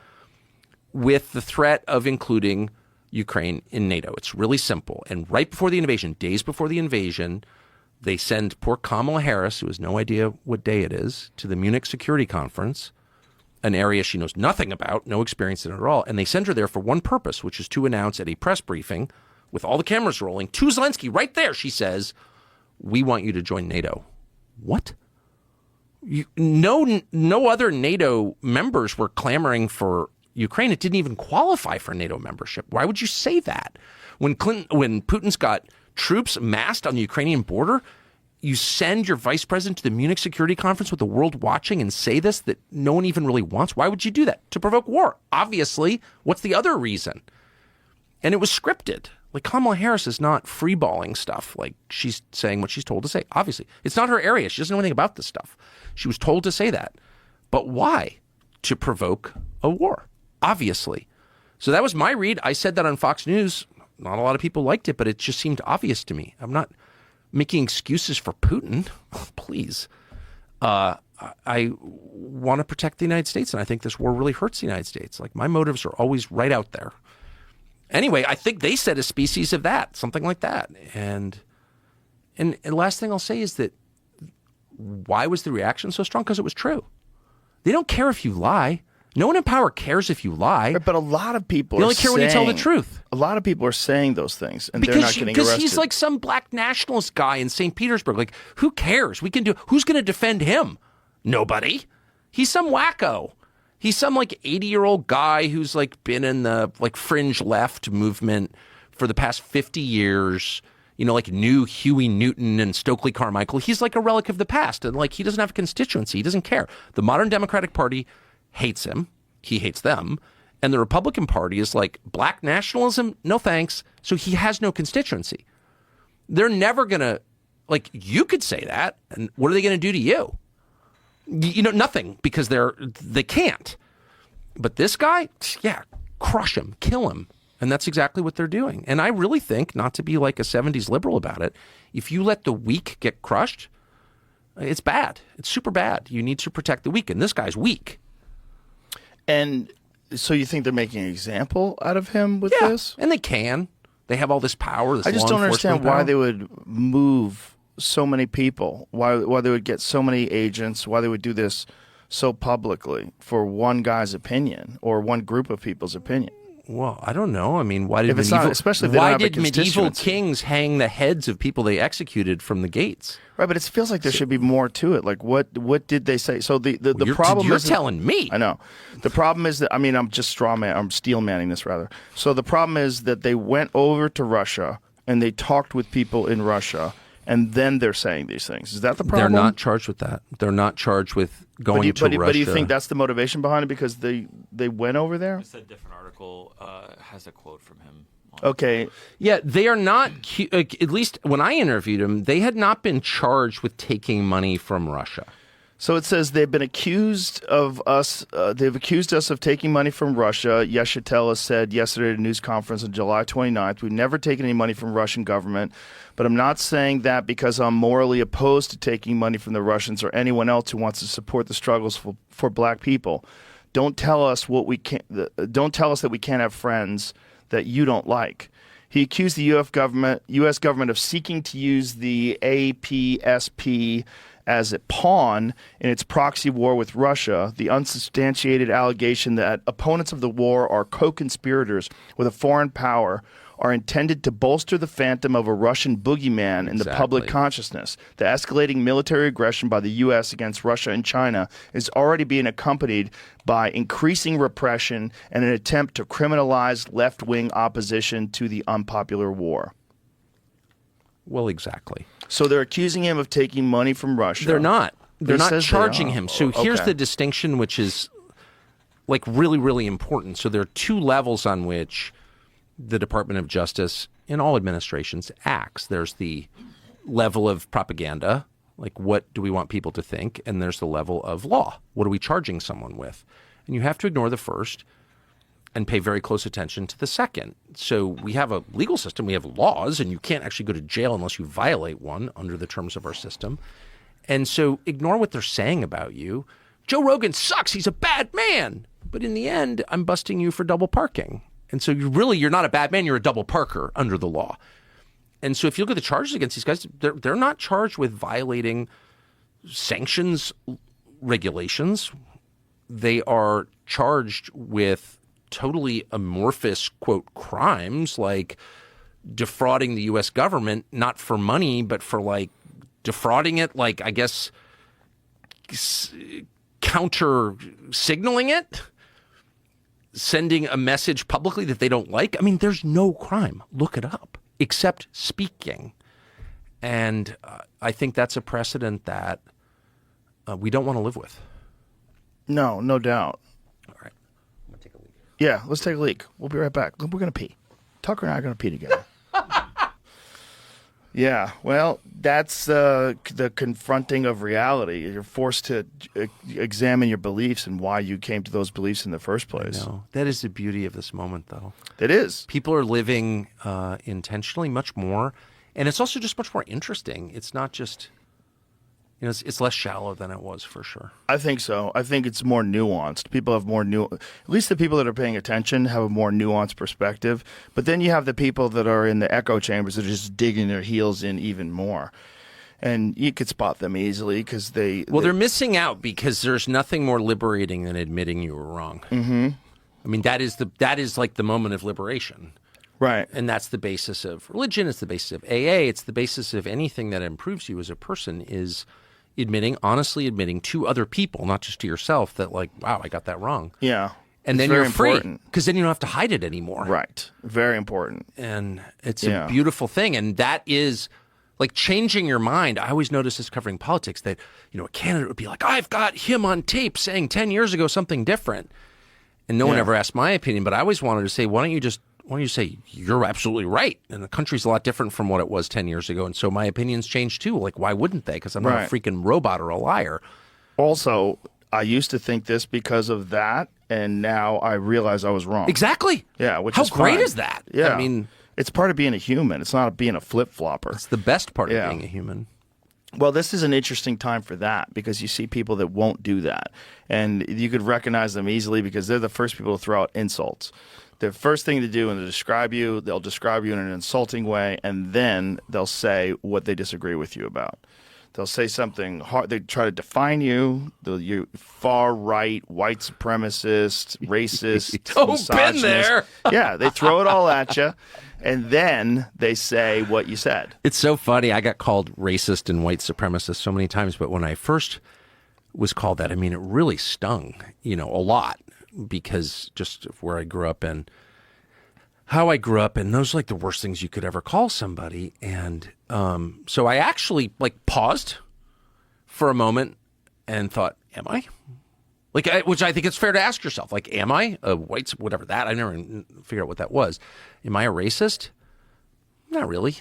[SPEAKER 6] with the threat of including Ukraine in NATO. It's really simple. And right before the invasion, days before the invasion, they send poor Kamala Harris, who has no idea what day it is, to the Munich Security Conference, an area she knows nothing about, no experience in it at all. And they send her there for one purpose, which is to announce at a press briefing, with all the cameras rolling, to Zelensky, right there, she says, we want you to join NATO. What? No other NATO members were clamoring for Ukraine. It didn't even qualify for NATO membership. Why would you say that? When Putin's got troops massed on the Ukrainian border, you send your vice president to the Munich Security Conference with the world watching and say this that no one even really wants? Why would you do that? To provoke war. Obviously. What's the other reason? And it was scripted. Like, Kamala Harris is not freeballing stuff. Like, she's saying what she's told to say. Obviously. It's not her area. She doesn't know anything about this stuff. She was told to say that. But why? To provoke a war. Obviously. So that was my read. I said that on Fox News. Not a lot of people liked it, but it just seemed obvious to me. I'm not making excuses for Putin. Please. I want to protect the United States, and I think this war really hurts the United States. Like, my motives are always right out there. Anyway, I think they said a species of that, something like that. And last thing I'll say is that why was the reaction so strong? Because it was true. They don't care if you lie. No one in power cares if you lie.
[SPEAKER 5] But a lot of people
[SPEAKER 6] they only care when you tell the truth.
[SPEAKER 5] A lot of people are saying those things, and they're not getting arrested.
[SPEAKER 6] Because he's like some black nationalist guy in St. Petersburg. Like, who cares? We can do. Who's going to defend him? Nobody. He's some wacko. He's some like 80-year-old guy who's like been in the like fringe left movement for the past 50 years. You know, like new Huey Newton and Stokely Carmichael. He's like a relic of the past, and like he doesn't have a constituency. He doesn't care. The modern Democratic Party hates him. He hates them. And the Republican Party is like, black nationalism? No thanks. So he has no constituency. They're never going to, like, you could say that, and what are they going to do to you? You know, nothing, because they can't. But this guy, yeah, crush him, kill him. And that's exactly what they're doing. And I really think, not to be like a 70s liberal about it, if you let the weak get crushed, it's bad. It's super bad. You need to protect the weak, and this guy's weak.
[SPEAKER 5] And so you think they're making an example out of him with this?
[SPEAKER 6] And they can. They have all this power. This
[SPEAKER 5] I just
[SPEAKER 6] law
[SPEAKER 5] don't understand
[SPEAKER 6] enforcement
[SPEAKER 5] why
[SPEAKER 6] power.
[SPEAKER 5] they would move so many people, why they would get so many agents, why they would do this so publicly for one guy's opinion or one group of people's opinion.
[SPEAKER 6] Well, I don't know. I mean, why did
[SPEAKER 5] If it's not- especially if they don't
[SPEAKER 6] why
[SPEAKER 5] have a
[SPEAKER 6] did medieval
[SPEAKER 5] constituency.
[SPEAKER 6] kings hang the heads of people they executed from the gates?
[SPEAKER 5] Right, but it feels like there should be more to it. Like, what did they say? So the problem
[SPEAKER 6] you're
[SPEAKER 5] is
[SPEAKER 6] telling me.
[SPEAKER 5] I know. The problem is that, I mean, I'm just I'm steel manning this rather. So the problem is that they went over to Russia and they talked with people in Russia, and then they're saying these things. Is that the problem?
[SPEAKER 6] They're not charged with that. They're not charged with going to Russia.
[SPEAKER 5] But do you think that's the motivation behind it, because they went over there?
[SPEAKER 1] It's a different article has a quote from him.
[SPEAKER 5] Okay.
[SPEAKER 6] Yeah, they are not, at least when I interviewed them, they had not been charged with taking money from Russia.
[SPEAKER 5] So it says they've been accused of us. They've accused us of taking money from Russia. Yeshitela said yesterday at a news conference on July 29th, we've never taken any money from Russian government, but I'm not saying that because I'm morally opposed to taking money from the Russians or anyone else who wants to support the struggles for black people. Don't tell us Don't tell us that we can't have friends that you don't like. He accused the U.S. government of seeking to use the APSP as a pawn in its proxy war with Russia, the unsubstantiated allegation that opponents of the war are co-conspirators with a foreign power are intended to bolster the phantom of a Russian boogeyman in the public consciousness. The escalating military aggression by the U.S. against Russia and China is already being accompanied by increasing repression and an attempt to criminalize left-wing opposition to the unpopular war.
[SPEAKER 6] Well, exactly.
[SPEAKER 5] So they're accusing him of taking money from Russia.
[SPEAKER 6] They're not. They're
[SPEAKER 5] He
[SPEAKER 6] not
[SPEAKER 5] says they
[SPEAKER 6] charging
[SPEAKER 5] are.
[SPEAKER 6] him. So here's
[SPEAKER 5] Okay.
[SPEAKER 6] the distinction, which is like really, really important. So there are two levels on which the Department of Justice in all administrations acts. There's the level of propaganda, like what do we want people to think, and there's the level of law. What are we charging someone with? And you have to ignore the first and pay very close attention to the second. So we have a legal system, we have laws, and you can't actually go to jail unless you violate one under the terms of our system. And so ignore what they're saying about you. Joe Rogan sucks, he's a bad man. But in the end, I'm busting you for double parking. And so you're not a bad man, you're a double parker under the law. And so if you look at the charges against these guys, they're not charged with violating sanctions regulations. They are charged with totally amorphous, quote, crimes like defrauding the U.S. government, not for money, but for like defrauding it, like I guess counter signaling it, sending a message publicly that they don't like. I mean, there's no crime. Look it up. Except speaking. And I think that's a precedent that we don't want to live with.
[SPEAKER 5] No, no doubt.
[SPEAKER 6] All right. I'm going to take a leak.
[SPEAKER 5] Yeah, let's take a leak. We'll be right back. We're going to pee. Tucker and I are going to pee together. Yeah, well, that's the confronting of reality. You're forced to examine your beliefs and why you came to those beliefs in the first place.
[SPEAKER 6] No, that is the beauty of this moment, though.
[SPEAKER 5] It is.
[SPEAKER 6] People are living intentionally much more, and it's also just much more interesting. It's not just, it's less shallow than it was for sure.
[SPEAKER 5] I think so. I think it's more nuanced. People have more at least the people that are paying attention have a more nuanced perspective. But then you have the people that are in the echo chambers that are just digging their heels in even more. And you could spot them easily because they're
[SPEAKER 6] missing out because there's nothing more liberating than admitting you were wrong.
[SPEAKER 5] Mm-hmm.
[SPEAKER 6] I mean, that is like the moment of liberation.
[SPEAKER 5] Right.
[SPEAKER 6] And that's the basis of religion. It's the basis of AA. It's the basis of anything that improves you as a person is honestly admitting to other people, not just to yourself, that like, wow, I got that wrong.
[SPEAKER 5] Yeah.
[SPEAKER 6] And then you're free because then you don't have to hide it anymore.
[SPEAKER 5] Right. Very important.
[SPEAKER 6] And it's a beautiful thing. And that is like changing your mind. I always notice this covering politics that, a candidate would be like, I've got him on tape saying 10 years ago something different. And no one ever asked my opinion, but I always wanted to say, why don't you say you're absolutely right? And the country's a lot different from what it was 10 years ago. And so my opinions changed too. Like, why wouldn't they? Because I'm not a freaking robot or a liar.
[SPEAKER 5] Also, I used to think this because of that, and now I realize I was wrong.
[SPEAKER 6] Exactly.
[SPEAKER 5] Yeah. Which
[SPEAKER 6] How
[SPEAKER 5] is
[SPEAKER 6] great
[SPEAKER 5] fine.
[SPEAKER 6] is that?
[SPEAKER 5] Yeah.
[SPEAKER 6] I mean,
[SPEAKER 5] it's part of being a human. It's not being a flip-flopper.
[SPEAKER 6] It's the best part of being a human.
[SPEAKER 5] Well, this is an interesting time for that because you see people that won't do that. And you could recognize them easily because they're the first people to throw out insults. The first thing to do when they describe you, they'll describe you in an insulting way, and then they'll say what they disagree with you about. They'll say something hard. They try to define you. You far right, white supremacist, racist, misogynist.
[SPEAKER 6] Been there.
[SPEAKER 5] Yeah, they throw it all at you, and then they say what you said.
[SPEAKER 6] It's so funny. I got called racist and white supremacist so many times, but when I first was called that, I mean, it really stung, a lot because just of where I grew up and how I grew up, and those are like the worst things you could ever call somebody. And so I actually paused for a moment and thought, am I? Which I think it's fair to ask yourself, am I a white, whatever that, I never figured out what that was. Am I a racist? Not really.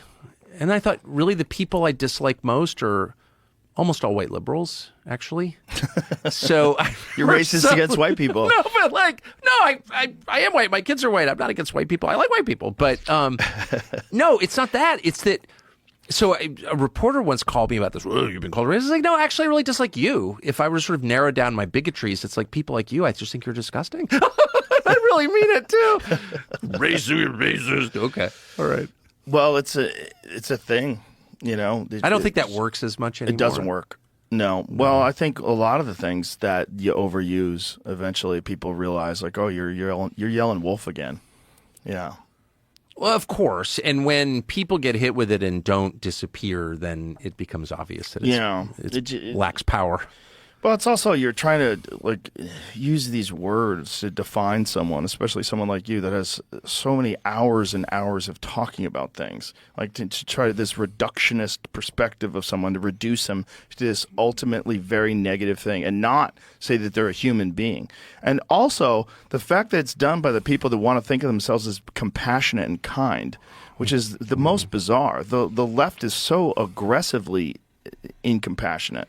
[SPEAKER 6] And I thought, really the people I dislike most are almost all white liberals, actually. So
[SPEAKER 5] you're racist against white people.
[SPEAKER 6] No, but I am white. My kids are white. I'm not against white people. I like white people. But no, it's not that. It's that. So a reporter once called me about this. Oh, you've been called racist. Like, no, actually, I really dislike you. If I were to sort of narrow down my bigotries, it's like people like you. I just think you're disgusting. I really mean it too. Racist. Okay. All right.
[SPEAKER 5] Well, it's a thing. I
[SPEAKER 6] don't think that works as much anymore.
[SPEAKER 5] It doesn't work. No. Well, I think a lot of the things that you overuse, eventually people realize, like, oh, you're yelling wolf again. Yeah.
[SPEAKER 6] Well, of course. And when people get hit with it and don't disappear, then it becomes obvious that it lacks power.
[SPEAKER 5] Well, it's also you're trying to like use these words to define someone, especially someone like you that has so many hours and hours of talking about things. Like to try this reductionist perspective of someone to reduce them to this ultimately very negative thing and not say that they're a human being. And also the fact that it's done by the people that want to think of themselves as compassionate and kind, which is the most bizarre. The left is so aggressively incompassionate.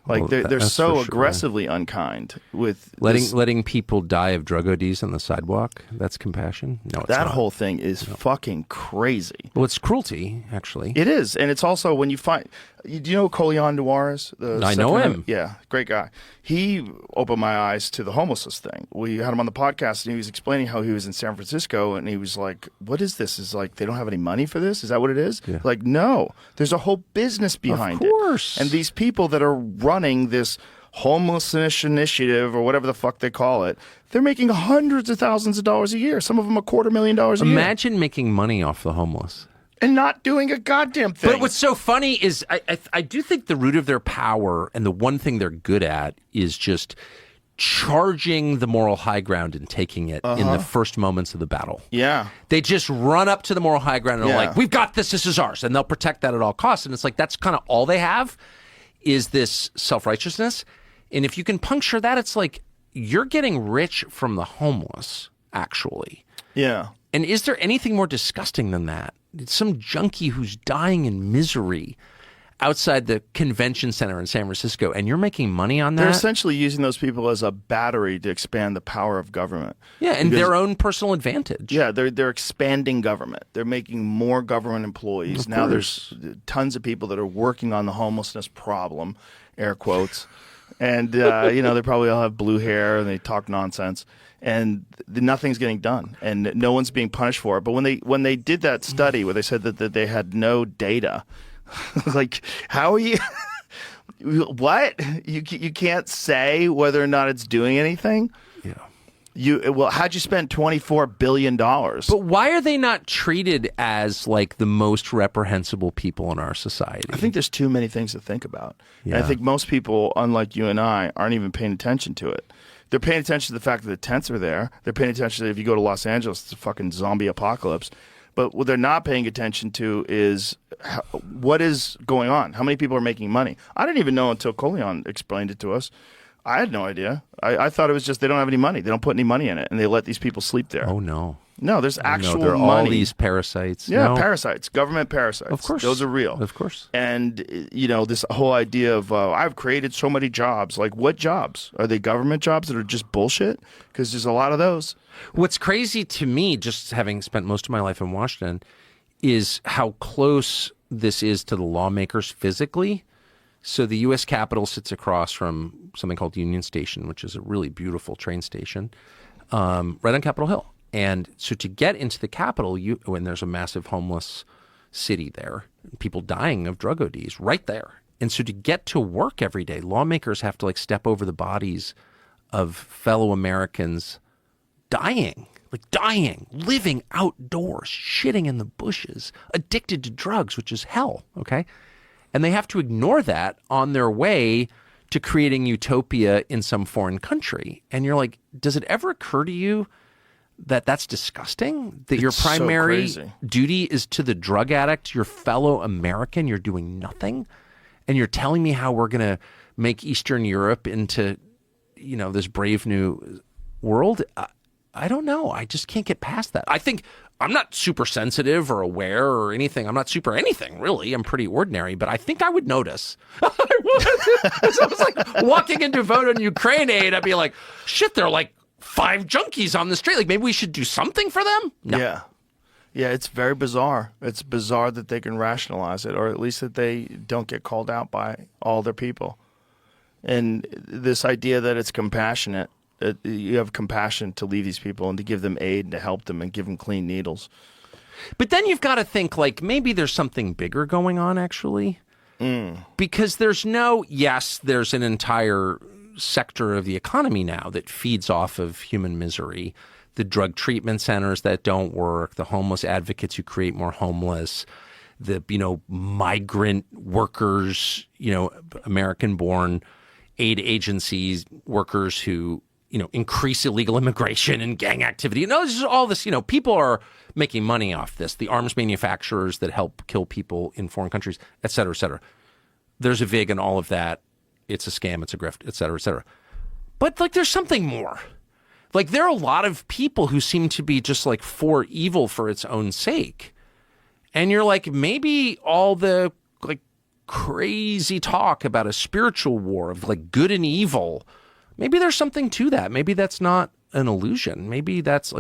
[SPEAKER 5] Like
[SPEAKER 6] Well,
[SPEAKER 5] they're
[SPEAKER 6] that's
[SPEAKER 5] so
[SPEAKER 6] for sure.
[SPEAKER 5] aggressively unkind with
[SPEAKER 6] Letting people die of drug ODs on the sidewalk. That's compassion. No, it's
[SPEAKER 5] that
[SPEAKER 6] not.
[SPEAKER 5] whole thing is fucking crazy.
[SPEAKER 6] Well, it's cruelty, actually.
[SPEAKER 5] It is, and it's also when you find. Do you know Colion Noir is?
[SPEAKER 6] I know him.
[SPEAKER 5] Yeah, great guy. He opened my eyes to the homelessness thing. We had him on the podcast, and he was explaining how he was in San Francisco, and he was like, "What is this? Is like they don't have any money for this? Is that what it is?"
[SPEAKER 6] Yeah.
[SPEAKER 5] Like, no, there's a whole business behind it.
[SPEAKER 6] Of course.
[SPEAKER 5] And these people that are running this homelessness initiative or whatever the fuck they call it, they're making hundreds of thousands of dollars a year. Some of them $250,000 a year.
[SPEAKER 6] Imagine making money off the homeless.
[SPEAKER 5] And not doing a goddamn thing.
[SPEAKER 6] But what's so funny is I do think the root of their power and the one thing they're good at is just charging the moral high ground and taking it in the first moments of the battle.
[SPEAKER 5] Yeah.
[SPEAKER 6] They just run up to the moral high ground and are
[SPEAKER 5] Yeah.
[SPEAKER 6] like, we've got this is ours. And they'll protect that at all costs. And it's like, that's kind of all they have is this self-righteousness. And if you can puncture that, it's like you're getting rich from the homeless, actually.
[SPEAKER 5] Yeah.
[SPEAKER 6] And is there anything more disgusting than that? It's some junkie who's dying in misery outside the convention center in San Francisco, and you're making money on that?
[SPEAKER 5] They're essentially using those people as a battery to expand the power of government.
[SPEAKER 6] Yeah, and
[SPEAKER 5] Because-
[SPEAKER 6] their own personal advantage.
[SPEAKER 5] Yeah, they're expanding government. They're making more government employees.
[SPEAKER 6] Of
[SPEAKER 5] Now
[SPEAKER 6] course.
[SPEAKER 5] there's tons of people that are working on the homelessness problem, air quotes. And, they probably all have blue hair and they talk nonsense. And nothing's getting done. And no one's being punished for it. But when they did that study where they said that they had no data, like, how are you... What? You can't say whether or not it's doing anything?
[SPEAKER 6] Yeah.
[SPEAKER 5] How'd you spend $24 billion?
[SPEAKER 6] But why are they not treated as like the most reprehensible people in our society?
[SPEAKER 5] I think there's too many things to think about. And I
[SPEAKER 6] Yeah.
[SPEAKER 5] think most people, unlike you and I, aren't even paying attention to it. They're paying attention to the fact that the tents are there. They're paying attention to if you go to Los Angeles, it's a fucking zombie apocalypse. But what they're not paying attention to is what is going on. How many people are making money? I didn't even know until Colion explained it to us. I had no idea. I thought it was just they don't have any money. They don't put any money in it, and they let these people sleep there.
[SPEAKER 6] Oh, no.
[SPEAKER 5] No, there's actual
[SPEAKER 6] No, there are
[SPEAKER 5] money.
[SPEAKER 6] all these parasites.
[SPEAKER 5] Yeah,
[SPEAKER 6] No.
[SPEAKER 5] parasites, government parasites.
[SPEAKER 6] Of course.
[SPEAKER 5] Those are real.
[SPEAKER 6] Of course.
[SPEAKER 5] And, this whole idea of I've created so many jobs. Like, what jobs? Are they government jobs that are just bullshit? Because there's a lot of those.
[SPEAKER 6] What's crazy to me, just having spent most of my life in Washington, is how close this is to the lawmakers physically. So the U.S. Capitol sits across from something called Union Station, which is a really beautiful train station, right on Capitol Hill. And so to get into the Capitol, when there's a massive homeless city there, people dying of drug ODs right there. And so to get to work every day, lawmakers have to like step over the bodies of fellow Americans dying, living outdoors, shitting in the bushes, addicted to drugs, which is hell, okay? And they have to ignore that on their way to creating utopia in some foreign country. And you're like, does it ever occur to you that that's disgusting? That your
[SPEAKER 5] It's so
[SPEAKER 6] primary
[SPEAKER 5] crazy.
[SPEAKER 6] duty is to the drug addict, your fellow American, you're doing nothing? And you're telling me how we're going to make Eastern Europe into, this brave new world? I don't know. I just can't get past that. I think I'm not super sensitive or aware or anything. I'm not super anything, really. I'm pretty ordinary, but I think I would notice. I would. So I was like walking into vote on Ukraine aid. I'd be like, shit, they're like 5 junkies on the street. Like, maybe we should do something for them? No.
[SPEAKER 5] Yeah. Yeah, it's very bizarre. It's bizarre that they can rationalize it, or at least that they don't get called out by all their people. And this idea that it's compassionate, that you have compassion to leave these people and to give them aid and to help them and give them clean needles.
[SPEAKER 6] But then you've got to think, like, maybe there's something bigger going on, actually. Because there's an entire sector of the economy now that feeds off of human misery. The drug treatment centers that don't work, the homeless advocates who create more homeless, the, migrant workers, American-born aid agencies, workers who, increase illegal immigration and gang activity. This is all this, people are making money off this. The arms manufacturers that help kill people in foreign countries, et cetera, et cetera. There's a vig in all of that. It's a scam. It's a grift, et cetera, et cetera. But there's something more. There are a lot of people who seem to be just for evil for its own sake. And you're maybe all the crazy talk about a spiritual war of good and evil, maybe there's something to that. Maybe that's not an illusion. Maybe that's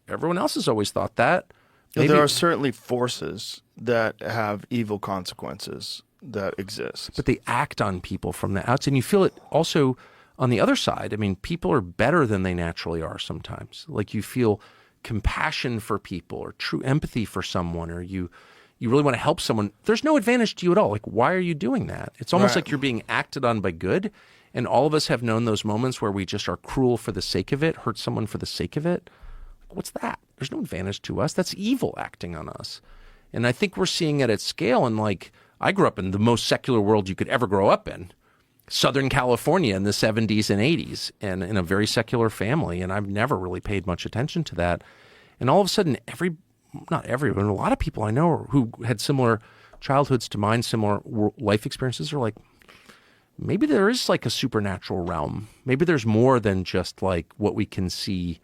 [SPEAKER 6] everyone else has always thought that. Maybe...
[SPEAKER 5] There are certainly forces that have evil consequences that exist.
[SPEAKER 6] But they act on people from the outside. And you feel it also on the other side. I mean, people are better than they naturally are sometimes. You feel compassion for people or true empathy for someone, or you really want to help someone. There's no advantage to you at all. Why are you doing that? It's almost like you're being acted on by good. And all of us have known those moments where we just are cruel for the sake of it, hurt someone for the sake of it. What's that? There's no advantage to us. That's evil acting on us. And I think we're seeing it at scale. And I grew up in the most secular world you could ever grow up in, Southern California in the 70s and 80s, and in a very secular family. And I've never really paid much attention to that. And all of a sudden, not everyone, a lot of people I know who had similar childhoods to mine, similar life experiences, are maybe there is a supernatural realm. Maybe there's more than just what we can see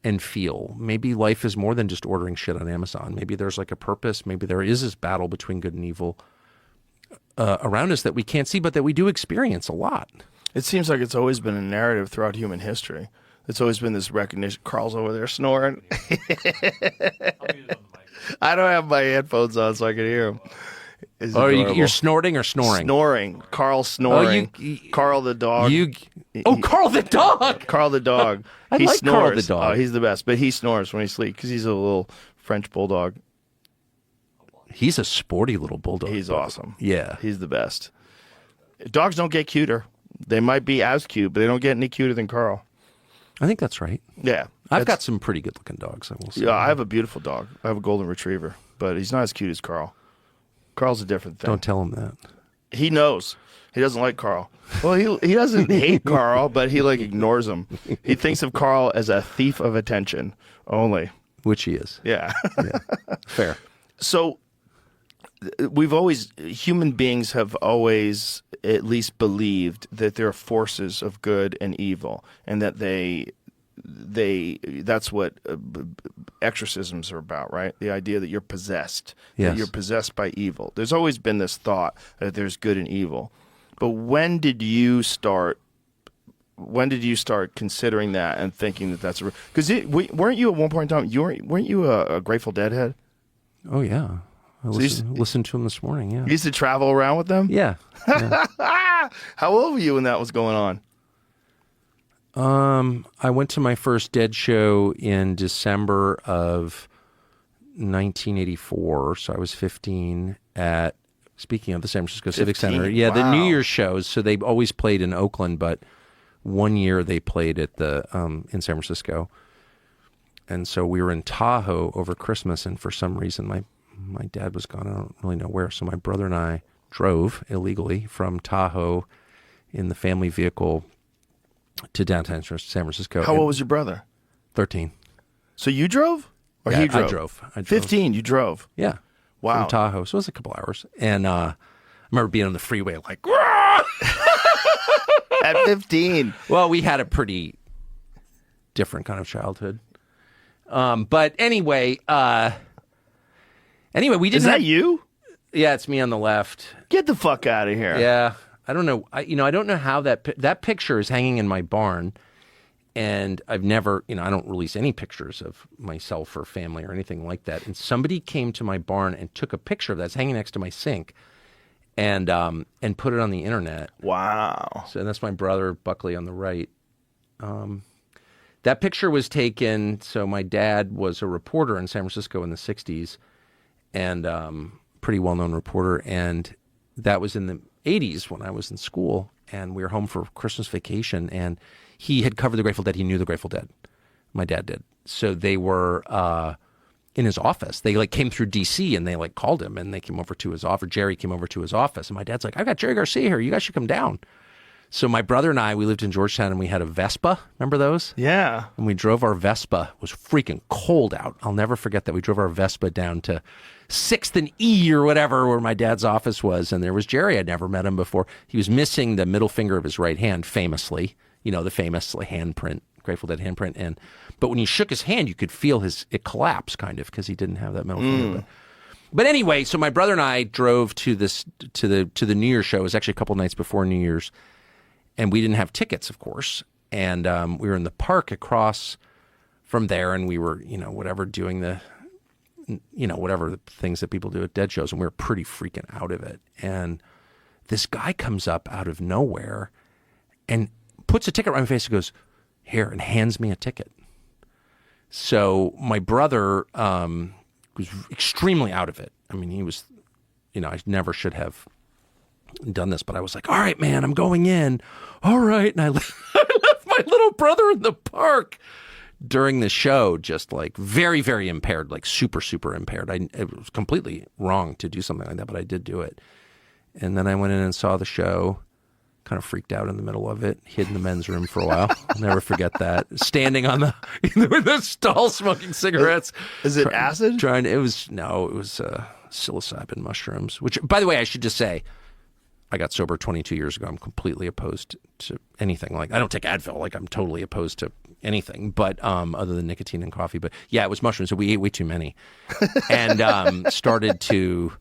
[SPEAKER 6] and feel. Maybe life is more than just ordering shit on Amazon. Maybe there's a purpose. Maybe there is this battle between good and evil around us that we can't see, but that we do experience a lot.
[SPEAKER 5] It seems like it's always been a narrative throughout human history. It's always been this recognition. Carl's over there snoring. I don't have my headphones on so I can hear him.
[SPEAKER 6] You're snorting or snoring?
[SPEAKER 5] Snoring. Carl snoring. Carl the dog.
[SPEAKER 6] Carl the dog.
[SPEAKER 5] Carl the dog.
[SPEAKER 6] He like snores. Carl the dog.
[SPEAKER 5] Oh, he's the best. But he snores when he sleeps because he's a little French bulldog.
[SPEAKER 6] He's a sporty little bulldog.
[SPEAKER 5] He's awesome.
[SPEAKER 6] Yeah.
[SPEAKER 5] He's the best. Dogs don't get cuter. They might be as cute, but they don't get any cuter than Carl.
[SPEAKER 6] I think that's right.
[SPEAKER 5] Yeah.
[SPEAKER 6] I've got some pretty good-looking dogs, I will say.
[SPEAKER 5] Yeah, I have a beautiful dog. I have a golden retriever, but he's not as cute as Carl. Carl's a different thing.
[SPEAKER 6] Don't tell him that.
[SPEAKER 5] He knows. He doesn't like Carl. Well, he doesn't hate Carl, but he ignores him. He thinks of Carl as a thief of attention only.
[SPEAKER 6] Which he is.
[SPEAKER 5] Yeah.
[SPEAKER 6] Yeah. Fair.
[SPEAKER 5] So human beings have always at least believed that there are forces of good and evil, and that that's what exorcisms are about, right? The idea that you're possessed, that you're possessed by evil. There's always been this thought that there's good and evil. But when did you start considering that and thinking that that's because weren't you at one point in time, weren't you a Grateful Dead head?
[SPEAKER 6] Oh, yeah. I listened to him this morning, yeah.
[SPEAKER 5] You used to travel around with them?
[SPEAKER 6] Yeah.
[SPEAKER 5] How old were you when that was going on?
[SPEAKER 6] I went to my first Dead show in December of 1984, so I was 15 at, speaking of the San Francisco Civic Center. Yeah,
[SPEAKER 5] wow.
[SPEAKER 6] The New Year's shows, so they always played in Oakland, but one year they played at the in San Francisco. And so we were in Tahoe over Christmas, and for some reason my dad was gone. I don't really know where, so my brother and I drove illegally from Tahoe in the family vehicle to downtown San Francisco.
[SPEAKER 5] How old was your brother?
[SPEAKER 6] 13.
[SPEAKER 5] So you drove? Or
[SPEAKER 6] yeah,
[SPEAKER 5] he drove?
[SPEAKER 6] I drove.
[SPEAKER 5] 15, you drove?
[SPEAKER 6] Yeah.
[SPEAKER 5] Wow.
[SPEAKER 6] From Tahoe. So it was a couple hours. And I remember being on the freeway
[SPEAKER 5] at 15.
[SPEAKER 6] Well, we had a pretty different kind of childhood. But anyway, we didn't.
[SPEAKER 5] Is that you?
[SPEAKER 6] Yeah, it's me on the left.
[SPEAKER 5] Get the fuck out of here.
[SPEAKER 6] Yeah. I don't know. I don't know how that picture is hanging in my barn, and I've never, I don't release any pictures of myself or family or anything like that. And somebody came to my barn and took a picture of that. It's hanging next to my sink, and put it on the internet.
[SPEAKER 5] Wow.
[SPEAKER 6] So that's my brother Buckley on the right. That picture was taken. So my dad was a reporter in San Francisco in the 60s, and pretty well-known reporter, and that was in the 80s when I was in school, and we were home for Christmas vacation, and he had covered the Grateful Dead. He knew the Grateful Dead. My dad did. So they were in his office. They came through DC, and they called him, and they came over to his office. Jerry came over to his office, and my dad's like, "I've got Jerry Garcia here. You guys should come down." So my brother and I, we lived in Georgetown, and we had a Vespa. Remember those?
[SPEAKER 5] Yeah.
[SPEAKER 6] And we drove our Vespa. It was freaking cold out. I'll never forget that. We drove our Vespa down to 6th and E or whatever, where my dad's office was, and there was Jerry. I'd never met him before. He was missing the middle finger of his right hand, famously. You know, the famous handprint, Grateful Dead handprint. But when he shook his hand, you could feel it collapse, kind of, because he didn't have that middle finger. But anyway, so my brother and I drove to the New Year's show. It was actually a couple nights before New Year's. And we didn't have tickets, of course. And we were in the park across from there, and we were, whatever, doing whatever the things that people do at Dead shows, and we were pretty freaking out of it. And this guy comes up out of nowhere and puts a ticket right in my face and goes, "Here," and hands me a ticket. So my brother was extremely out of it. I mean, he was, I never should have done this, but I was like, "All right, man, I'm going in." All right. And I left my little brother in the park during the show, just like very, very impaired, like super, super impaired. It was completely wrong to do something like that, but I did do it. And then I went in and saw the show, kind of freaked out in the middle of it, hid in the men's room for a while. I'll never forget that. Standing on the stall smoking cigarettes.
[SPEAKER 5] Is it acid?
[SPEAKER 6] It was psilocybin mushrooms, which, by the way, I should just say, I got sober 22 years ago. I'm completely opposed to anything I don't take Advil. Like, I'm totally opposed to anything, but other than nicotine and coffee. But yeah, it was mushrooms. So we ate way too many, and started to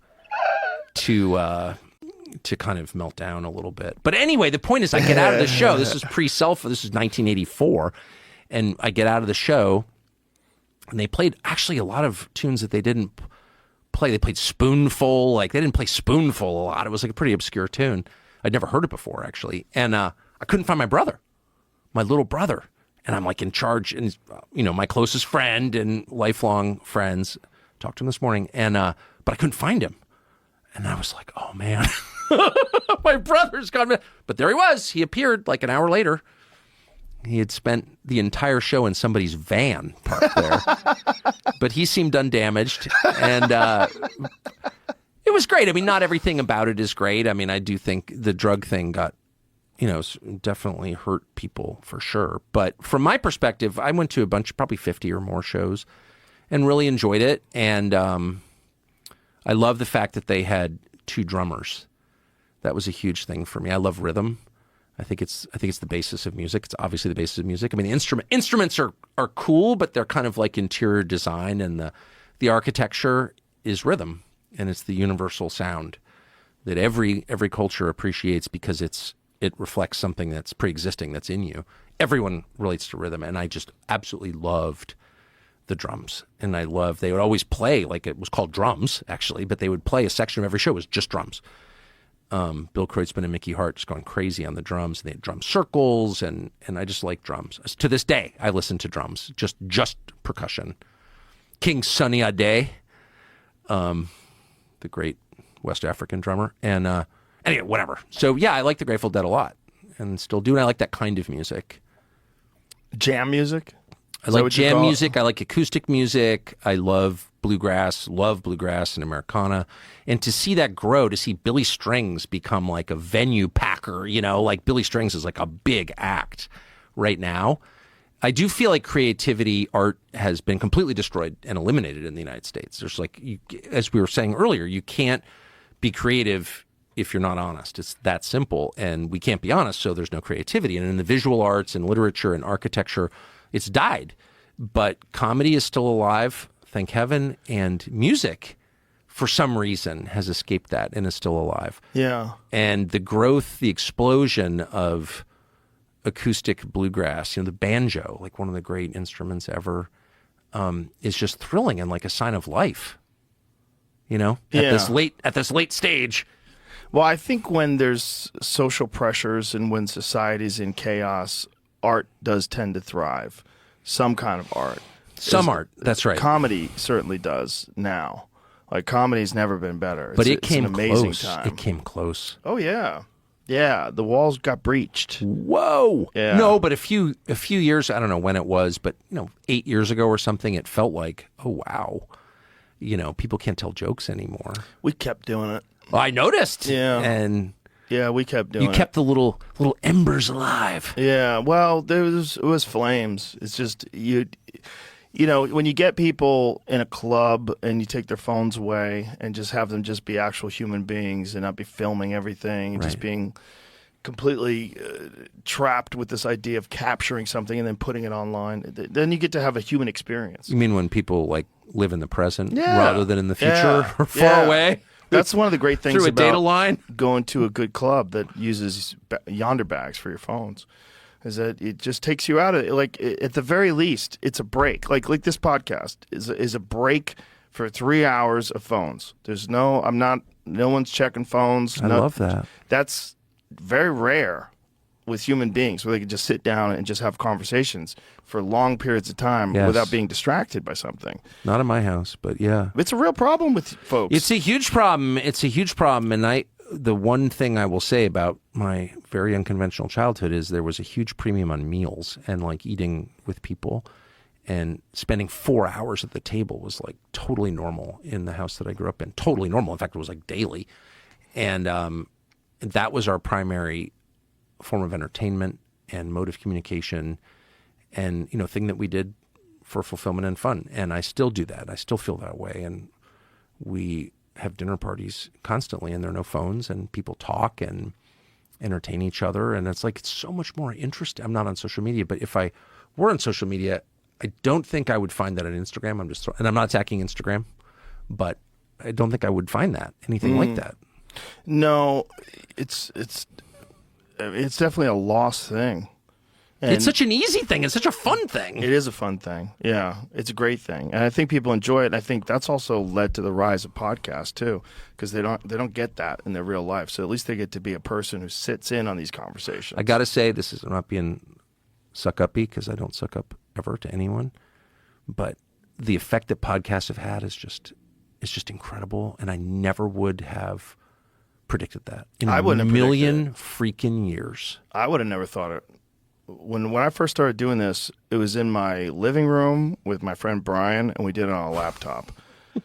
[SPEAKER 6] kind of melt down a little bit. But anyway, the point is, I get out of the show. This is pre-cell phone. This is 1984, and I get out of the show, and they played actually a lot of tunes that they didn't play. They played Spoonful. Like, they didn't play Spoonful a lot. It was like a pretty obscure tune. I'd never heard it before, actually. And I couldn't find my brother, my little brother. And I'm like in charge, and my closest friend and lifelong friends. Talked to him this morning, and but I couldn't find him. And I was like, "Oh man, my brother's gone." But there he was. He appeared like an hour later. He had spent the entire show in somebody's van parked there. But he seemed undamaged. And it was great. I mean, not everything about it is great. I mean, I do think the drug thing got, definitely hurt people for sure. But from my perspective, I went to a bunch, probably 50 or more shows, and really enjoyed it. And I love the fact that they had 2 drummers. That was a huge thing for me. I love rhythm. I think it's the basis of music. It's obviously the basis of music. I mean, the instruments are cool, but they're kind of like interior design, and the architecture is rhythm, and it's the universal sound that every culture appreciates because it reflects something that's pre-existing, that's in you. Everyone relates to rhythm, and I just absolutely loved the drums. And they would always play, like, it was called drums, actually, but they would play a section of every show was just drums. Bill Kreutzmann and Mickey Hart just going crazy on the drums. And they had drum circles, and I just like drums. To this day, I listen to drums, just percussion. King Sunny Ade, the great West African drummer. And anyway, whatever. So yeah, I like the Grateful Dead a lot, and still do. And I like that kind of music.
[SPEAKER 5] Jam music?
[SPEAKER 6] I like jam music. I like acoustic music. I love bluegrass and Americana. And to see that grow, to see Billy Strings become like a venue packer, like Billy Strings is like a big act right now. I do feel like art has been completely destroyed and eliminated in the United States. There's as we were saying earlier, you can't be creative if you're not honest. It's that simple. And we can't be honest, so there's no creativity. And in the visual arts and literature and architecture, it's died. But comedy is still alive, thank heaven, and music, for some reason, has escaped that and is still alive.
[SPEAKER 5] Yeah. And
[SPEAKER 6] the growth, the explosion of acoustic bluegrass, the banjo, like one of the great instruments ever, is just thrilling and like a sign of life. At this late stage.
[SPEAKER 5] Well, I think when there's social pressures and when society's in chaos, art does tend to thrive. Some kind of art.
[SPEAKER 6] Art, that's right.
[SPEAKER 5] Comedy certainly does now. Like, comedy's never been better.
[SPEAKER 6] But it came
[SPEAKER 5] an amazing
[SPEAKER 6] close.
[SPEAKER 5] time.
[SPEAKER 6] It came close.
[SPEAKER 5] Oh, yeah. Yeah, the walls got breached.
[SPEAKER 6] Whoa.
[SPEAKER 5] Yeah.
[SPEAKER 6] No, but a few years, I don't know when it was, but 8 years ago or something, it felt like, oh, wow. People can't tell jokes anymore.
[SPEAKER 5] We kept doing it.
[SPEAKER 6] Well, I noticed.
[SPEAKER 5] Yeah.
[SPEAKER 6] And
[SPEAKER 5] Yeah, we kept doing
[SPEAKER 6] You kept the little embers alive.
[SPEAKER 5] Yeah, well, it was flames. It's just you know, when you get people in a club and you take their phones away and just have them just be actual human beings and not be filming everything, and just being completely trapped with this idea of capturing something and then putting it online, then you get to have a human experience.
[SPEAKER 6] You mean when people like live in the present rather than in the future or far
[SPEAKER 5] Yeah.
[SPEAKER 6] away?
[SPEAKER 5] That's one of the great things
[SPEAKER 6] Through a
[SPEAKER 5] about
[SPEAKER 6] data line?
[SPEAKER 5] going to a good club that uses yonder bags for your phones, is that it just takes you out of it. Like, at the very least, it's a break. Like this podcast is a break for 3 hours of phones. No one's checking phones.
[SPEAKER 6] I love that.
[SPEAKER 5] That's very rare with human beings, where they can just sit down and just have conversations for long periods of time without being distracted by something.
[SPEAKER 6] Not in my house, but yeah.
[SPEAKER 5] It's a real problem with folks.
[SPEAKER 6] It's a huge problem. It's a huge problem. And the one thing I will say about my very unconventional childhood is there was a huge premium on meals and like eating with people, and spending 4 hours at the table was like totally normal in the house that I grew up in. Totally normal. In fact, it was like daily. And that was our primary form of entertainment and mode of communication, and thing that we did for fulfillment and fun. And I still do that. I still feel that way. And we have dinner parties constantly, and there are no phones, and people talk and entertain each other. And it's so much more interesting. I'm not on social media, but if I were on social media, I don't think I would find that on Instagram. And I'm not attacking Instagram, but I don't think I would find anything like that.
[SPEAKER 5] No, it's definitely a lost thing. And
[SPEAKER 6] it's such an easy thing. It's such a fun thing.
[SPEAKER 5] It is a fun thing. Yeah, it's a great thing, and I think people enjoy it. And I think that's also led to the rise of podcasts too, because they don't get that in their real life. So at least they get to be a person who sits in on these conversations.
[SPEAKER 6] I got to say, this is not being suck-uppy, because I don't suck up ever to anyone, but the effect that podcasts have had is just incredible, and I never would have predicted that in
[SPEAKER 5] I wouldn't
[SPEAKER 6] a
[SPEAKER 5] have
[SPEAKER 6] million freaking years.
[SPEAKER 5] I would have never thought it. When I first started doing this, it was in my living room with my friend Brian, and we did it on a laptop.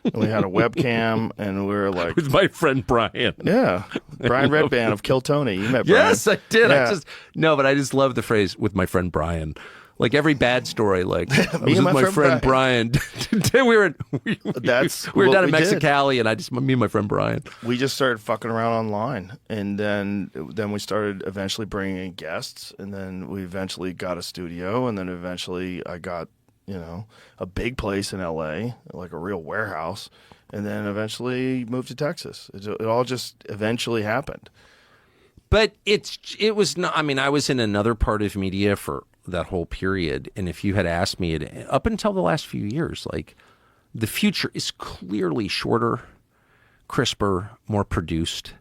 [SPEAKER 5] And we had a webcam, and we were like...
[SPEAKER 6] With my friend Brian.
[SPEAKER 5] Yeah. Brian Redband of Kill Tony. You met Brian.
[SPEAKER 6] Yes, I did.
[SPEAKER 5] Yeah.
[SPEAKER 6] But I just love the phrase, with my friend Brian. Like every bad story, like I was
[SPEAKER 5] and
[SPEAKER 6] with my friend Brian. we were down in Mexicali, and me and my friend Brian.
[SPEAKER 5] We just started fucking around online, and then we started eventually bringing in guests, and then we eventually got a studio, and then eventually I got a big place in LA, like a real warehouse, and then eventually moved to Texas. It all just eventually happened.
[SPEAKER 6] But it was not. I mean, I was in another part of media for that whole period, and if you had asked me up until the last few years, like, the future is clearly shorter, crisper, more produced,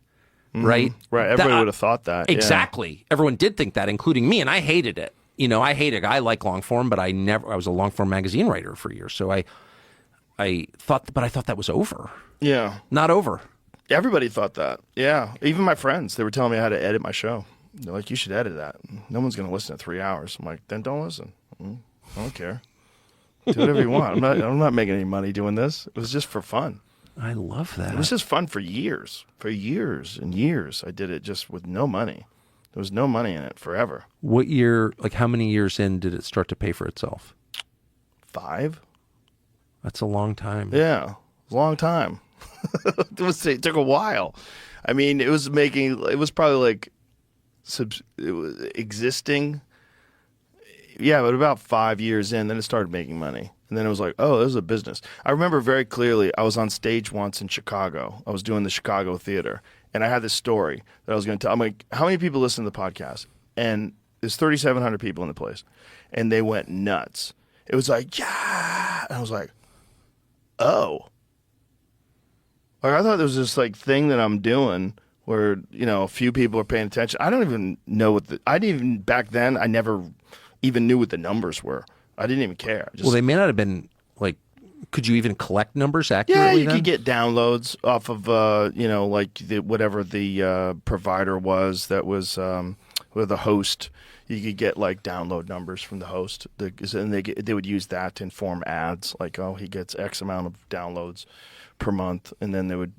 [SPEAKER 6] right?
[SPEAKER 5] Right. Everybody would have thought that.
[SPEAKER 6] Exactly.
[SPEAKER 5] Yeah.
[SPEAKER 6] Everyone did think that, including me, and I hated it. I like long form, but I was a long form magazine writer for years, so I thought that was over.
[SPEAKER 5] Yeah.
[SPEAKER 6] Not over.
[SPEAKER 5] Everybody thought that. Yeah. Even my friends, they were telling me how to edit my show. They're like, you should edit that. No one's going to listen to 3 hours. I'm like, then don't listen. I don't care. Do whatever you want. I'm not making any money doing this. It was just for fun.
[SPEAKER 6] I love that.
[SPEAKER 5] It was just fun for years. For years and years. I did it just with no money. There was no money in it forever.
[SPEAKER 6] What year, like how many years in did it start to pay for itself?
[SPEAKER 5] 5.
[SPEAKER 6] That's a long time.
[SPEAKER 5] Yeah. It was a long time. It took a while. I mean, it was probably like, it was existing. Yeah, but about 5 years in, then it started making money. And then it was like, oh, this is a business. I remember very clearly, I was on stage once in Chicago. I was doing the Chicago theater. And I had this story that I was going to tell. I'm like, how many people listen to the podcast? And there's 3,700 people in the place. And they went nuts. It was like, yeah. And I was like, oh. Like, I thought there was this like thing that I'm doing where, a few people are paying attention. I don't even know back then, I never even knew what the numbers were. I didn't even care.
[SPEAKER 6] Well, they may not have been, like, could you even collect numbers accurately?
[SPEAKER 5] Yeah, you
[SPEAKER 6] then?
[SPEAKER 5] could get downloads off of, whatever the provider was that was, with a host. You could get like download numbers from the host, and they would use that to inform ads. Like, oh, he gets X amount of downloads per month, and then they would,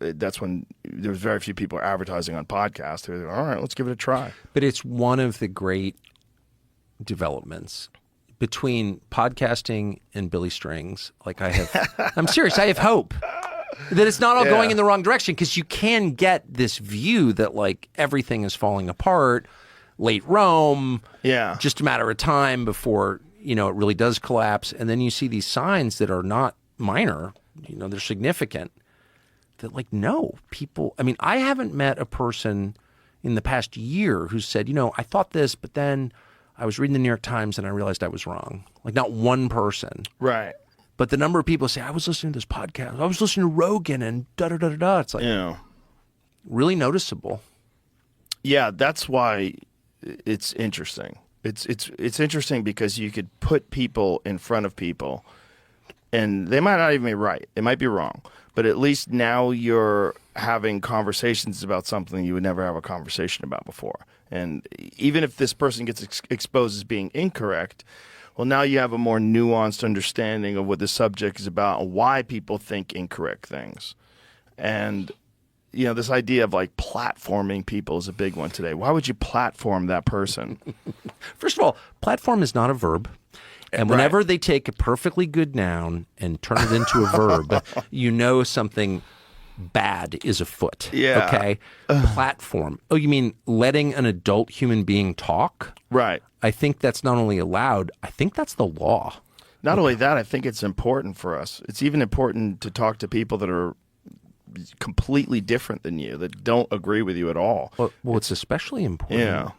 [SPEAKER 5] that's when there was very few people advertising on podcasts. They were like, all right, let's give it a try.
[SPEAKER 6] But it's one of the great developments between podcasting and Billy Strings. Like I'm serious. I have hope that it's not all going in the wrong direction, because you can get this view that like everything is falling apart. Late Rome, just a matter of time before, it really does collapse. And then you see these signs that are not minor, they're significant, that like, no, people, I mean, I haven't met a person in the past year who said, I thought this, but then I was reading the New York Times and I realized I was wrong. Like, not one person.
[SPEAKER 5] Right.
[SPEAKER 6] But the number of people say, I was listening to this podcast, I was listening to Rogan and da-da-da-da-da. It's like, really noticeable.
[SPEAKER 5] Yeah, that's why it's interesting. It's interesting because you could put people in front of people, and they might not even be right. They might be wrong. But at least now you're having conversations about something you would never have a conversation about before. And even if this person gets exposed as being incorrect, well, now you have a more nuanced understanding of what the subject is about and why people think incorrect things. And this idea of like platforming people is a big one today. Why would you platform that person?
[SPEAKER 6] First of all, platform is not a verb. And whenever they take a perfectly good noun and turn it into a verb, something bad is afoot.
[SPEAKER 5] Yeah.
[SPEAKER 6] Okay? Platform. Oh, you mean letting an adult human being talk?
[SPEAKER 5] Right.
[SPEAKER 6] I think that's not only allowed, I think that's the law.
[SPEAKER 5] Not only that, I think it's important for us. It's even important to talk to people that are completely different than you, that don't agree with you at all.
[SPEAKER 6] Well, it's especially important.
[SPEAKER 5] Yeah.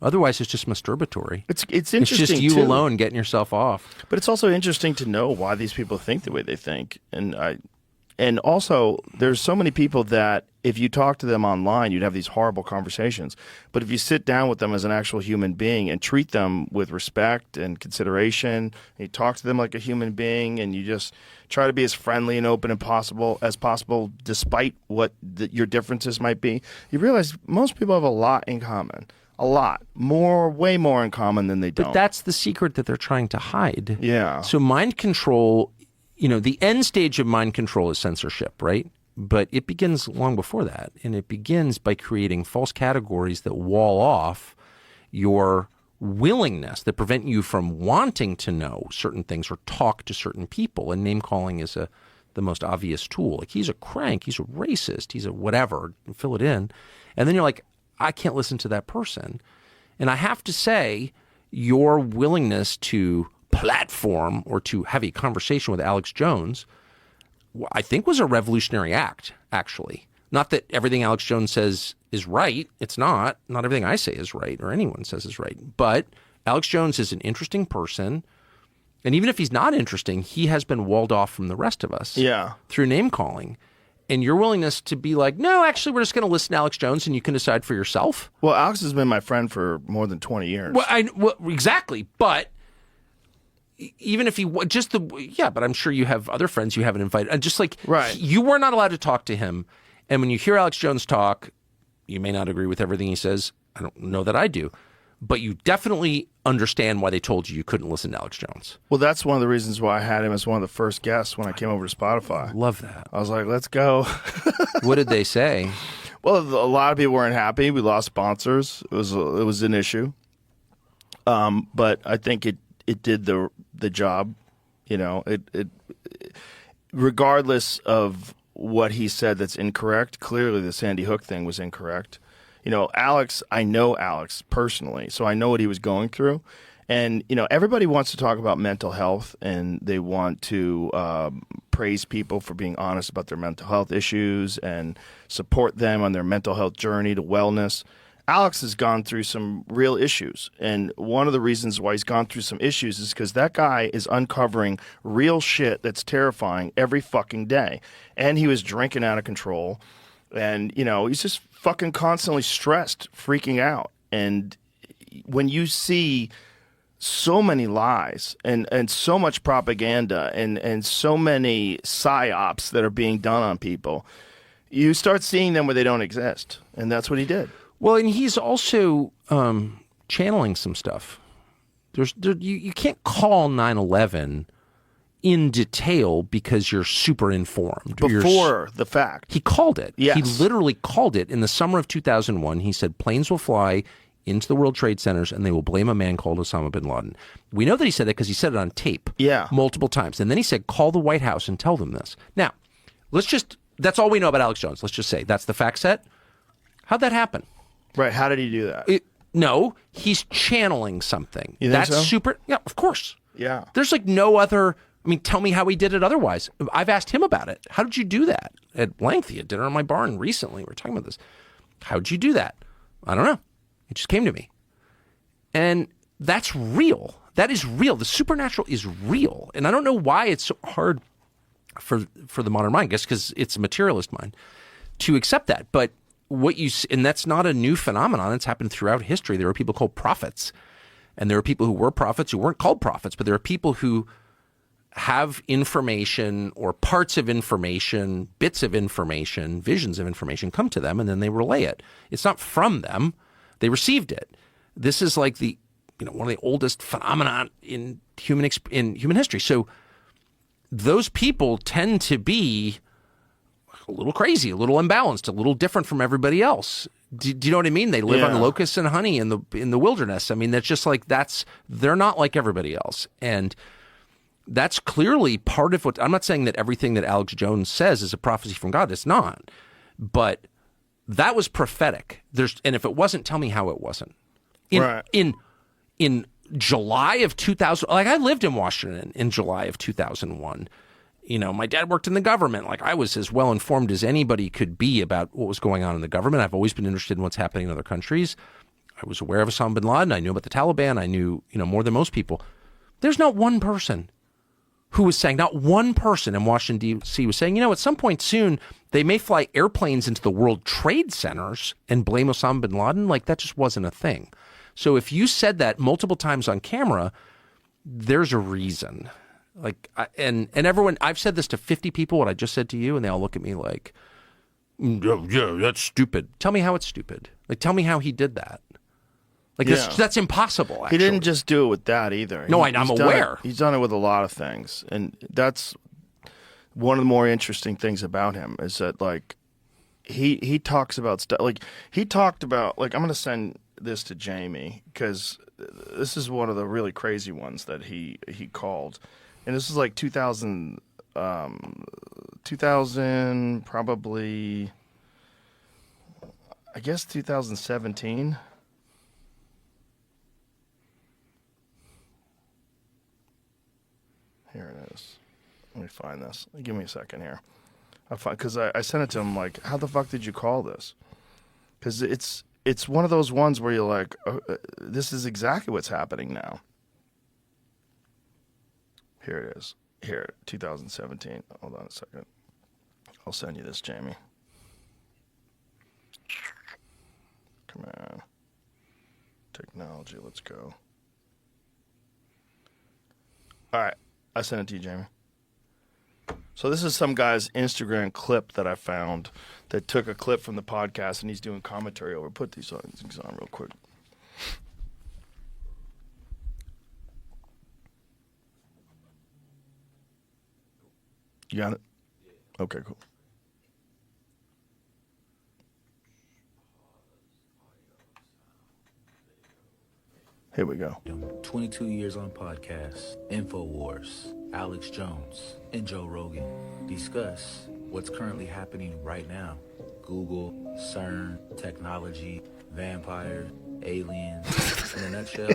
[SPEAKER 6] Otherwise, it's just masturbatory.
[SPEAKER 5] It's interesting.
[SPEAKER 6] It's just you
[SPEAKER 5] too.
[SPEAKER 6] alone getting yourself off.
[SPEAKER 5] But it's also interesting to know why these people think the way they think. And also, there's so many people that if you talk to them online, you'd have these horrible conversations. But if you sit down with them as an actual human being and treat them with respect and consideration, and you talk to them like a human being, and you just try to be as friendly and open as possible, despite what your differences might be, you realize most people have a lot in common. A lot. Way more in common than they don't.
[SPEAKER 6] But that's the secret that they're trying to hide.
[SPEAKER 5] Yeah.
[SPEAKER 6] So mind control, the end stage of mind control is censorship, right? But it begins long before that. And it begins by creating false categories that wall off your willingness, that prevent you from wanting to know certain things or talk to certain people. And name calling is the most obvious tool. Like, he's a crank, he's a racist, he's a whatever, fill it in. And then you're like, I can't listen to that person. And I have to say, your willingness to platform or to have a conversation with Alex Jones, I think, was a revolutionary act, actually. Not that everything Alex Jones says is right. It's not. Not everything I say is right or anyone says is right. But Alex Jones is an interesting person. And even if he's not interesting, he has been walled off from the rest of us through name calling. And your willingness to be like, no, actually, we're just going to listen to Alex Jones and you can decide for yourself.
[SPEAKER 5] Well, Alex has been my friend for more than 20 years.
[SPEAKER 6] Well, exactly. But even if but I'm sure you have other friends you haven't invited. Just like, you were not allowed to talk to him. And when you hear Alex Jones talk, you may not agree with everything he says. I don't know that I do. But you definitely understand why they told you couldn't listen to Alex Jones.
[SPEAKER 5] Well, that's one of the reasons why I had him as one of the first guests when I came over to Spotify.
[SPEAKER 6] Love that.
[SPEAKER 5] I was like, let's go.
[SPEAKER 6] What did they say?
[SPEAKER 5] Well, a lot of people weren't happy. We lost sponsors. It was an issue. But I think it did the job. It regardless of what he said that's incorrect, clearly the Sandy Hook thing was incorrect. Alex, I know Alex personally, so I know what he was going through. And, everybody wants to talk about mental health, and they want to praise people for being honest about their mental health issues and support them on their mental health journey to wellness. Alex has gone through some real issues. And one of the reasons why he's gone through some issues is because that guy is uncovering real shit that's terrifying every fucking day. And he was drinking out of control. And, he's just fucking constantly stressed, freaking out. And when you see so many lies and so much propaganda and so many psyops that are being done on people, you start seeing them where they don't exist. And that's what he did.
[SPEAKER 6] Well, and he's also channeling some stuff. You can't call 9/11 in detail because you're super informed.
[SPEAKER 5] Before the fact.
[SPEAKER 6] He called it.
[SPEAKER 5] Yes.
[SPEAKER 6] He literally called it in the summer of 2001. He said planes will fly into the World Trade Centers and they will blame a man called Osama bin Laden. We know that he said that because he said it on tape multiple times. And then he said, call the White House and tell them this. Now, that's all we know about Alex Jones. Let's just say that's the fact set. How'd that happen?
[SPEAKER 5] Right. How did he do that?
[SPEAKER 6] No, he's channeling something.
[SPEAKER 5] You think
[SPEAKER 6] That's
[SPEAKER 5] so?
[SPEAKER 6] super. Yeah, of course.
[SPEAKER 5] Yeah.
[SPEAKER 6] There's like no other. I mean, tell me how he did it otherwise. I've asked him about it. How did you do that? At length, he had dinner in my barn recently. We were talking about this. How'd you do that? I don't know. It just came to me. And that's real. That is real. The supernatural is real. And I don't know why it's so hard for the modern mind, I guess because it's a materialist mind, to accept that. But and that's not a new phenomenon. It's happened throughout history. There are people called prophets. And there are people who were prophets who weren't called prophets, but there are people who have information or parts of information, bits of information, visions of information come to them, and then they relay it. It's not from them. They received it. This is like one of the oldest phenomena in human history. So those people tend to be a little crazy, a little imbalanced, a little different from everybody else. Do you know what I mean? They live on locusts and honey in the wilderness. I mean, that's just like they're not like everybody else. And that's clearly part of what I'm not saying that everything that Alex Jones says is a prophecy from God. It's not. But that was prophetic. And if it wasn't, tell me how it wasn't. In July of 2000, like I lived in Washington in July of 2001. My dad worked in the government. Like I was as well informed as anybody could be about what was going on in the government. I've always been interested in what's happening in other countries. I was aware of Osama bin Laden. I knew about the Taliban. I knew, more than most people. There's not one person who was saying, not one person in Washington, D.C. was saying, at some point soon, they may fly airplanes into the World Trade Centers and blame Osama bin Laden. Like that just wasn't a thing. So if you said that multiple times on camera, there's a reason. Like, and everyone, I've said this to 50 people, what I just said to you, and they all look at me like, yeah, that's stupid. Tell me how it's stupid. Like, tell me how he did that. Like, that's impossible, actually.
[SPEAKER 5] He didn't just do it with that either.
[SPEAKER 6] No, I'm aware.
[SPEAKER 5] He's done it with a lot of things. And that's one of the more interesting things about him is that, like, he talks about stuff. Like, he talked about, like, I'm going to send this to Jamie because this is one of the really crazy ones that he called. And this is like 2000 probably, I guess 2017. Here it is. Let me find this. Give me a second here. Because I sent it to him like, how the fuck did you call this? Because it's one of those ones where you're like, oh, this is exactly what's happening now. Here it is. Here, 2017. Hold on a second. I'll send you this, Jamie. Come on. Technology, let's go. All right. I sent it to you, Jamie. So this is some guy's Instagram clip that I found that took a clip from the podcast, and he's doing commentary over. Put these on real quick. You got it? Okay, cool. Here we go.
[SPEAKER 7] 22 years on podcasts, InfoWars, Alex Jones, and Joe Rogan discuss what's currently happening right now. Google, CERN, technology, vampires, aliens. In a nutshell,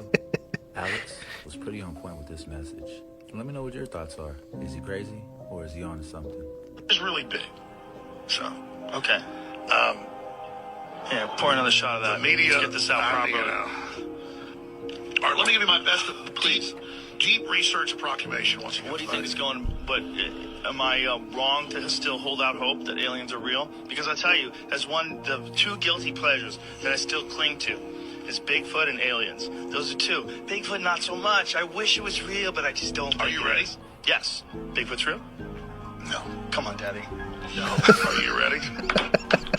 [SPEAKER 7] Alex was pretty on point with this message. Let me know what your thoughts are. Is he crazy or is he on to something?
[SPEAKER 8] It's really big. So, okay. Yeah, pour another shot of that. The media, let's get this out properly. All right, let me give you my best, please. Deep research approximation. Once again, what do you think is going? But am I wrong to still hold out hope that aliens are real? Because I tell you, that's the two guilty pleasures that I still cling to. Is Bigfoot and aliens. Those are two. Bigfoot, not so much. I wish it was real, but I just don't think it is. Are you ready? Yes. Bigfoot's real? No. Come on, Daddy. No. Are you ready?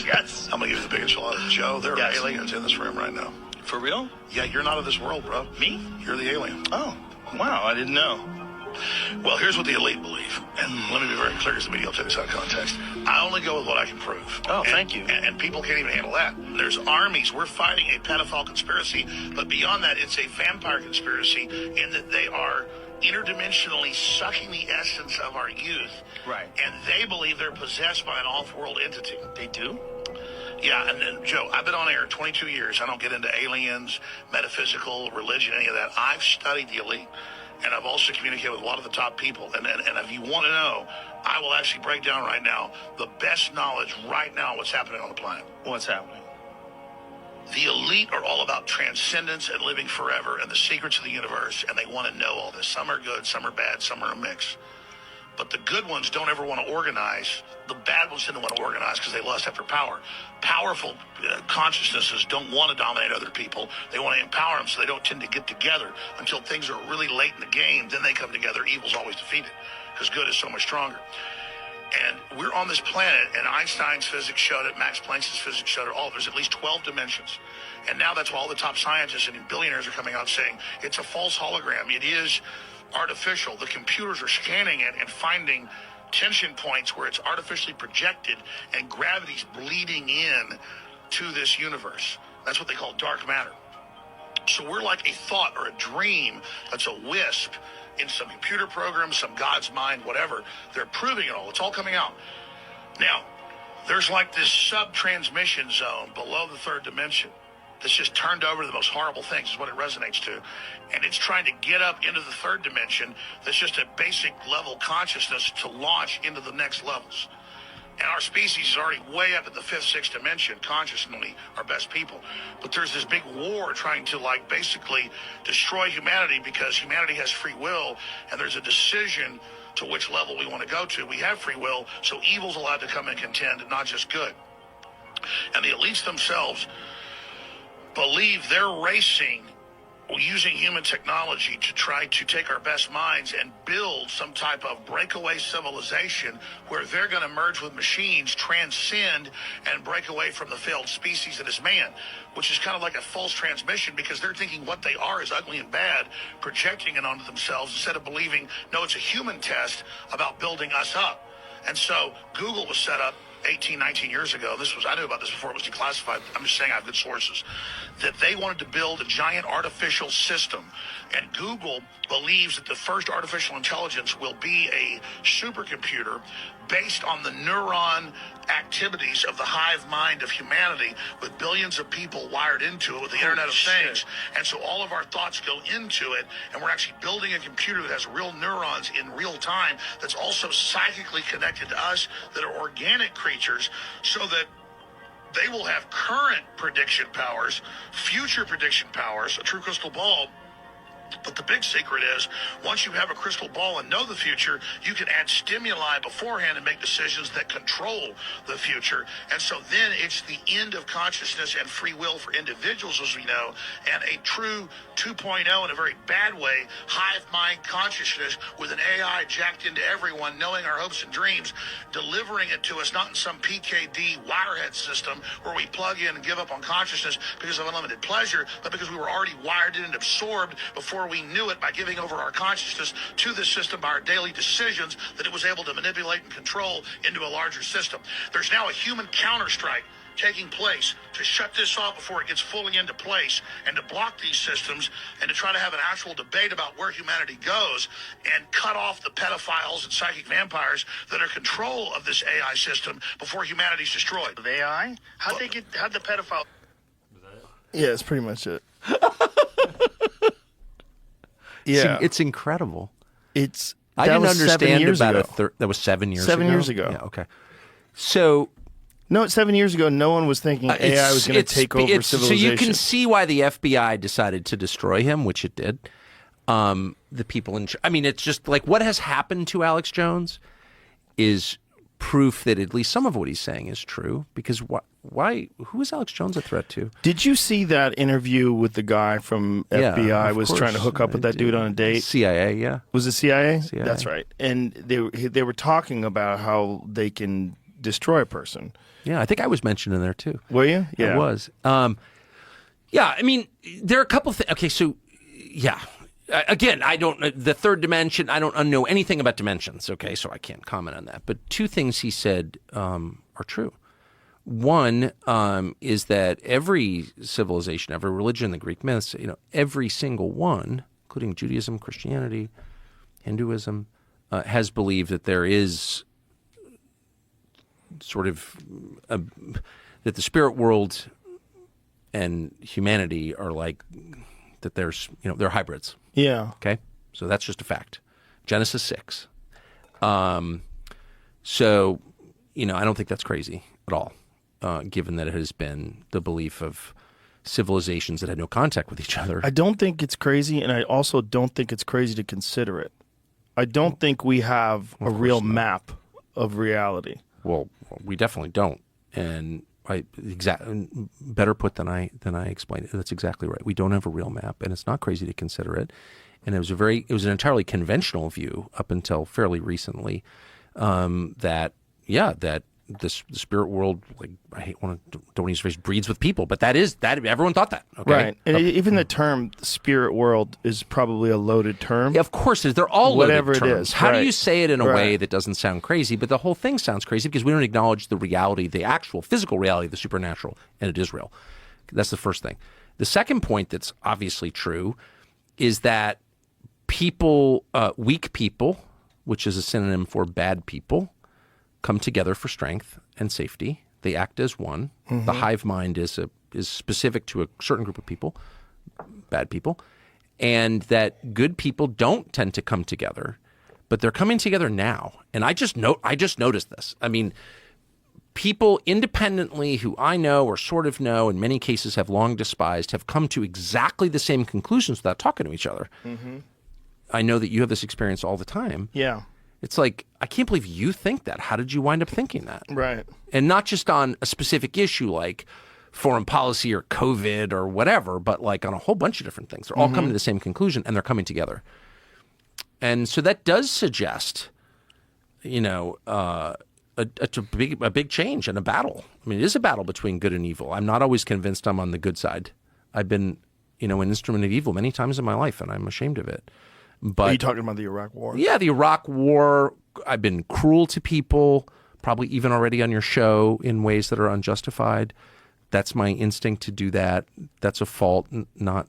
[SPEAKER 8] Yes. I'm going to give you the big enchilada. Joe, there are aliens in this room right now.
[SPEAKER 9] For real?
[SPEAKER 8] Yeah, you're not of this world, bro.
[SPEAKER 9] Me?
[SPEAKER 8] You're the alien.
[SPEAKER 9] Oh, wow, I didn't know.
[SPEAKER 8] Well, here's what the elite believe. And let me be very clear because the media will take this out of context. I only go with what I can prove.
[SPEAKER 9] Oh, thank you.
[SPEAKER 8] And people can't even handle that. There's armies. We're fighting a pedophile conspiracy. But beyond that, it's a vampire conspiracy in that they are interdimensionally sucking the essence of our youth.
[SPEAKER 9] Right.
[SPEAKER 8] And they believe they're possessed by an off-world entity.
[SPEAKER 9] They do?
[SPEAKER 8] Yeah, and then, Joe, I've been on air 22 years. I don't get into aliens, metaphysical, religion, any of that. I've studied the elite, and I've also communicated with a lot of the top people. And if you want to know, I will actually break down right now the best knowledge right now what's happening on the planet.
[SPEAKER 9] What's happening?
[SPEAKER 8] The elite are all about transcendence and living forever and the secrets of the universe, and they want to know all this. Some are good, some are bad, some are a mix. But the good ones don't ever want to organize. The bad ones tend to want to organize because they lust after power. Powerful consciousnesses don't want to dominate other people. They want to empower them, so they don't tend to get together until things are really late in the game. Then they come together. Evil's always defeated because good is so much stronger. And we're on this planet, and Einstein's physics showed it, Max Planck's physics showed it, there's at least 12 dimensions. And now that's why all the top scientists and billionaires are coming out saying it's a false hologram. It is artificial. The computers are scanning it and finding tension points where it's artificially projected and gravity's bleeding in to this universe. That's what they call dark matter. So we're like a thought or a dream that's a wisp in some computer program, some God's mind, whatever. They're proving it all. It's all coming out. Now, there's like this sub-transmission zone below the third dimension that's just turned over to the most horrible things is what it resonates to. And it's trying to get up into the third dimension that's just a basic level consciousness to launch into the next levels. And our species is already way up at the fifth, sixth dimension, consciously, our best people. But there's this big war trying to, like, basically destroy humanity because humanity has free will, and there's a decision to which level we want to go to. We have free will, so evil's allowed to come and contend, not just good. And the elites themselves believe they're racing using human technology to try to take our best minds and build some type of breakaway civilization where they're going to merge with machines, transcend, and break away from the failed species that is man, which is kind of like a false transmission because they're thinking what they are is ugly and bad, projecting it onto themselves instead of believing, no, it's a human test about building us up. And so Google was set up 18, 19 years ago. I knew about this before it was declassified. I'm just saying I have good sources. That they wanted to build a giant artificial system. And Google believes that the first artificial intelligence will be a supercomputer based on the neuron activities of the hive mind of humanity with billions of people wired into it with the Internet of Things. And so all of our thoughts go into it, and we're actually building a computer that has real neurons in real time that's also psychically connected to us, that are organic creatures, so that they will have current prediction powers, future prediction powers, a true crystal ball. But the big secret is, once you have a crystal ball and know the future, you can add stimuli beforehand and make decisions that control the future. And so then it's the end of consciousness and free will for individuals, as we know, and a true 2.0 in a very bad way, hive mind consciousness with an AI jacked into everyone, knowing our hopes and dreams, delivering it to us, not in some PKD wirehead system where we plug in and give up on consciousness because of unlimited pleasure, but because we were already wired in and absorbed before we knew it by giving over our consciousness to this system by our daily decisions that it was able to manipulate and control into a larger system. There's now a human counterstrike taking place to shut this off before it gets fully into place and to block these systems and to try to have an actual debate about where humanity goes and cut off the pedophiles and psychic vampires that are control of this AI system before humanity's destroyed.
[SPEAKER 9] The AI? How'd the pedophile...
[SPEAKER 5] Yeah, it's pretty much it. Yeah,
[SPEAKER 6] it's incredible.
[SPEAKER 5] I
[SPEAKER 6] didn't understand about
[SPEAKER 5] ago.
[SPEAKER 6] That was 7 years ago.
[SPEAKER 5] 7 years ago.
[SPEAKER 6] Yeah, okay. So
[SPEAKER 5] no, 7 years ago, no one was thinking AI was going to take over civilization.
[SPEAKER 6] So you can see why the FBI decided to destroy him, which it did. The people it's just like what has happened to Alex Jones is proof that at least some of what he's saying is true. Because who is Alex Jones a threat to?
[SPEAKER 5] Did you see that interview with the guy from FBI was trying to hook up with that dude on a date?
[SPEAKER 6] CIA, yeah.
[SPEAKER 5] Was it CIA?
[SPEAKER 6] CIA.
[SPEAKER 5] That's right. And they were talking about how they can destroy a person.
[SPEAKER 6] Yeah, I think I was mentioned in there too.
[SPEAKER 5] Were you? Yeah.
[SPEAKER 6] I was. Yeah, I mean, there are a couple of things. Okay, so, yeah. Again, I don't, the third dimension, I don't know anything about dimensions, okay, so I can't comment on that. But two things he said are true. One is that every civilization, every religion, the Greek myths, every single one, including Judaism, Christianity, Hinduism, has believed that there is sort of, that the spirit world and humanity are like, that there's, they're hybrids.
[SPEAKER 5] Yeah.
[SPEAKER 6] Okay? So that's just a fact. Genesis 6. So, I don't think that's crazy at all, given that it has been the belief of civilizations that had no contact with each other.
[SPEAKER 5] I don't think it's crazy, and I also don't think it's crazy to consider it. I don't think we have a real map of reality.
[SPEAKER 6] Well, we definitely don't. And better put than I explained it. That's exactly right. We don't have a real map, and it's not crazy to consider it. And it was an entirely conventional view up until fairly recently that the spirit world, like don't use the phrase breeds with people, but that everyone thought that. Okay?
[SPEAKER 5] Right. And even the term spirit world is probably a loaded term.
[SPEAKER 6] Yeah, of course it is. They're all
[SPEAKER 5] whatever
[SPEAKER 6] loaded terms.
[SPEAKER 5] it is.
[SPEAKER 6] How
[SPEAKER 5] right.
[SPEAKER 6] do you say it in a way that doesn't sound crazy? But the whole thing sounds crazy because we don't acknowledge the reality, the actual physical reality of the supernatural, and it is real. That's the first thing. The second point that's obviously true is that weak people, which is a synonym for bad people, come together for strength and safety. They act as one. Mm-hmm. The hive mind is specific to a certain group of people, bad people, and that good people don't tend to come together, but they're coming together now. And I just noticed this. I mean, people independently who I know or sort of know, in many cases have long despised, have come to exactly the same conclusions without talking to each other. Mm-hmm. I know that you have this experience all the time.
[SPEAKER 5] Yeah.
[SPEAKER 6] It's like, I can't believe you think that. How did you wind up thinking that?
[SPEAKER 5] Right.
[SPEAKER 6] And not just on a specific issue like foreign policy or COVID or whatever, but like on a whole bunch of different things. They're all coming to the same conclusion, and they're coming together. And so that does suggest, a big change and a battle. I mean, it is a battle between good and evil. I'm not always convinced I'm on the good side. I've been, an instrument of evil many times in my life, and I'm ashamed of it. But,
[SPEAKER 5] are you talking about the Iraq War?
[SPEAKER 6] Yeah, the Iraq War. I've been cruel to people, probably even already on your show in ways that are unjustified. That's my instinct to do that. That's a fault, not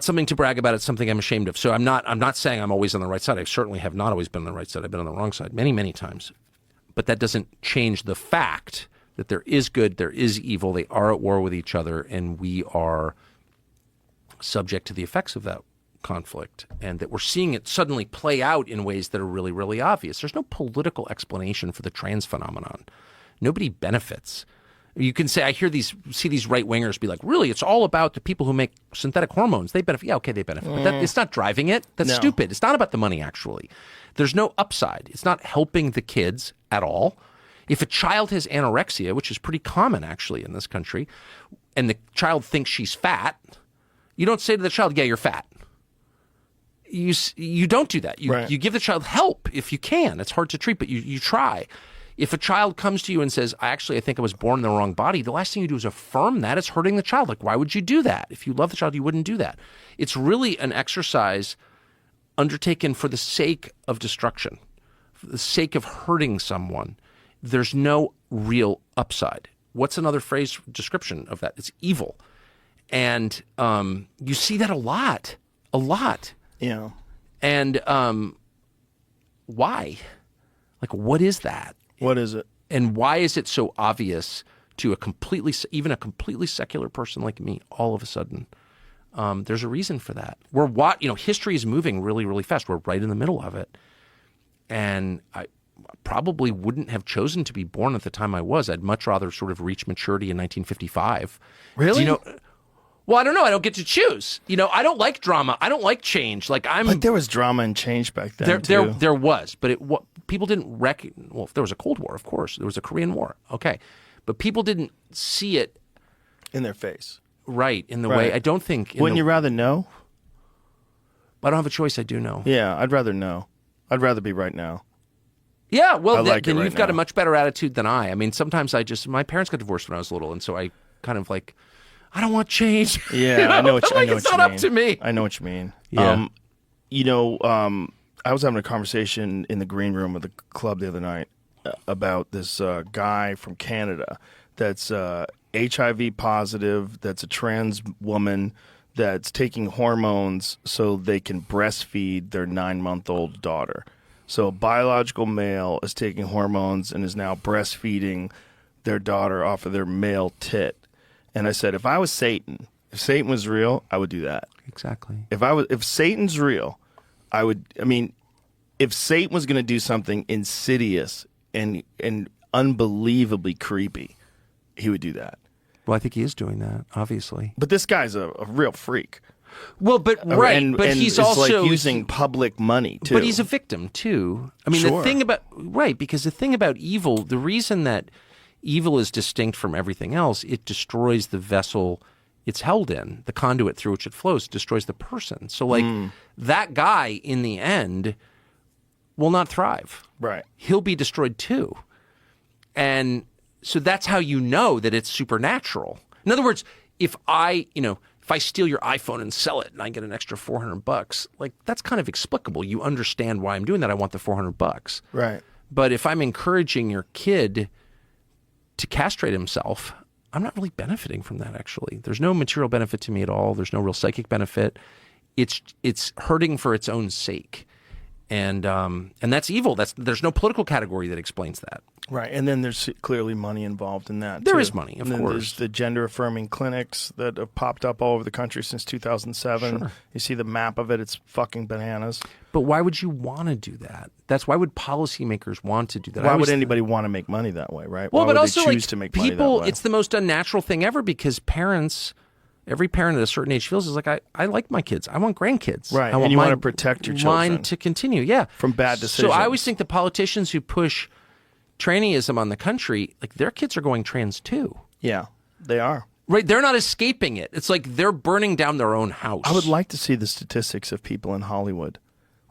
[SPEAKER 6] something to brag about. It's something I'm ashamed of. So I'm not saying I'm always on the right side. I certainly have not always been on the right side. I've been on the wrong side many, many times. But that doesn't change the fact that there is good, there is evil. They are at war with each other, and we are subject to the effects of that conflict, and that we're seeing it suddenly play out in ways that are really, really obvious. There's no political explanation for the trans phenomenon. Nobody benefits. You can say, see these right-wingers be like, really, it's all about the people who make synthetic hormones. They benefit. Yeah, okay, they benefit. But it's not driving it. That's stupid. It's not about the money, actually. There's no upside. It's not helping the kids at all. If a child has anorexia, which is pretty common, actually, in this country, and the child thinks she's fat, you don't say to the child, yeah, you're fat. You don't do that. You give the child help if you can. It's hard to treat, but you try. If a child comes to you and says, I think I was born in the wrong body, the last thing you do is affirm that. It's hurting the child. Like, why would you do that? If you love the child, you wouldn't do that. It's really an exercise undertaken for the sake of destruction, for the sake of hurting someone. There's no real upside. What's another description of that? It's evil. And you see that a lot.
[SPEAKER 5] Yeah.
[SPEAKER 6] And why? Like, what is that?
[SPEAKER 5] What is it?
[SPEAKER 6] And why is it so obvious to even a completely secular person like me all of a sudden? There's a reason for that. History is moving really, really fast. We're right in the middle of it. And I probably wouldn't have chosen to be born at the time I was. I'd much rather sort of reach maturity in 1955.
[SPEAKER 5] Really?
[SPEAKER 6] Well, I don't know. I don't get to choose. I don't like drama. I don't like change.
[SPEAKER 5] But there was drama and change back then.
[SPEAKER 6] There was, but people didn't recognize. Well, there was a Cold War, of course. There was a Korean War. Okay, but people didn't see it
[SPEAKER 5] in their face.
[SPEAKER 6] Right, in the way I don't think.
[SPEAKER 5] Wouldn't you rather know?
[SPEAKER 6] I don't have a choice. I do know.
[SPEAKER 5] Yeah, I'd rather know. I'd rather be right now.
[SPEAKER 6] Yeah, well,
[SPEAKER 5] I like it
[SPEAKER 6] then
[SPEAKER 5] right
[SPEAKER 6] you've got a
[SPEAKER 5] now.
[SPEAKER 6] much better attitude than I. I mean, sometimes my parents got divorced when I was little, and so I kind of like, I don't want change.
[SPEAKER 5] Yeah, I know what you, I know
[SPEAKER 6] it's
[SPEAKER 5] what you
[SPEAKER 6] not
[SPEAKER 5] mean.
[SPEAKER 6] up to me.
[SPEAKER 5] I know what you mean.
[SPEAKER 6] Yeah.
[SPEAKER 5] I was having a conversation in the green room of the club the other night about this guy from Canada that's HIV positive, that's a trans woman, that's taking hormones so they can breastfeed their 9-month-old daughter. So a biological male is taking hormones and is now breastfeeding their daughter off of their male tit. And I said, if I was Satan, if Satan was real, I would do that.
[SPEAKER 6] Exactly.
[SPEAKER 5] If Satan's real, if Satan was going to do something insidious and unbelievably creepy, he would do that.
[SPEAKER 6] Well, I think he is doing that, obviously.
[SPEAKER 5] But this guy's a real freak.
[SPEAKER 6] Well, but right, but he's
[SPEAKER 5] it's
[SPEAKER 6] also
[SPEAKER 5] like using public money too.
[SPEAKER 6] But he's a victim too. I mean,
[SPEAKER 5] Sure.
[SPEAKER 6] the thing about evil, the reason that evil is distinct from everything else, it destroys the vessel it's held in, the conduit through which it flows, it destroys the person. So, like that guy in the end will not thrive.
[SPEAKER 5] Right.
[SPEAKER 6] He'll be destroyed too, and so that's how you know that it's supernatural. In other words, if I steal your iPhone and sell it and I get an extra $400, like that's kind of explicable. You understand why I'm doing that. I want the $400.
[SPEAKER 5] Right.
[SPEAKER 6] But if I'm encouraging your kid to castrate himself, I'm not really benefiting from that, actually. There's no material benefit to me at all. There's no real psychic benefit. It's hurting for its own sake. And that's evil. There's no political category that explains that.
[SPEAKER 5] Right, and then there's clearly money involved in that.
[SPEAKER 6] There
[SPEAKER 5] too.
[SPEAKER 6] is money, of
[SPEAKER 5] and then
[SPEAKER 6] course.
[SPEAKER 5] There's the gender-affirming clinics that have popped up all over the country since 2007.
[SPEAKER 6] Sure.
[SPEAKER 5] You see the map of it; it's fucking bananas.
[SPEAKER 6] But why would you want to do that? Why would policymakers want to do that?
[SPEAKER 5] Why would anybody want to make money that way, right?
[SPEAKER 6] Well,
[SPEAKER 5] why
[SPEAKER 6] but
[SPEAKER 5] would
[SPEAKER 6] also
[SPEAKER 5] they choose
[SPEAKER 6] like
[SPEAKER 5] to make money
[SPEAKER 6] people,
[SPEAKER 5] that way?
[SPEAKER 6] it's the most unnatural thing ever because every parent at a certain age feels is like, I like my kids. I want grandkids.
[SPEAKER 5] Right,
[SPEAKER 6] I
[SPEAKER 5] and you
[SPEAKER 6] mine-
[SPEAKER 5] want to protect your
[SPEAKER 6] mine
[SPEAKER 5] children
[SPEAKER 6] to continue. Yeah,
[SPEAKER 5] from bad decisions.
[SPEAKER 6] So I always think the politicians who push trannyism on the country, like their kids are going trans too.
[SPEAKER 5] Yeah, they are.
[SPEAKER 6] Right, they're not escaping it. It's like they're burning down their own house.
[SPEAKER 5] I would like to see the statistics of people in Hollywood.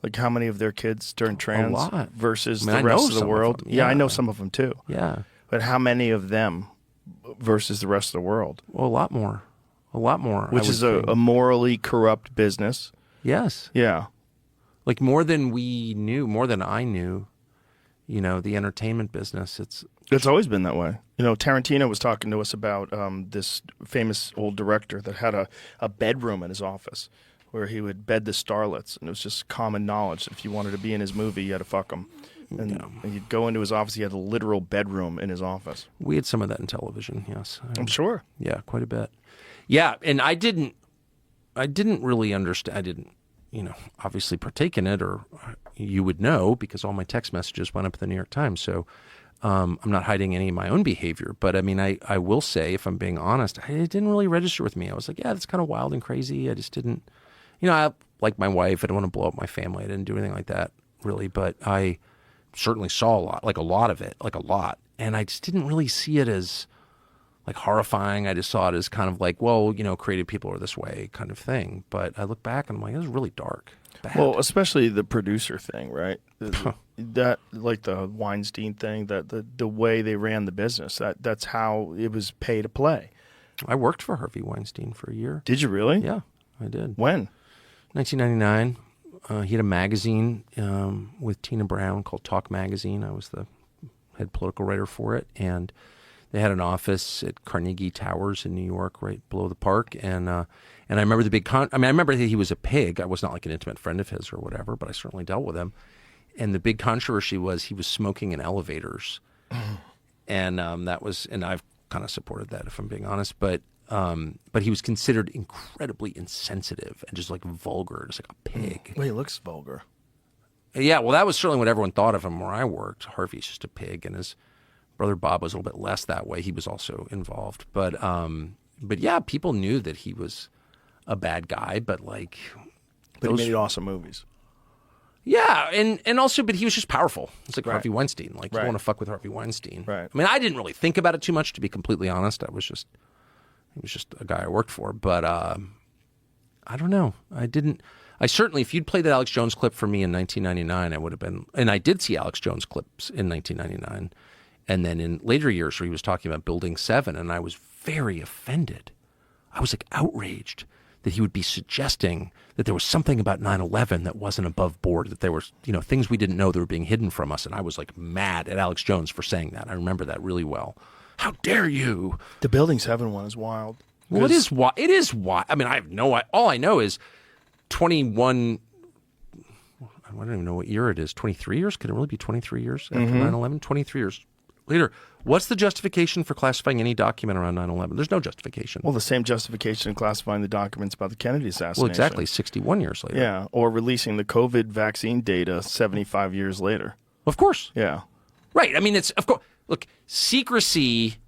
[SPEAKER 5] Like how many of their kids turn trans
[SPEAKER 6] lot.
[SPEAKER 5] versus
[SPEAKER 6] I mean,
[SPEAKER 5] the
[SPEAKER 6] I
[SPEAKER 5] rest
[SPEAKER 6] know
[SPEAKER 5] of the
[SPEAKER 6] some of
[SPEAKER 5] world.
[SPEAKER 6] them,
[SPEAKER 5] Yeah, I
[SPEAKER 6] yeah.
[SPEAKER 5] know some of them too.
[SPEAKER 6] Yeah.
[SPEAKER 5] But how many of them versus the rest of the world?
[SPEAKER 6] Well, a lot more. A lot more.
[SPEAKER 5] Which is a morally corrupt business.
[SPEAKER 6] Yes.
[SPEAKER 5] Yeah.
[SPEAKER 6] Like more than we knew, more than I knew, the entertainment business.
[SPEAKER 5] It's always been that way. Tarantino was talking to us about this famous old director that had a bedroom in his office where he would bed the starlets. And it was just common knowledge that if you wanted to be in his movie, you had to fuck them. And you'd go into his office, he had a literal bedroom in his office.
[SPEAKER 6] We had some of that in television, yes.
[SPEAKER 5] I'm sure.
[SPEAKER 6] Yeah, quite a bit. Yeah, and I didn't really understand. I didn't, obviously partake in it, or you would know because all my text messages went up at the New York Times. So I'm not hiding any of my own behavior. But I mean, I will say, if I'm being honest, it didn't really register with me. I was like, yeah, that's kind of wild and crazy. I just didn't, I like my wife. I don't want to blow up my family. I didn't do anything like that really. But I certainly saw a lot of it. And I just didn't really see it as like horrifying. I just saw it as kind of like, well, creative people are this way kind of thing. But I look back and I'm like, it was really dark. Bad.
[SPEAKER 5] Well, especially the producer thing, right? That like the Weinstein thing, that the way they ran the business, that's how it was pay to play.
[SPEAKER 6] I worked for Harvey Weinstein for a year.
[SPEAKER 5] Did you really?
[SPEAKER 6] Yeah, I did.
[SPEAKER 5] When?
[SPEAKER 6] 1999. He had a magazine with Tina Brown called Talk Magazine. I was the head political writer for it, and they had an office at Carnegie Towers in New York, right below the park. And I remember I remember that he was a pig. I was not like an intimate friend of his or whatever, but I certainly dealt with him. And the big controversy was he was smoking in elevators, and and I've kind of supported that if I'm being honest, but he was considered incredibly insensitive and just like vulgar, just like a pig.
[SPEAKER 5] Well, he looks vulgar.
[SPEAKER 6] Yeah, well, that was certainly what everyone thought of him where I worked. Harvey's just a pig, and his brother Bob was a little bit less that way. He was also involved, but yeah, people knew that he was a bad guy, but
[SPEAKER 5] he made awesome movies.
[SPEAKER 6] Yeah, and also, but he was just powerful. It's like
[SPEAKER 5] Right.
[SPEAKER 6] Harvey Weinstein. Like,
[SPEAKER 5] Right.
[SPEAKER 6] you want to fuck with Harvey Weinstein.
[SPEAKER 5] Right.
[SPEAKER 6] I mean, I didn't really think about it too much, to be completely honest. He was just a guy I worked for. But I don't know. I I certainly, if you'd played that Alex Jones clip for me in 1999, I would have been, and I did see Alex Jones clips in 1999. And then in later years where he was talking about Building 7, and I was very offended. I was like outraged that he would be suggesting that there was something about 9/11 that wasn't above board, that there were, things we didn't know that were being hidden from us. And I was like mad at Alex Jones for saying that. I remember that really well. How dare you?
[SPEAKER 5] The Building 7 one is wild.
[SPEAKER 6] Well, it is why. It is why. I mean, I have no. All I know is 21. I don't even know what year it is. 23 years? Could it really be 23 years after 9/11? 23 years later. What's the justification for classifying any document around 9/11? There's no justification.
[SPEAKER 5] Well, the same justification in classifying the documents about the Kennedy assassination.
[SPEAKER 6] Well, exactly. 61 years later.
[SPEAKER 5] Yeah, or releasing the COVID vaccine data 75 years later.
[SPEAKER 6] Of course.
[SPEAKER 5] Yeah.
[SPEAKER 6] Right. I mean, it's of course. Look, secrecy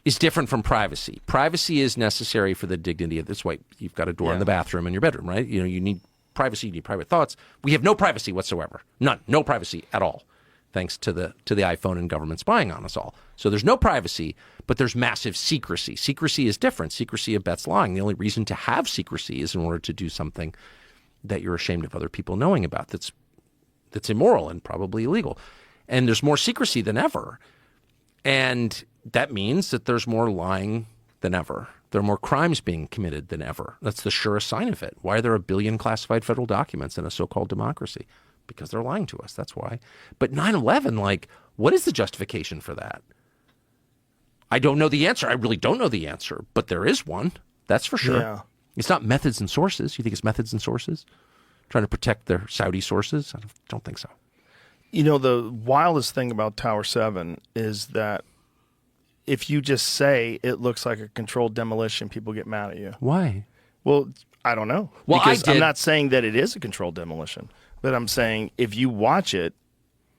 [SPEAKER 6] is different from privacy. Privacy is necessary for the dignity of this. Why you've got a door in the bathroom in your bedroom, right? You need privacy. You need private thoughts. We have no privacy whatsoever. None. No privacy at all. Thanks to the iPhone and government spying on us all. So there's no privacy, but there's massive secrecy. Secrecy is different. Secrecy abets lying. The only reason to have secrecy is in order to do something that you're ashamed of other people knowing about that's immoral and probably illegal. And there's more secrecy than ever. And that means that there's more lying than ever. There are more crimes being committed than ever. That's the surest sign of it. Why are there 1 billion classified federal documents in a so-called democracy? Because they're lying to us. That's why. But 9/11, what is the justification for that? I don't know the answer. I really don't know the answer, but there is one. That's for sure.
[SPEAKER 5] Yeah.
[SPEAKER 6] It's not methods and sources. You think it's methods and sources? Trying to protect their Saudi sources? I don't think so.
[SPEAKER 5] The wildest thing about Tower 7 is that if you just say it looks like a controlled demolition, people get mad at you.
[SPEAKER 6] Why?
[SPEAKER 5] Well, I don't know.
[SPEAKER 6] Well,
[SPEAKER 5] because
[SPEAKER 6] I did.
[SPEAKER 5] I'm not saying that it is a controlled demolition, but I'm saying if you watch it,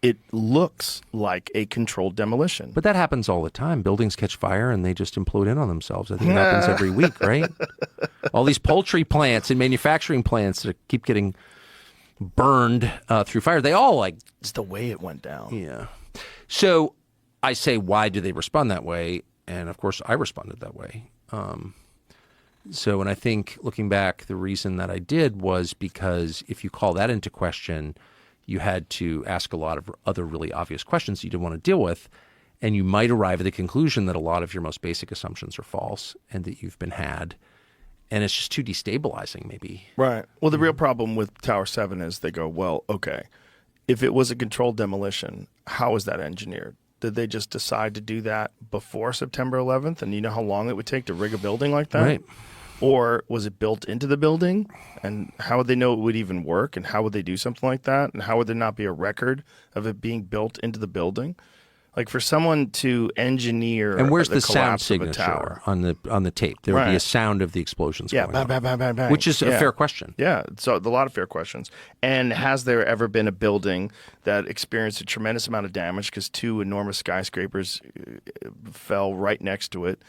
[SPEAKER 5] it looks like a controlled demolition.
[SPEAKER 6] But that happens all the time. Buildings catch fire and they just implode in on themselves. I think it happens every week, right? All these poultry plants and manufacturing plants that keep getting burned through fire. They all
[SPEAKER 5] it's the way it went down.
[SPEAKER 6] Yeah. So I say, why do they respond that way? And of course, I responded that way. And I think looking back, the reason that I did was because if you call that into question, you had to ask a lot of other really obvious questions you didn't want to deal with. And you might arrive at the conclusion that a lot of your most basic assumptions are false and that you've been had. And it's just too destabilizing, maybe.
[SPEAKER 5] Right. Well, the real problem with Tower 7 is they go, well, okay, if it was a controlled demolition, how is that engineered? Did they just decide to do that before September 11th? And you know how long it would take to rig a building like that?
[SPEAKER 6] Right.
[SPEAKER 5] Or was it built into the building? And how would they know it would even work? And how would they do something like that? And how would there not be a record of it being built into the building? For someone to engineer
[SPEAKER 6] and where's the sound
[SPEAKER 5] collapse of a
[SPEAKER 6] signature
[SPEAKER 5] tower
[SPEAKER 6] on the tape? There would be a sound of the explosions.
[SPEAKER 5] Yeah,
[SPEAKER 6] going
[SPEAKER 5] bang,
[SPEAKER 6] on,
[SPEAKER 5] bang, bang, bang, bang.
[SPEAKER 6] which is a fair question.
[SPEAKER 5] Yeah, so a lot of fair questions. And has there ever been a building that experienced a tremendous amount of damage because 2 enormous skyscrapers fell right next to it,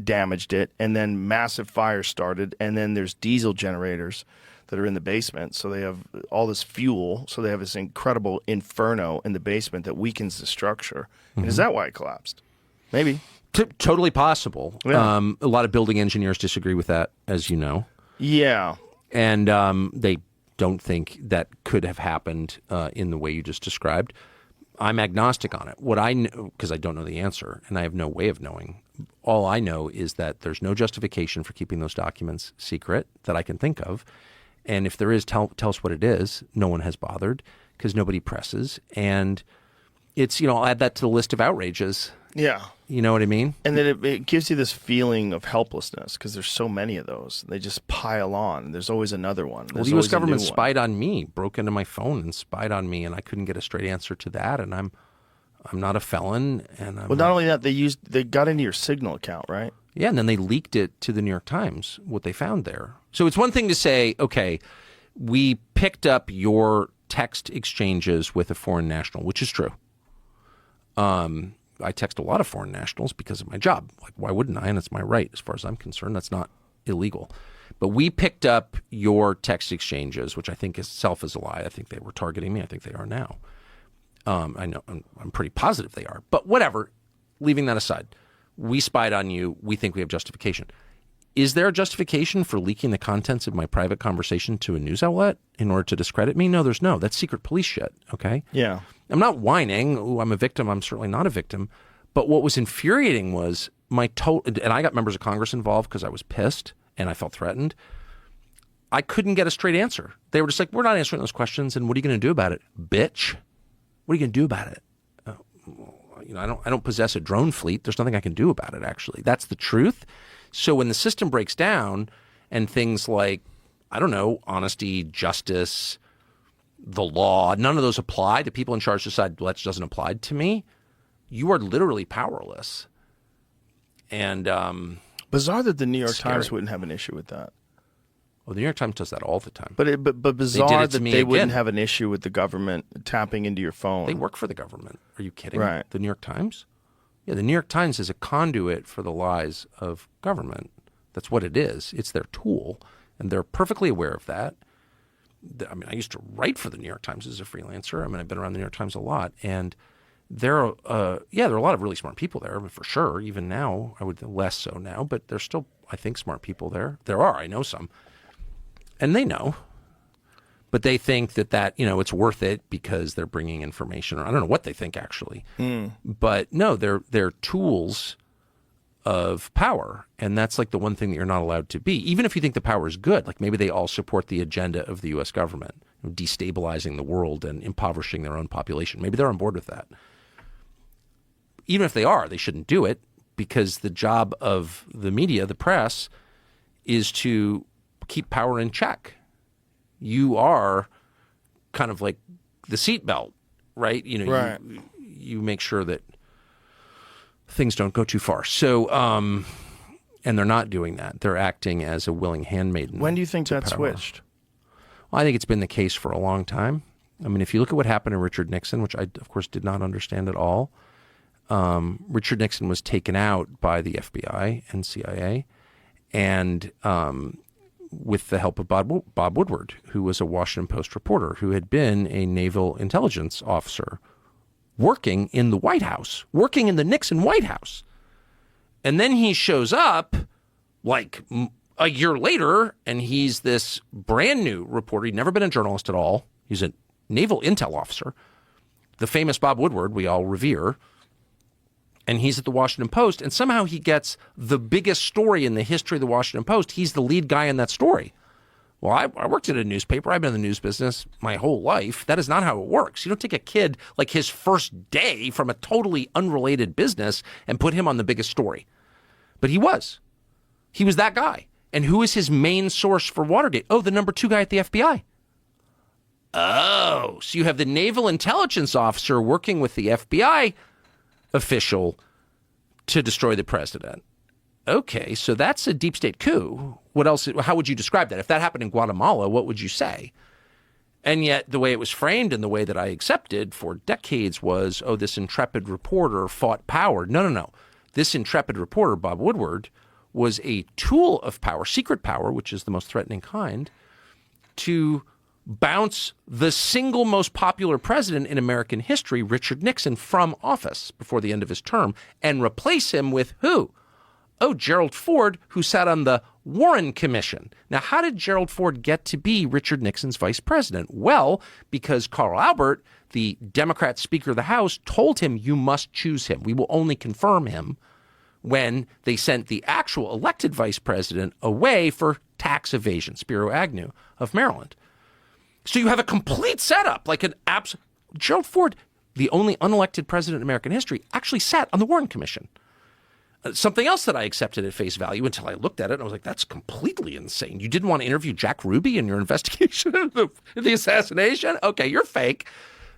[SPEAKER 5] damaged it, and then massive fires started, and then there's diesel generators that are in the basement, so they have all this fuel, so they have this incredible inferno in the basement that weakens the structure. And is that why it collapsed? Maybe.
[SPEAKER 6] Totally possible.
[SPEAKER 5] Yeah.
[SPEAKER 6] A lot of building engineers disagree with that, as you know.
[SPEAKER 5] Yeah.
[SPEAKER 6] And they don't think that could have happened in the way you just described. I'm agnostic on it. What I know, because I don't know the answer, and I have no way of knowing, all I know is that there's no justification for keeping those documents secret that I can think of. And if there is, tell us what it is. No one has bothered because nobody presses. And it's, I'll add that to the list of outrages.
[SPEAKER 5] Yeah.
[SPEAKER 6] You know what I mean?
[SPEAKER 5] And then it gives you this feeling of helplessness because there's so many of those. They just pile on. There's always another one.
[SPEAKER 6] Well, the U.S. government spied on me, broke into my phone and spied on me, and I couldn't get a straight answer to that. And I'm not a felon. And
[SPEAKER 5] not only that, they got into your Signal account, right?
[SPEAKER 6] Yeah, and then they leaked it to the New York Times, what they found there. So it's one thing to say, okay, we picked up your text exchanges with a foreign national, which is true. I text a lot of foreign nationals because of my job. Why wouldn't I? And it's my right. As far as I'm concerned, that's not illegal. But we picked up your text exchanges, which I think itself is a lie. I think they were targeting me. I think they are now. I know I'm pretty positive they are. But whatever, leaving that aside, we spied on you. We think we have justification. Is there a justification for leaking the contents of my private conversation to a news outlet in order to discredit me? No, there's no. That's secret police shit, okay?
[SPEAKER 5] Yeah.
[SPEAKER 6] I'm not whining. Ooh, I'm a victim. I'm certainly not a victim. But what was infuriating was and I got members of Congress involved because I was pissed and I felt threatened. I couldn't get a straight answer. They were just like, we're not answering those questions, and what are you going to do about it? Bitch, what are you going to do about it? I don't possess a drone fleet. There's nothing I can do about it, actually. That's the truth. So when the system breaks down and things like, I don't know, honesty, justice, the law, none of those apply, the people in charge decide, well, that doesn't apply to me, you are literally powerless. And
[SPEAKER 5] bizarre that the New York
[SPEAKER 6] scary.
[SPEAKER 5] Times wouldn't have an issue with that.
[SPEAKER 6] Well, the New York Times does that all the time.
[SPEAKER 5] But bizarre that they wouldn't
[SPEAKER 6] again.
[SPEAKER 5] have an issue with the government tapping into your phone.
[SPEAKER 6] They work for the government. Are you kidding?
[SPEAKER 5] Right.
[SPEAKER 6] The New York Times? Yeah, the New York Times is a conduit for the lies of government. That's what it is. It's their tool, and they're perfectly aware of that. I mean, I used to write for the New York Times as a freelancer. I mean, I've been around the New York Times a lot, and there are a lot of really smart people there, for sure. Even now, I would less so now, but there's still, I think, smart people there. There are. I know some. And they know, but they think that it's worth it because they're bringing information, or I don't know what they think actually. But no, they're tools of power, and that's like the one thing that you're not allowed to be. Even if you think the power is good, like maybe they all support the agenda of the U.S. government, destabilizing the world and impoverishing their own population. Maybe they're on board with that. Even if they are, they shouldn't do it, because the job of the media, the press, is to keep power in check. You are kind of like the seatbelt, right?
[SPEAKER 5] Right.
[SPEAKER 6] You make sure that things don't go too far. So, and they're not doing that. They're acting as a willing handmaiden.
[SPEAKER 5] When do you think that
[SPEAKER 6] power.
[SPEAKER 5] switched?
[SPEAKER 6] Well, I think it's been the case for a long time. I mean, if you look at what happened to Richard Nixon, which I, of course, did not understand at all, Richard Nixon was taken out by the FBI and CIA, and with the help of Bob Woodward, who was a Washington Post reporter who had been a naval intelligence officer working in the White House, working in the Nixon White House. And then he shows up like a year later, and he's this brand new reporter. He'd never been a journalist at all. He's a naval intel officer. The famous Bob Woodward we all revere. And he's at the Washington Post, and somehow he gets the biggest story in the history of the Washington Post. He's the lead guy in that story. Well, I worked at a newspaper. I've been in the news business my whole life. That is not how it works. You don't take a kid like his first day from a totally unrelated business and put him on the biggest story. But he was. He was that guy. And who is his main source for Watergate? Oh, the number 2 guy at the FBI. Oh, so you have the naval intelligence officer working with the FBI official to destroy the president. Okay, so that's a deep state coup. What else? How would you describe that? If that happened in Guatemala, what would you say? And yet the way it was framed and the way that I accepted for decades was, oh, this intrepid reporter fought power. No. This intrepid reporter, Bob Woodward, was a tool of power, secret power, which is the most threatening kind, to bounce the single most popular president in American history, Richard Nixon, from office before the end of his term, and replace him with who? Oh, Gerald Ford, who sat on the Warren Commission. Now, how did Gerald Ford get to be Richard Nixon's vice president? Well, because Carl Albert, the Democrat Speaker of the House, told him, you must choose him. We will only confirm him when they sent the actual elected vice president away for tax evasion, Spiro Agnew of Maryland. So you have a complete setup, like an Gerald Ford, the only unelected president in American history, actually sat on the Warren Commission. Something else that I accepted at face value until I looked at it, and I was like, that's completely insane. You didn't want to interview Jack Ruby in your investigation of the assassination? Okay, you're fake.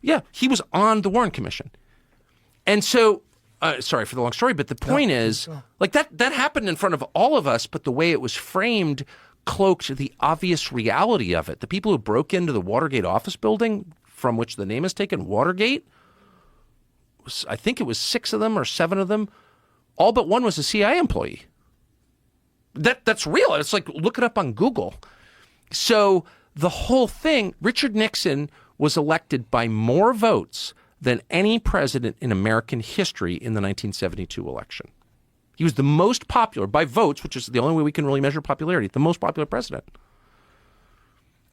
[SPEAKER 6] Yeah, he was on the Warren Commission. And so, sorry for the long story, but the point is, like that happened in front of all of us, but the way it was framed cloaked the obvious reality of it. The people who broke into the Watergate office building, from which the name is taken, Watergate, I think it was 6 of them or 7 of them, all but one was a CIA employee. That's real. It's like, look it up on Google. So the whole thing, Richard Nixon was elected by more votes than any president in American history in the 1972 election. He was the most popular by votes, which is the only way we can really measure popularity, the most popular president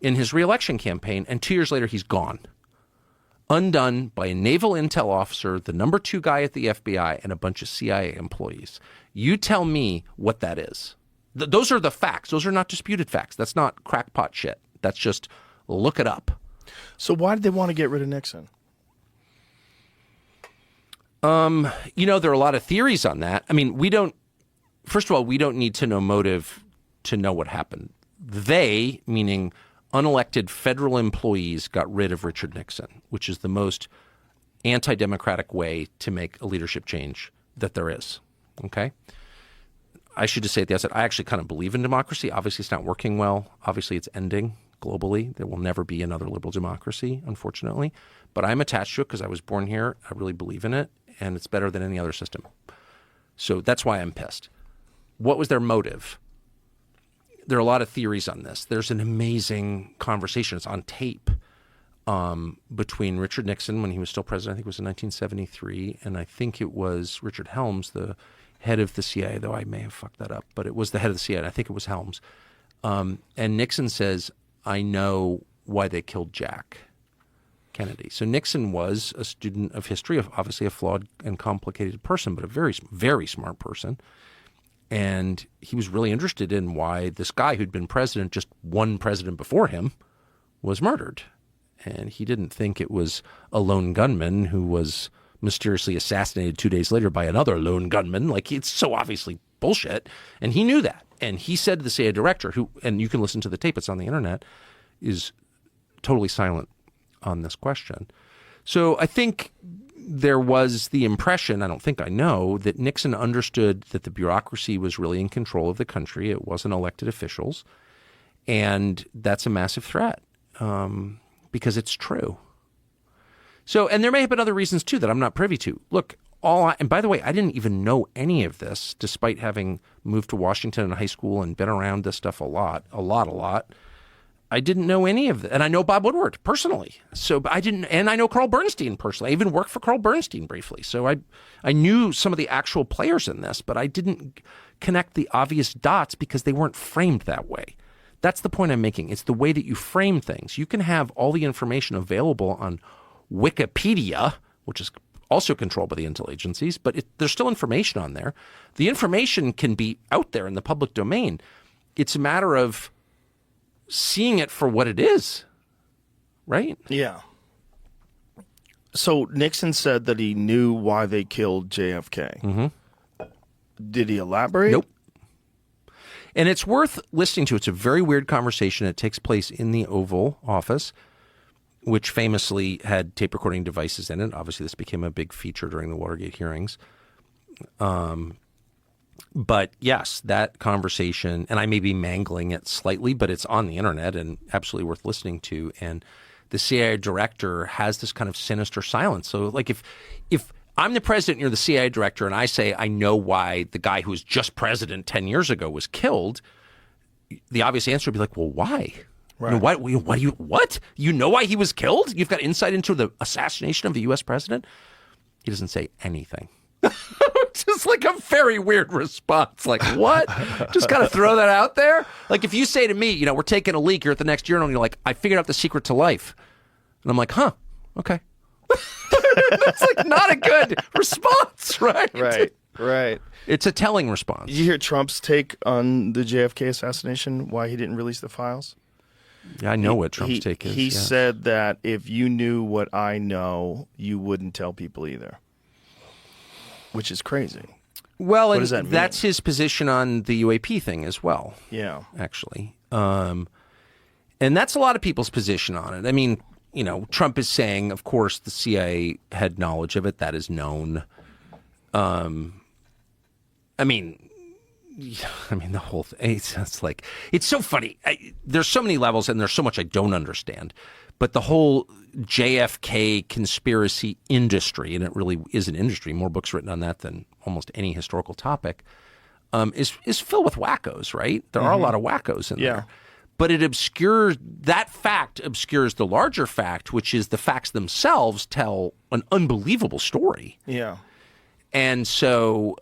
[SPEAKER 6] in his reelection campaign. And 2 years later, he's gone. Undone by a naval intel officer, the number 2 guy at the FBI, and a bunch of CIA employees. You tell me what that is. Those are the facts. Those are not disputed facts. That's not crackpot shit. That's just look it up.
[SPEAKER 5] So why did they want to get rid of Nixon?
[SPEAKER 6] There are a lot of theories on that. I mean, first of all, we don't need to know motive to know what happened. They, meaning unelected federal employees, got rid of Richard Nixon, which is the most anti-democratic way to make a leadership change that there is. Okay? I should just say at the outset, I actually kind of believe in democracy. Obviously, it's not working well. Obviously, it's ending globally. There will never be another liberal democracy, unfortunately. But I'm attached to it because I was born here. I really believe in it, and it's better than any other system. So that's why I'm pissed. What was their motive? There are a lot of theories on this. There's an amazing conversation. It's on tape between Richard Nixon when he was still president. I think it was in 1973, and I think it was Richard Helms, the head of the CIA, though I may have fucked that up, but it was the head of the CIA, and I think it was Helms. And Nixon says, I know why they killed Jack Kennedy. So Nixon was a student of history, obviously a flawed and complicated person, but a very, very smart person. And he was really interested in why this guy who'd been president, just one president before him, was murdered. And he didn't think it was a lone gunman who was mysteriously assassinated 2 days later by another lone gunman. Like, it's so obviously bullshit. And he knew that. And he said to the CIA director, who, and you can listen to the tape, it's on the internet, is totally silent on this question. So I think there was the impression, I know, that Nixon understood that the bureaucracy was really in control of the country. It wasn't elected officials. And that's a massive threat because it's true. So, and there may have been other reasons, too, that I'm not privy to. Look, and by the way, I didn't even know any of this, despite having moved to Washington in high school and been around this stuff a lot. I didn't know any of that. And I know Bob Woodward personally. So and I know Carl Bernstein personally. I even worked for Carl Bernstein briefly. So I knew some of the actual players in this, but I didn't connect the obvious dots because they weren't framed that way. That's the point I'm making. It's the way that you frame things. You can have all the information available on Wikipedia, which is also controlled by the intel agencies, but there's still information on there. The information can be out there in the public domain. It's a matter of seeing it for what it is, right?
[SPEAKER 5] Yeah. So Nixon said that he knew why they killed JFK.
[SPEAKER 6] Mm-hmm.
[SPEAKER 5] Did he elaborate?
[SPEAKER 6] Nope. And it's worth listening to. It's a very weird conversation. It takes place in the Oval Office, which famously had tape recording devices in it. Obviously, this became a big feature during the Watergate hearings. But yes, that conversation, and I may be mangling it slightly, but it's on the internet and absolutely worth listening to. And the CIA director has this kind of sinister silence. So like if I'm the president and you're the CIA director and I say I know why the guy who was just president 10 years ago was killed, the obvious answer would be like, well, why?
[SPEAKER 5] Right.
[SPEAKER 6] What? You know why he was killed? You've got insight into the assassination of the U.S. president? He doesn't say anything. Just like a very weird response. Like, what? Just got to throw that out there? Like, if you say to me, we're taking a leak, you're at the next urinal, and you're like, I figured out the secret to life. And I'm like, huh, okay. That's like not a good response, right?
[SPEAKER 5] Right.
[SPEAKER 6] It's a telling response.
[SPEAKER 5] Did you hear Trump's take on the JFK assassination, why he didn't release the files?
[SPEAKER 6] Yeah, I know what Trump's take is.
[SPEAKER 5] He said that if you knew what I know, you wouldn't tell people either, which is crazy.
[SPEAKER 6] Well,
[SPEAKER 5] what
[SPEAKER 6] and
[SPEAKER 5] does that mean?
[SPEAKER 6] That's his position on the UAP thing as well.
[SPEAKER 5] Yeah.
[SPEAKER 6] Actually. And that's a lot of people's position on it. I mean, Trump is saying, of course, the CIA had knowledge of it. That is known. I mean, the whole thing, it's so funny. There's so many levels and there's so much I don't understand. But the whole JFK conspiracy industry, and it really is an industry, more books written on that than almost any historical topic, is filled with wackos, right? There are a lot of wackos in there. But that fact obscures the larger fact, which is the facts themselves tell an unbelievable story.
[SPEAKER 5] Yeah.
[SPEAKER 6] And so,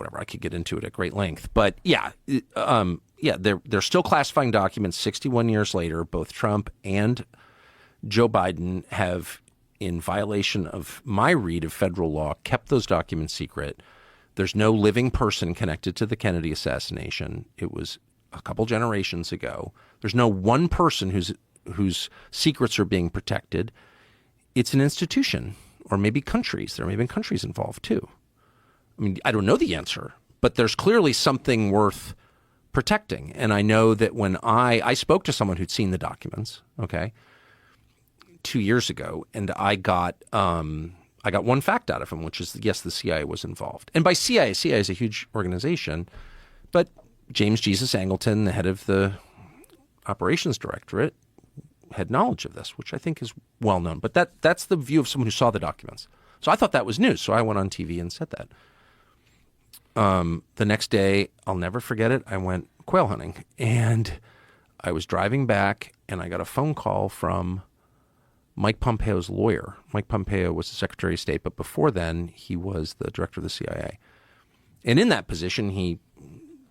[SPEAKER 6] whatever. I could get into it at great length, but they're still classifying documents 61 years later. Both Trump and Joe Biden have, in violation of my read of federal law, kept those documents secret. There's no living person connected to the Kennedy assassination. It was a couple generations ago. There's no one person whose secrets are being protected. It's an institution, or maybe countries. There may have been countries involved too. I mean, I don't know the answer, but there's clearly something worth protecting. And I know that when I spoke to someone who'd seen the documents, 2 years ago, and I got one fact out of him, which is, yes, the CIA was involved. And by CIA is a huge organization, but James Jesus Angleton, the head of the operations directorate, had knowledge of this, which I think is well known. But that's the view of someone who saw the documents. So I thought that was news. So I went on TV and said that. The next day, I'll never forget it, I went quail hunting. And I was driving back, and I got a phone call from Mike Pompeo's lawyer. Mike Pompeo was the Secretary of State, but before then, he was the director of the CIA. And in that position, he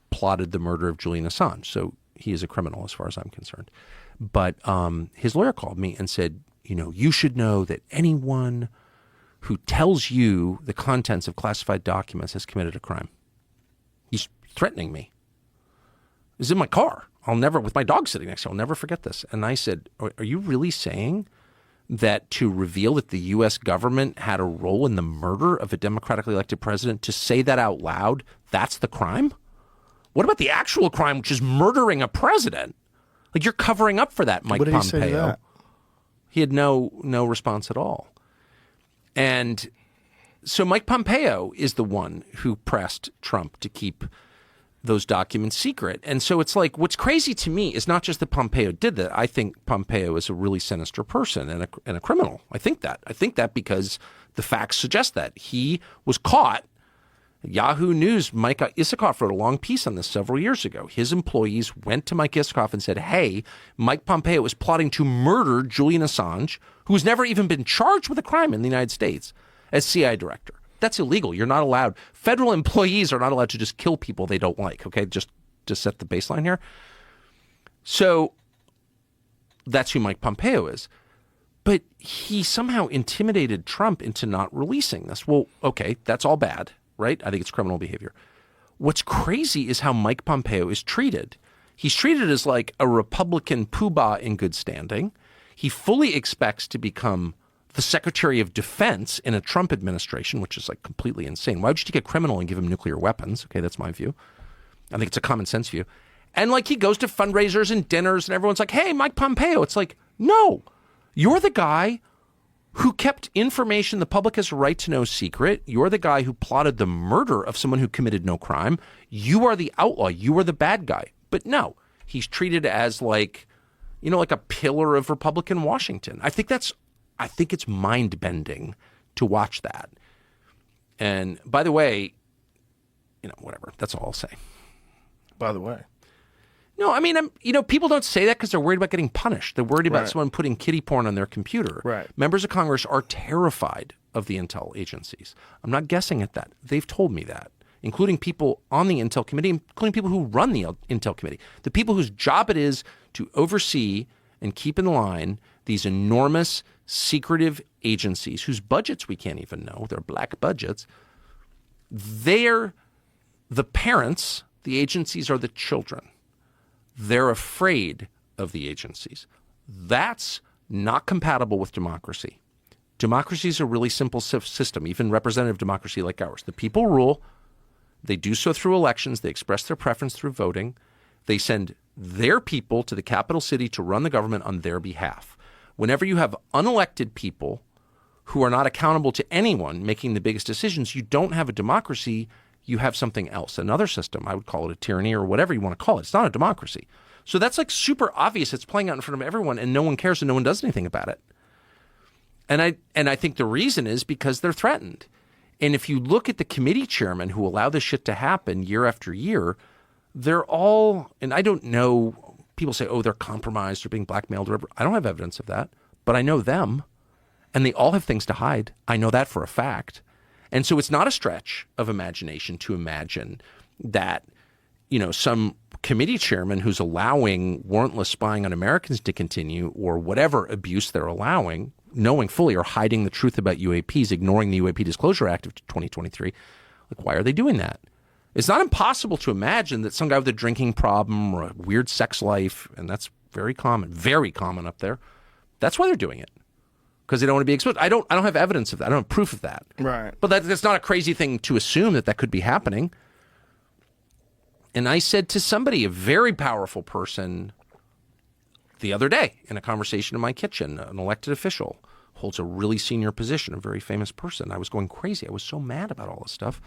[SPEAKER 6] plotted the murder of Julian Assange. So he is a criminal as far as I'm concerned. But his lawyer called me and said, you should know that anyone who tells you the contents of classified documents has committed a crime. He's threatening me. He's in my car. With my dog sitting next to me, I'll never forget this. And I said, are you really saying that to reveal that the U.S. government had a role in the murder of a democratically elected president, to say that out loud, that's the crime? What about the actual crime, which is murdering a president? Like, you're covering up for that, Mike Pompeo.
[SPEAKER 5] What did he say to that?
[SPEAKER 6] He had no response at all. And so Mike Pompeo is the one who pressed Trump to keep those documents secret. And so it's like, what's crazy to me is not just that Pompeo did that. I think Pompeo is a really sinister person and a criminal. I think that because the facts suggest that. He was caught. Yahoo News, Mike Isikoff wrote a long piece on this several years ago. His employees went to Mike Isikoff and said, hey, Mike Pompeo is plotting to murder Julian Assange, who's never even been charged with a crime in the United States, as CIA director. That's illegal. You're not allowed. Federal employees are not allowed to just kill people they don't like, okay? Just to set the baseline here. So that's who Mike Pompeo is. But he somehow intimidated Trump into not releasing this. Well, okay, that's all bad, right? I think it's criminal behavior. What's crazy is how Mike Pompeo is treated. He's treated as like a Republican poobah in good standing. He fully expects to become the Secretary of Defense in a Trump administration, which is like completely insane. Why would you take a criminal and give him nuclear weapons? Okay, that's my view. I think it's a common sense view. And like he goes to fundraisers and dinners and everyone's like, hey, Mike Pompeo. It's like, no, you're the guy who kept information the public has a right to know secret. You're the guy who plotted the murder of someone who committed no crime. You are the outlaw. You are the bad guy. But no, he's treated as like, like a pillar of Republican Washington. I think it's mind-bending to watch that. And by the way, whatever. That's all I'll say.
[SPEAKER 5] By the way.
[SPEAKER 6] No, I mean, people don't say that because they're worried about getting punished. They're worried about someone putting kiddie porn on their computer.
[SPEAKER 5] Right.
[SPEAKER 6] Members of Congress are terrified of the intel agencies. I'm not guessing at that. They've told me that, including people on the Intel Committee, including people who run the Intel Committee, the people whose job it is to oversee and keep in line these enormous secretive agencies whose budgets we can't even know. They're black budgets. They're the parents. The agencies are the children. They're afraid of the agencies. That's not compatible with democracy. Democracy is a really simple system, even representative democracy like ours. The people rule. They do so through elections. They express their preference through voting. They send their people to the capital city to run the government on their behalf. Whenever you have unelected people who are not accountable to anyone making the biggest decisions, you don't have a democracy. You have something else, another system. I would call it a tyranny or whatever you want to call it. It's not a democracy. So that's like super obvious. It's playing out in front of everyone and no one cares and no one does anything about it. And I think the reason is because they're threatened. And if you look at the committee chairmen who allow this shit to happen year after year, they're all, and I don't know, people say, oh, they're compromised or being blackmailed or whatever. I don't have evidence of that, but I know them and they all have things to hide. I know that for a fact. And so it's not a stretch of imagination to imagine that, some committee chairman who's allowing warrantless spying on Americans to continue, or whatever abuse they're allowing, knowing fully or hiding the truth about UAPs, ignoring the UAP Disclosure Act of 2023. Like, why are they doing that? It's not impossible to imagine that some guy with a drinking problem or a weird sex life, and that's very common up there, that's why they're doing it. Because they don't want to be exposed. I don't have evidence of that. I don't have proof of that.
[SPEAKER 5] Right.
[SPEAKER 6] But that's not a crazy thing to assume that could be happening. And I said to somebody, a very powerful person, the other day in a conversation in my kitchen, an elected official, holds a really senior position, a very famous person. I was going crazy. I was so mad about all this stuff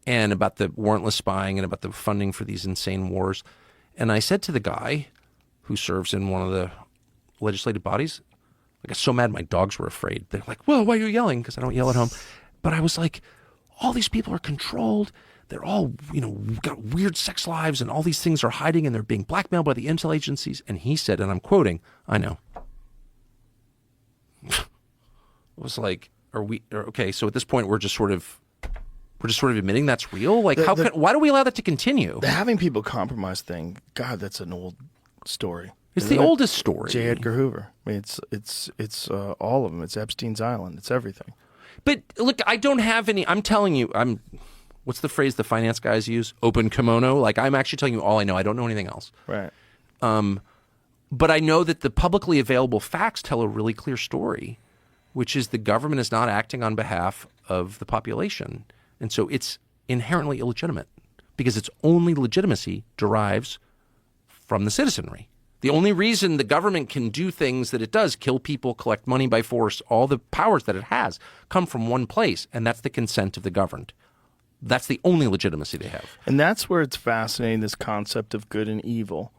[SPEAKER 6] and about the warrantless spying and about the funding for these insane wars. And I said to the guy who serves in one of the legislative bodies, I got so mad my dogs were afraid. They're like, well, why are you yelling? Because I don't yell at home. But I was like, all these people are controlled. They're all, got weird sex lives and all these things are hiding and they're being blackmailed by the intel agencies. And he said, and I'm quoting, I know. I was like, okay, so at this point we're just sort of admitting that's real? Like, why do we allow that to continue?
[SPEAKER 5] The having people compromise thing, God, that's an old story.
[SPEAKER 6] It's the oldest story.
[SPEAKER 5] J. Edgar Hoover. I mean, it's all of them. It's Epstein's Island. It's everything.
[SPEAKER 6] But look, I don't have any. I'm telling you, what's the phrase the finance guys use? Open kimono. Like, I'm actually telling you all I know. I don't know anything else.
[SPEAKER 5] Right.
[SPEAKER 6] But I know that the publicly available facts tell a really clear story, which is the government is not acting on behalf of the population. And so it's inherently illegitimate because its only legitimacy derives from the citizenry. The only reason the government can do things that it does, kill people, collect money by force, all the powers that it has, come from one place, and that's the consent of the governed. That's the only legitimacy they have.
[SPEAKER 5] And that's where it's fascinating, this concept of good and evil.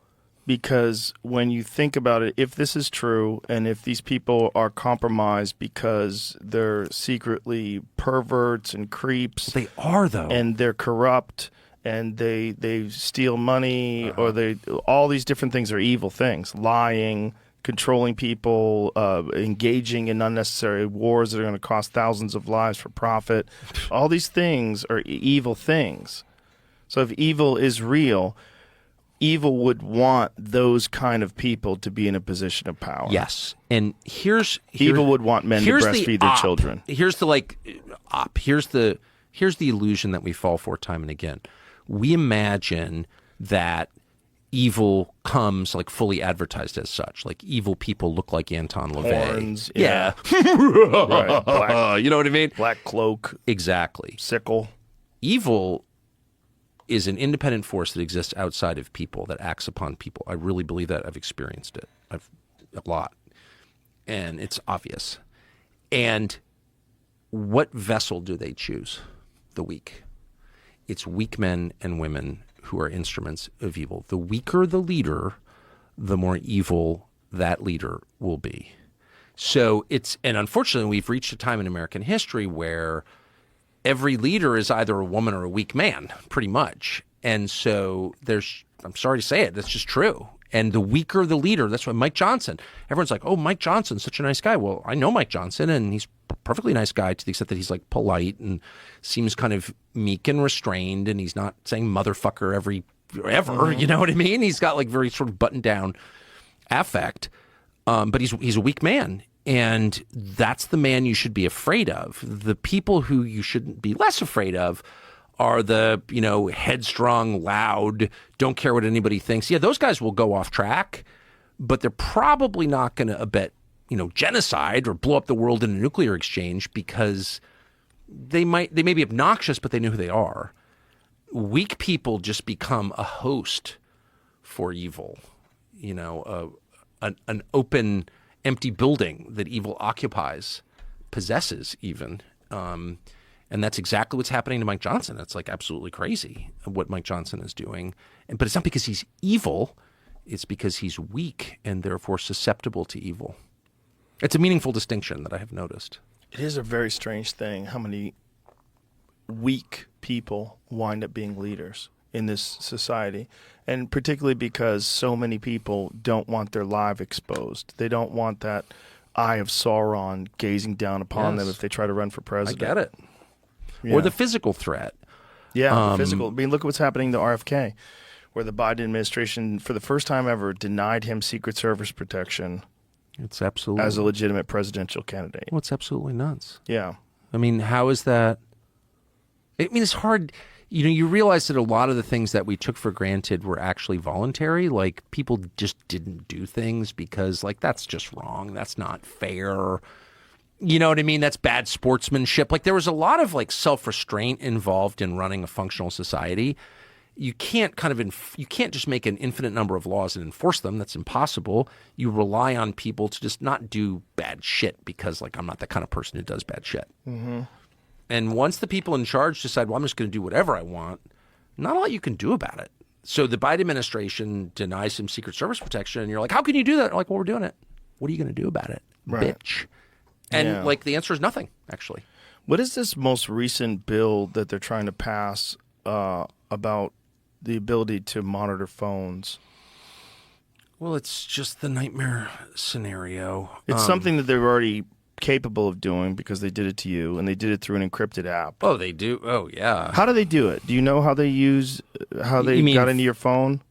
[SPEAKER 5] Because when you think about it, if this is true, and if these people are compromised because they're secretly perverts and creeps.
[SPEAKER 6] They are, though.
[SPEAKER 5] And they're corrupt, and they steal money, or all these different things are evil things. Lying, controlling people, engaging in unnecessary wars that are going to cost thousands of lives for profit. All these things are evil things. So if evil is real, evil would want those kind of people to be in a position of power.
[SPEAKER 6] Yes. And
[SPEAKER 5] evil would want men to breastfeed their children.
[SPEAKER 6] Here's the illusion that we fall for time and again. We imagine that evil comes like fully advertised as such. Like evil people look like Anton LaVey.
[SPEAKER 5] Horns,
[SPEAKER 6] yeah.
[SPEAKER 5] Right. Black,
[SPEAKER 6] you know what I mean?
[SPEAKER 5] Black cloak.
[SPEAKER 6] Exactly.
[SPEAKER 5] Sickle.
[SPEAKER 6] Evil is an independent force that exists outside of people, that acts upon people. I really believe that. I've experienced it a lot. And it's obvious. And what vessel do they choose? The weak. It's weak men and women who are instruments of evil. The weaker the leader, the more evil that leader will be. So and unfortunately, we've reached a time in American history where every leader is either a woman or a weak man, pretty much. And so I'm sorry to say it, that's just true. And the weaker the leader, that's why Mike Johnson, everyone's like, oh, Mike Johnson's such a nice guy. Well, I know Mike Johnson, and he's a perfectly nice guy to the extent that he's like polite and seems kind of meek and restrained, and he's not saying motherfucker ever, you know what I mean? He's got like very sort of buttoned down affect, but he's a weak man. And that's the man you should be afraid of. The people who you shouldn't be less afraid of are the, headstrong, loud, don't care what anybody thinks. Yeah, those guys will go off track, but they're probably not going to abet, genocide or blow up the world in a nuclear exchange because they may be obnoxious, but they know who they are. Weak people just become a host for evil, an open, empty building that evil occupies, possesses even. And that's exactly what's happening to Mike Johnson. It's like absolutely crazy what Mike Johnson is doing. But it's not because he's evil. It's because he's weak and therefore susceptible to evil. It's a meaningful distinction that I have noticed.
[SPEAKER 5] It is a very strange thing how many weak people wind up being leaders in this society. And particularly because so many people don't want their life exposed. They don't want that eye of Sauron gazing down upon them if they try to run for president.
[SPEAKER 6] I get it. or the physical threat.
[SPEAKER 5] Yeah, the physical. I mean, look at what's happening to RFK, where the Biden administration, for the first time ever, denied him Secret Service protection.
[SPEAKER 6] It's absolutely
[SPEAKER 5] as a legitimate presidential candidate.
[SPEAKER 6] Well, it's absolutely nuts.
[SPEAKER 5] Yeah.
[SPEAKER 6] I mean, how is that? I mean, it's hard. You know, you realize that a lot of the things that we took for granted were actually voluntary. Like, people just didn't do things because, like, that's just wrong. That's not fair. You know what I mean? That's bad sportsmanship. Like, there was a lot of, like, self-restraint involved in running a functional society. You can't you can't just make an infinite number of laws and enforce them. That's impossible. You rely on people to just not do bad shit because, like, I'm not the kind of person who does bad shit. Mm-hmm. And once the people in charge decide, well, I'm just going to do whatever I want, not a lot you can do about it. So the Biden administration denies him Secret Service protection, and you're like, how can you do that? Like, well, we're doing it. What are you going to do about it, bitch? And, like, the answer is nothing, actually.
[SPEAKER 5] What is this most recent bill that they're trying to pass about the ability to monitor phones?
[SPEAKER 6] Well, it's just the nightmare scenario.
[SPEAKER 5] It's something that they're already capable of doing because they did it to you, and they did it through an encrypted app.
[SPEAKER 6] Oh, they do? Oh, yeah.
[SPEAKER 5] How do they do it? Do you know how they got into your phone?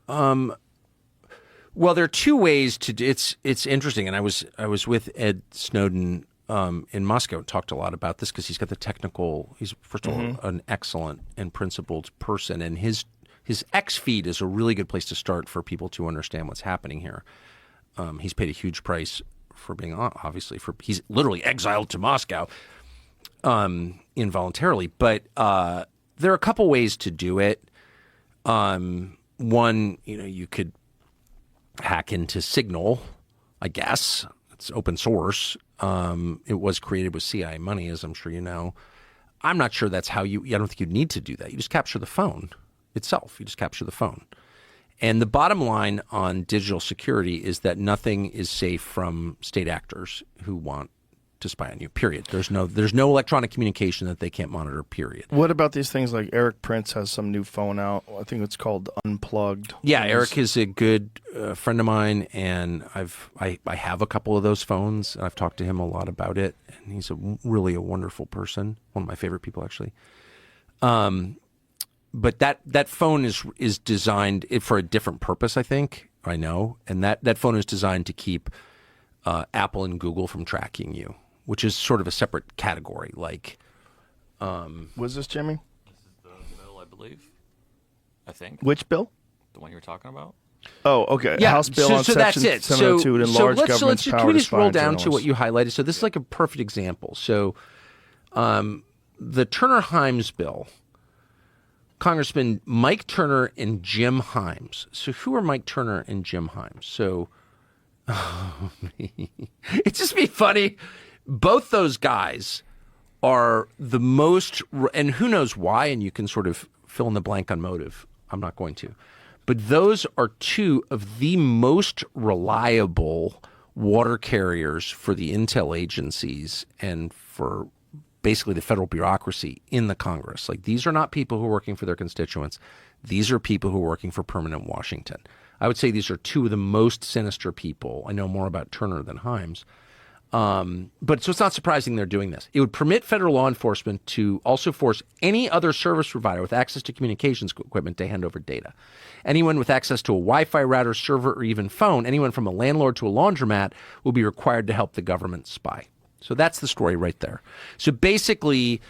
[SPEAKER 6] Well, there are two ways to do it's interesting, and I was with Ed Snowden in Moscow and talked a lot about this because he's got the technical. He's first of all an excellent and principled person, and his X feed is a really good place to start for people to understand what's happening here. He's paid a huge price for being he's literally exiled to Moscow involuntarily, but there are a couple ways to do it. One, you could hack into Signal, I guess. It's open source. It was created with CIA money, as I'm sure you know. I'm not sure that's how I don't think you'd need to do that. You just capture the phone itself. You just capture the phone. And the bottom line on digital security is that nothing is safe from state actors who want to spy on you, period. There's no electronic communication that they can't monitor, period.
[SPEAKER 5] What about these things like Eric Prince has some new phone out? I think it's called Unplugged.
[SPEAKER 6] Yeah, Eric is a good friend of mine, and I have a couple of those phones, and I've talked to him a lot about it, and he's really a wonderful person, one of my favorite people, actually. But that phone is designed for a different purpose, I think. I know, and that phone is designed to keep Apple and Google from tracking you, which is sort of a separate category. Like,
[SPEAKER 5] was this Jimmy?
[SPEAKER 1] This is the bill, I believe. I think.
[SPEAKER 5] Which bill?
[SPEAKER 1] The one you were talking about.
[SPEAKER 5] Oh, okay.
[SPEAKER 6] Yeah,
[SPEAKER 5] House bill on
[SPEAKER 6] so that's
[SPEAKER 5] Section
[SPEAKER 6] it.
[SPEAKER 5] 702 to enlarge government's power
[SPEAKER 6] can we
[SPEAKER 5] to
[SPEAKER 6] just
[SPEAKER 5] spy
[SPEAKER 6] roll
[SPEAKER 5] on
[SPEAKER 6] down to what
[SPEAKER 5] journalists.
[SPEAKER 6] you highlighted? So this is like a perfect example. So the Turner-Himes bill, Congressman Mike Turner and Jim Himes. So who are Mike Turner and Jim Himes? So it's just be funny. Both those guys are the most, and who knows why, and you can sort of fill in the blank on motive. I'm not going to. But those are two of the most reliable water carriers for the intel agencies and for basically the federal bureaucracy in the Congress. Like, these are not people who are working for their constituents. These are people who are working for permanent Washington. I would say these are two of the most sinister people. I know more about Turner than Himes. But so it's not surprising they're doing this. It would permit federal law enforcement to also force any other service provider with access to communications equipment to hand over data. Anyone with access to a Wi-Fi router, server, or even phone, anyone from a landlord to a laundromat, will be required to help the government spy. So that's the story right there. So basically,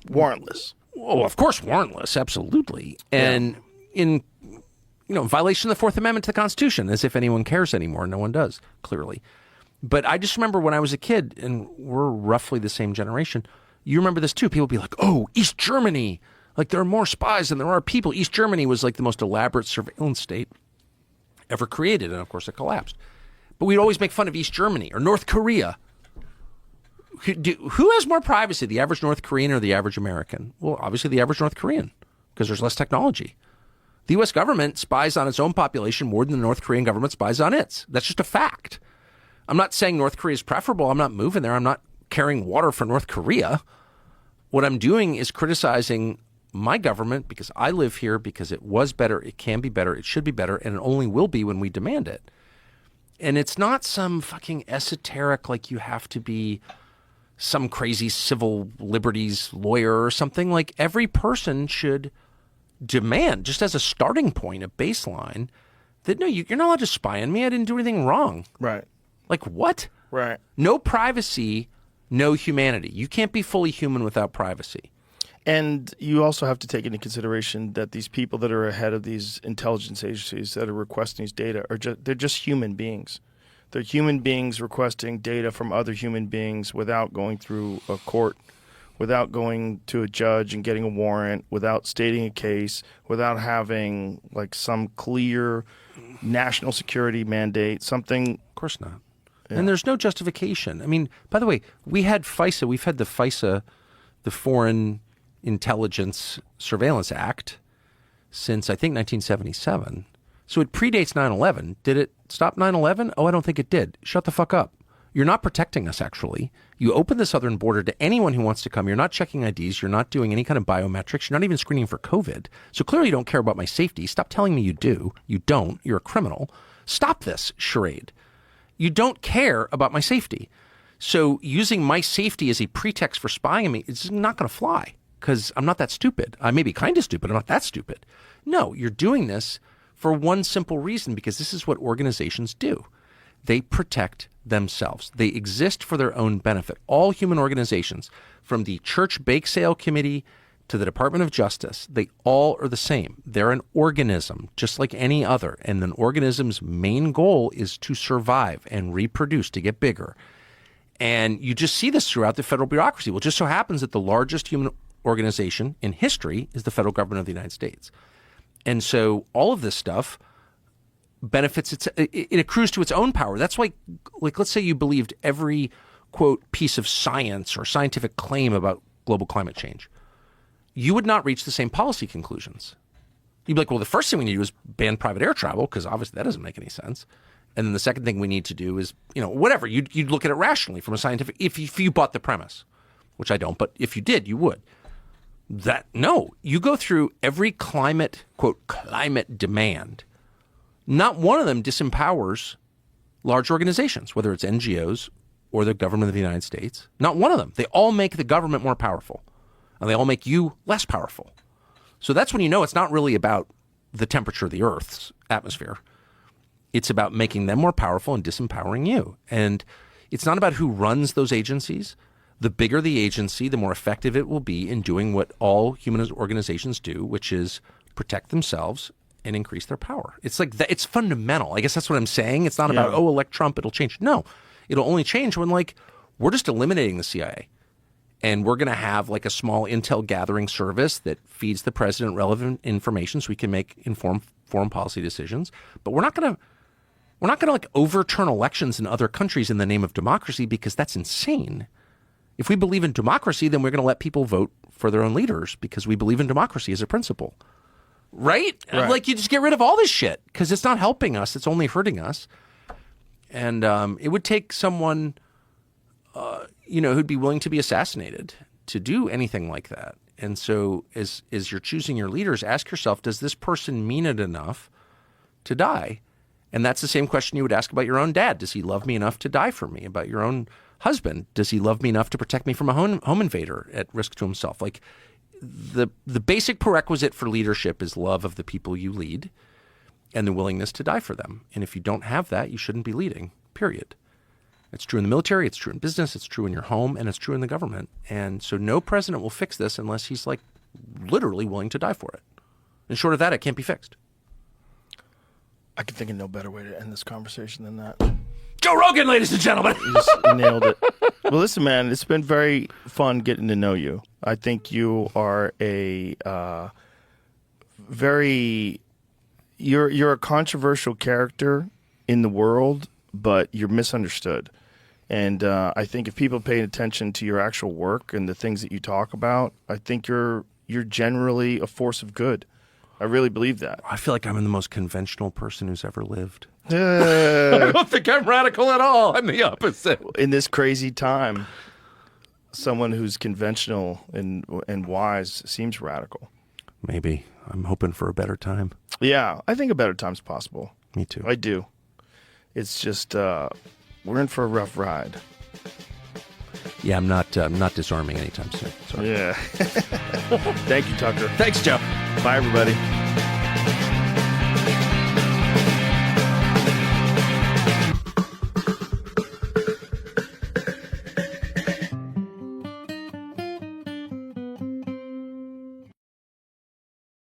[SPEAKER 5] warrantless.
[SPEAKER 6] Oh, of course, warrantless, absolutely. And in violation of the Fourth Amendment to the Constitution, as if anyone cares anymore. No one does, clearly. But I just remember when I was a kid, and we're roughly the same generation, you remember this too. People would be like, oh, East Germany. Like, there are more spies than there are people. East Germany was like the most elaborate surveillance state ever created, and of course it collapsed. But we'd always make fun of East Germany or North Korea. Who has more privacy, the average North Korean or the average American? Well, obviously the average North Korean, because there's less technology. The U.S. government spies on its own population more than the North Korean government spies on its. That's just a fact. I'm not saying North Korea is preferable. I'm not moving there. I'm not carrying water for North Korea. What I'm doing is criticizing my government because I live here, because it was better, it can be better, it should be better, and it only will be when we demand it. And it's not some fucking esoteric, like you have to be some crazy civil liberties lawyer or something. Like, every person should demand, just as a starting point, a baseline, that no, you're not allowed to spy on me. I didn't do anything wrong.
[SPEAKER 5] Right.
[SPEAKER 6] Like, what?
[SPEAKER 5] Right.
[SPEAKER 6] No privacy, no humanity. You can't be fully human without privacy.
[SPEAKER 5] And you also have to take into consideration that these people that are ahead of these intelligence agencies that are requesting these data they're just human beings. They're human beings requesting data from other human beings without going through a court, without going to a judge and getting a warrant, without stating a case, without having like some clear national security mandate, something.
[SPEAKER 6] Of course not. Yeah. And there's no justification. I mean, by the way, we had FISA. We've had the FISA, the Foreign Intelligence Surveillance Act, since I think 1977. So it predates 9/11. Did it stop 9/11? Oh, I don't think it did. Shut the fuck up. You're not protecting us, actually. You open the southern border to anyone who wants to come. You're not checking IDs. You're not doing any kind of biometrics. You're not even screening for COVID. So clearly you don't care about my safety. Stop telling me you do. You don't. You're a criminal. Stop this charade. You don't care about my safety. So using my safety as a pretext for spying on me is not going to fly, because I'm not that stupid. I may be kind of stupid. I'm not that stupid. No, you're doing this for one simple reason, because this is what organizations do. They protect themselves. They exist for their own benefit. All human organizations, from the Church Bake Sale Committee to the Department of Justice, they all are the same. They're an organism, just like any other. And an organism's main goal is to survive and reproduce, to get bigger. And you just see this throughout the federal bureaucracy. Well, it just so happens that the largest human organization in history is the federal government of the United States. And so all of this stuff benefits, it accrues to its own power. That's why, like, let's say you believed every, quote, piece of science or scientific claim about global climate change. You would not reach the same policy conclusions. You'd be like, well, the first thing we need to do is ban private air travel, because obviously that doesn't make any sense. And then the second thing we need to do is, whatever. You'd look at it rationally from a scientific, if you bought the premise, which I don't, but if you did, you would. No, you go through every climate, quote, climate demand. Not one of them disempowers large organizations, whether it's NGOs or the government of the United States. Not one of them. They all make the government more powerful, and they all make you less powerful. So that's when you know it's not really about the temperature of the Earth's atmosphere. It's about making them more powerful and disempowering you. And it's not about who runs those agencies. The bigger the agency, the more effective it will be in doing what all human organizations do, which is protect themselves and increase their power. It's like that. It's fundamental. I guess that's what I'm saying. It's not about, elect Trump, it'll change. No, it'll only change when, we're just eliminating the CIA. And we're going to have a small intel gathering service that feeds the president relevant information so we can make informed foreign policy decisions. But we're not going to overturn elections in other countries in the name of democracy, because that's insane. If we believe in democracy, then we're going to let people vote for their own leaders because we believe in democracy as a principle. Right? You just get rid of all this shit because it's not helping us. It's only hurting us. And it would take someone, who'd be willing to be assassinated to do anything like that. And so as you're choosing your leaders, ask yourself, does this person mean it enough to die? And that's the same question you would ask about your own dad. Does he love me enough to die for me? About your own husband, does he love me enough to protect me from a home invader at risk to himself? The basic prerequisite for leadership is love of the people you lead and the willingness to die for them. And if you don't have that, you shouldn't be leading, period. It's true in the military, it's true in business, it's true in your home, and it's true in the government. And so no president will fix this unless he's literally willing to die for it. And short of that, it can't be fixed.
[SPEAKER 5] I can think of no better way to end this conversation than that.
[SPEAKER 6] Joe Rogan, ladies and gentlemen.
[SPEAKER 5] You just nailed it. Well, listen, man, it's been very fun getting to know you. I think you are you're a controversial character in the world, but you're misunderstood. And I think if people pay attention to your actual work and the things that you talk about, I think you're generally a force of good. I really believe that.
[SPEAKER 6] I feel like I'm the most conventional person who's ever lived.
[SPEAKER 5] I
[SPEAKER 6] don't think I'm radical at all. I'm the opposite.
[SPEAKER 5] In this crazy time, someone who's conventional and wise seems radical.
[SPEAKER 6] Maybe. I'm hoping for a better time.
[SPEAKER 5] Yeah, I think a better time's possible.
[SPEAKER 6] Me too.
[SPEAKER 5] I do. It's just we're in for a rough ride.
[SPEAKER 6] Yeah, I'm not disarming anytime soon. Sorry.
[SPEAKER 5] Yeah. Thank you, Tucker.
[SPEAKER 6] Thanks, Joe.
[SPEAKER 5] Bye, everybody.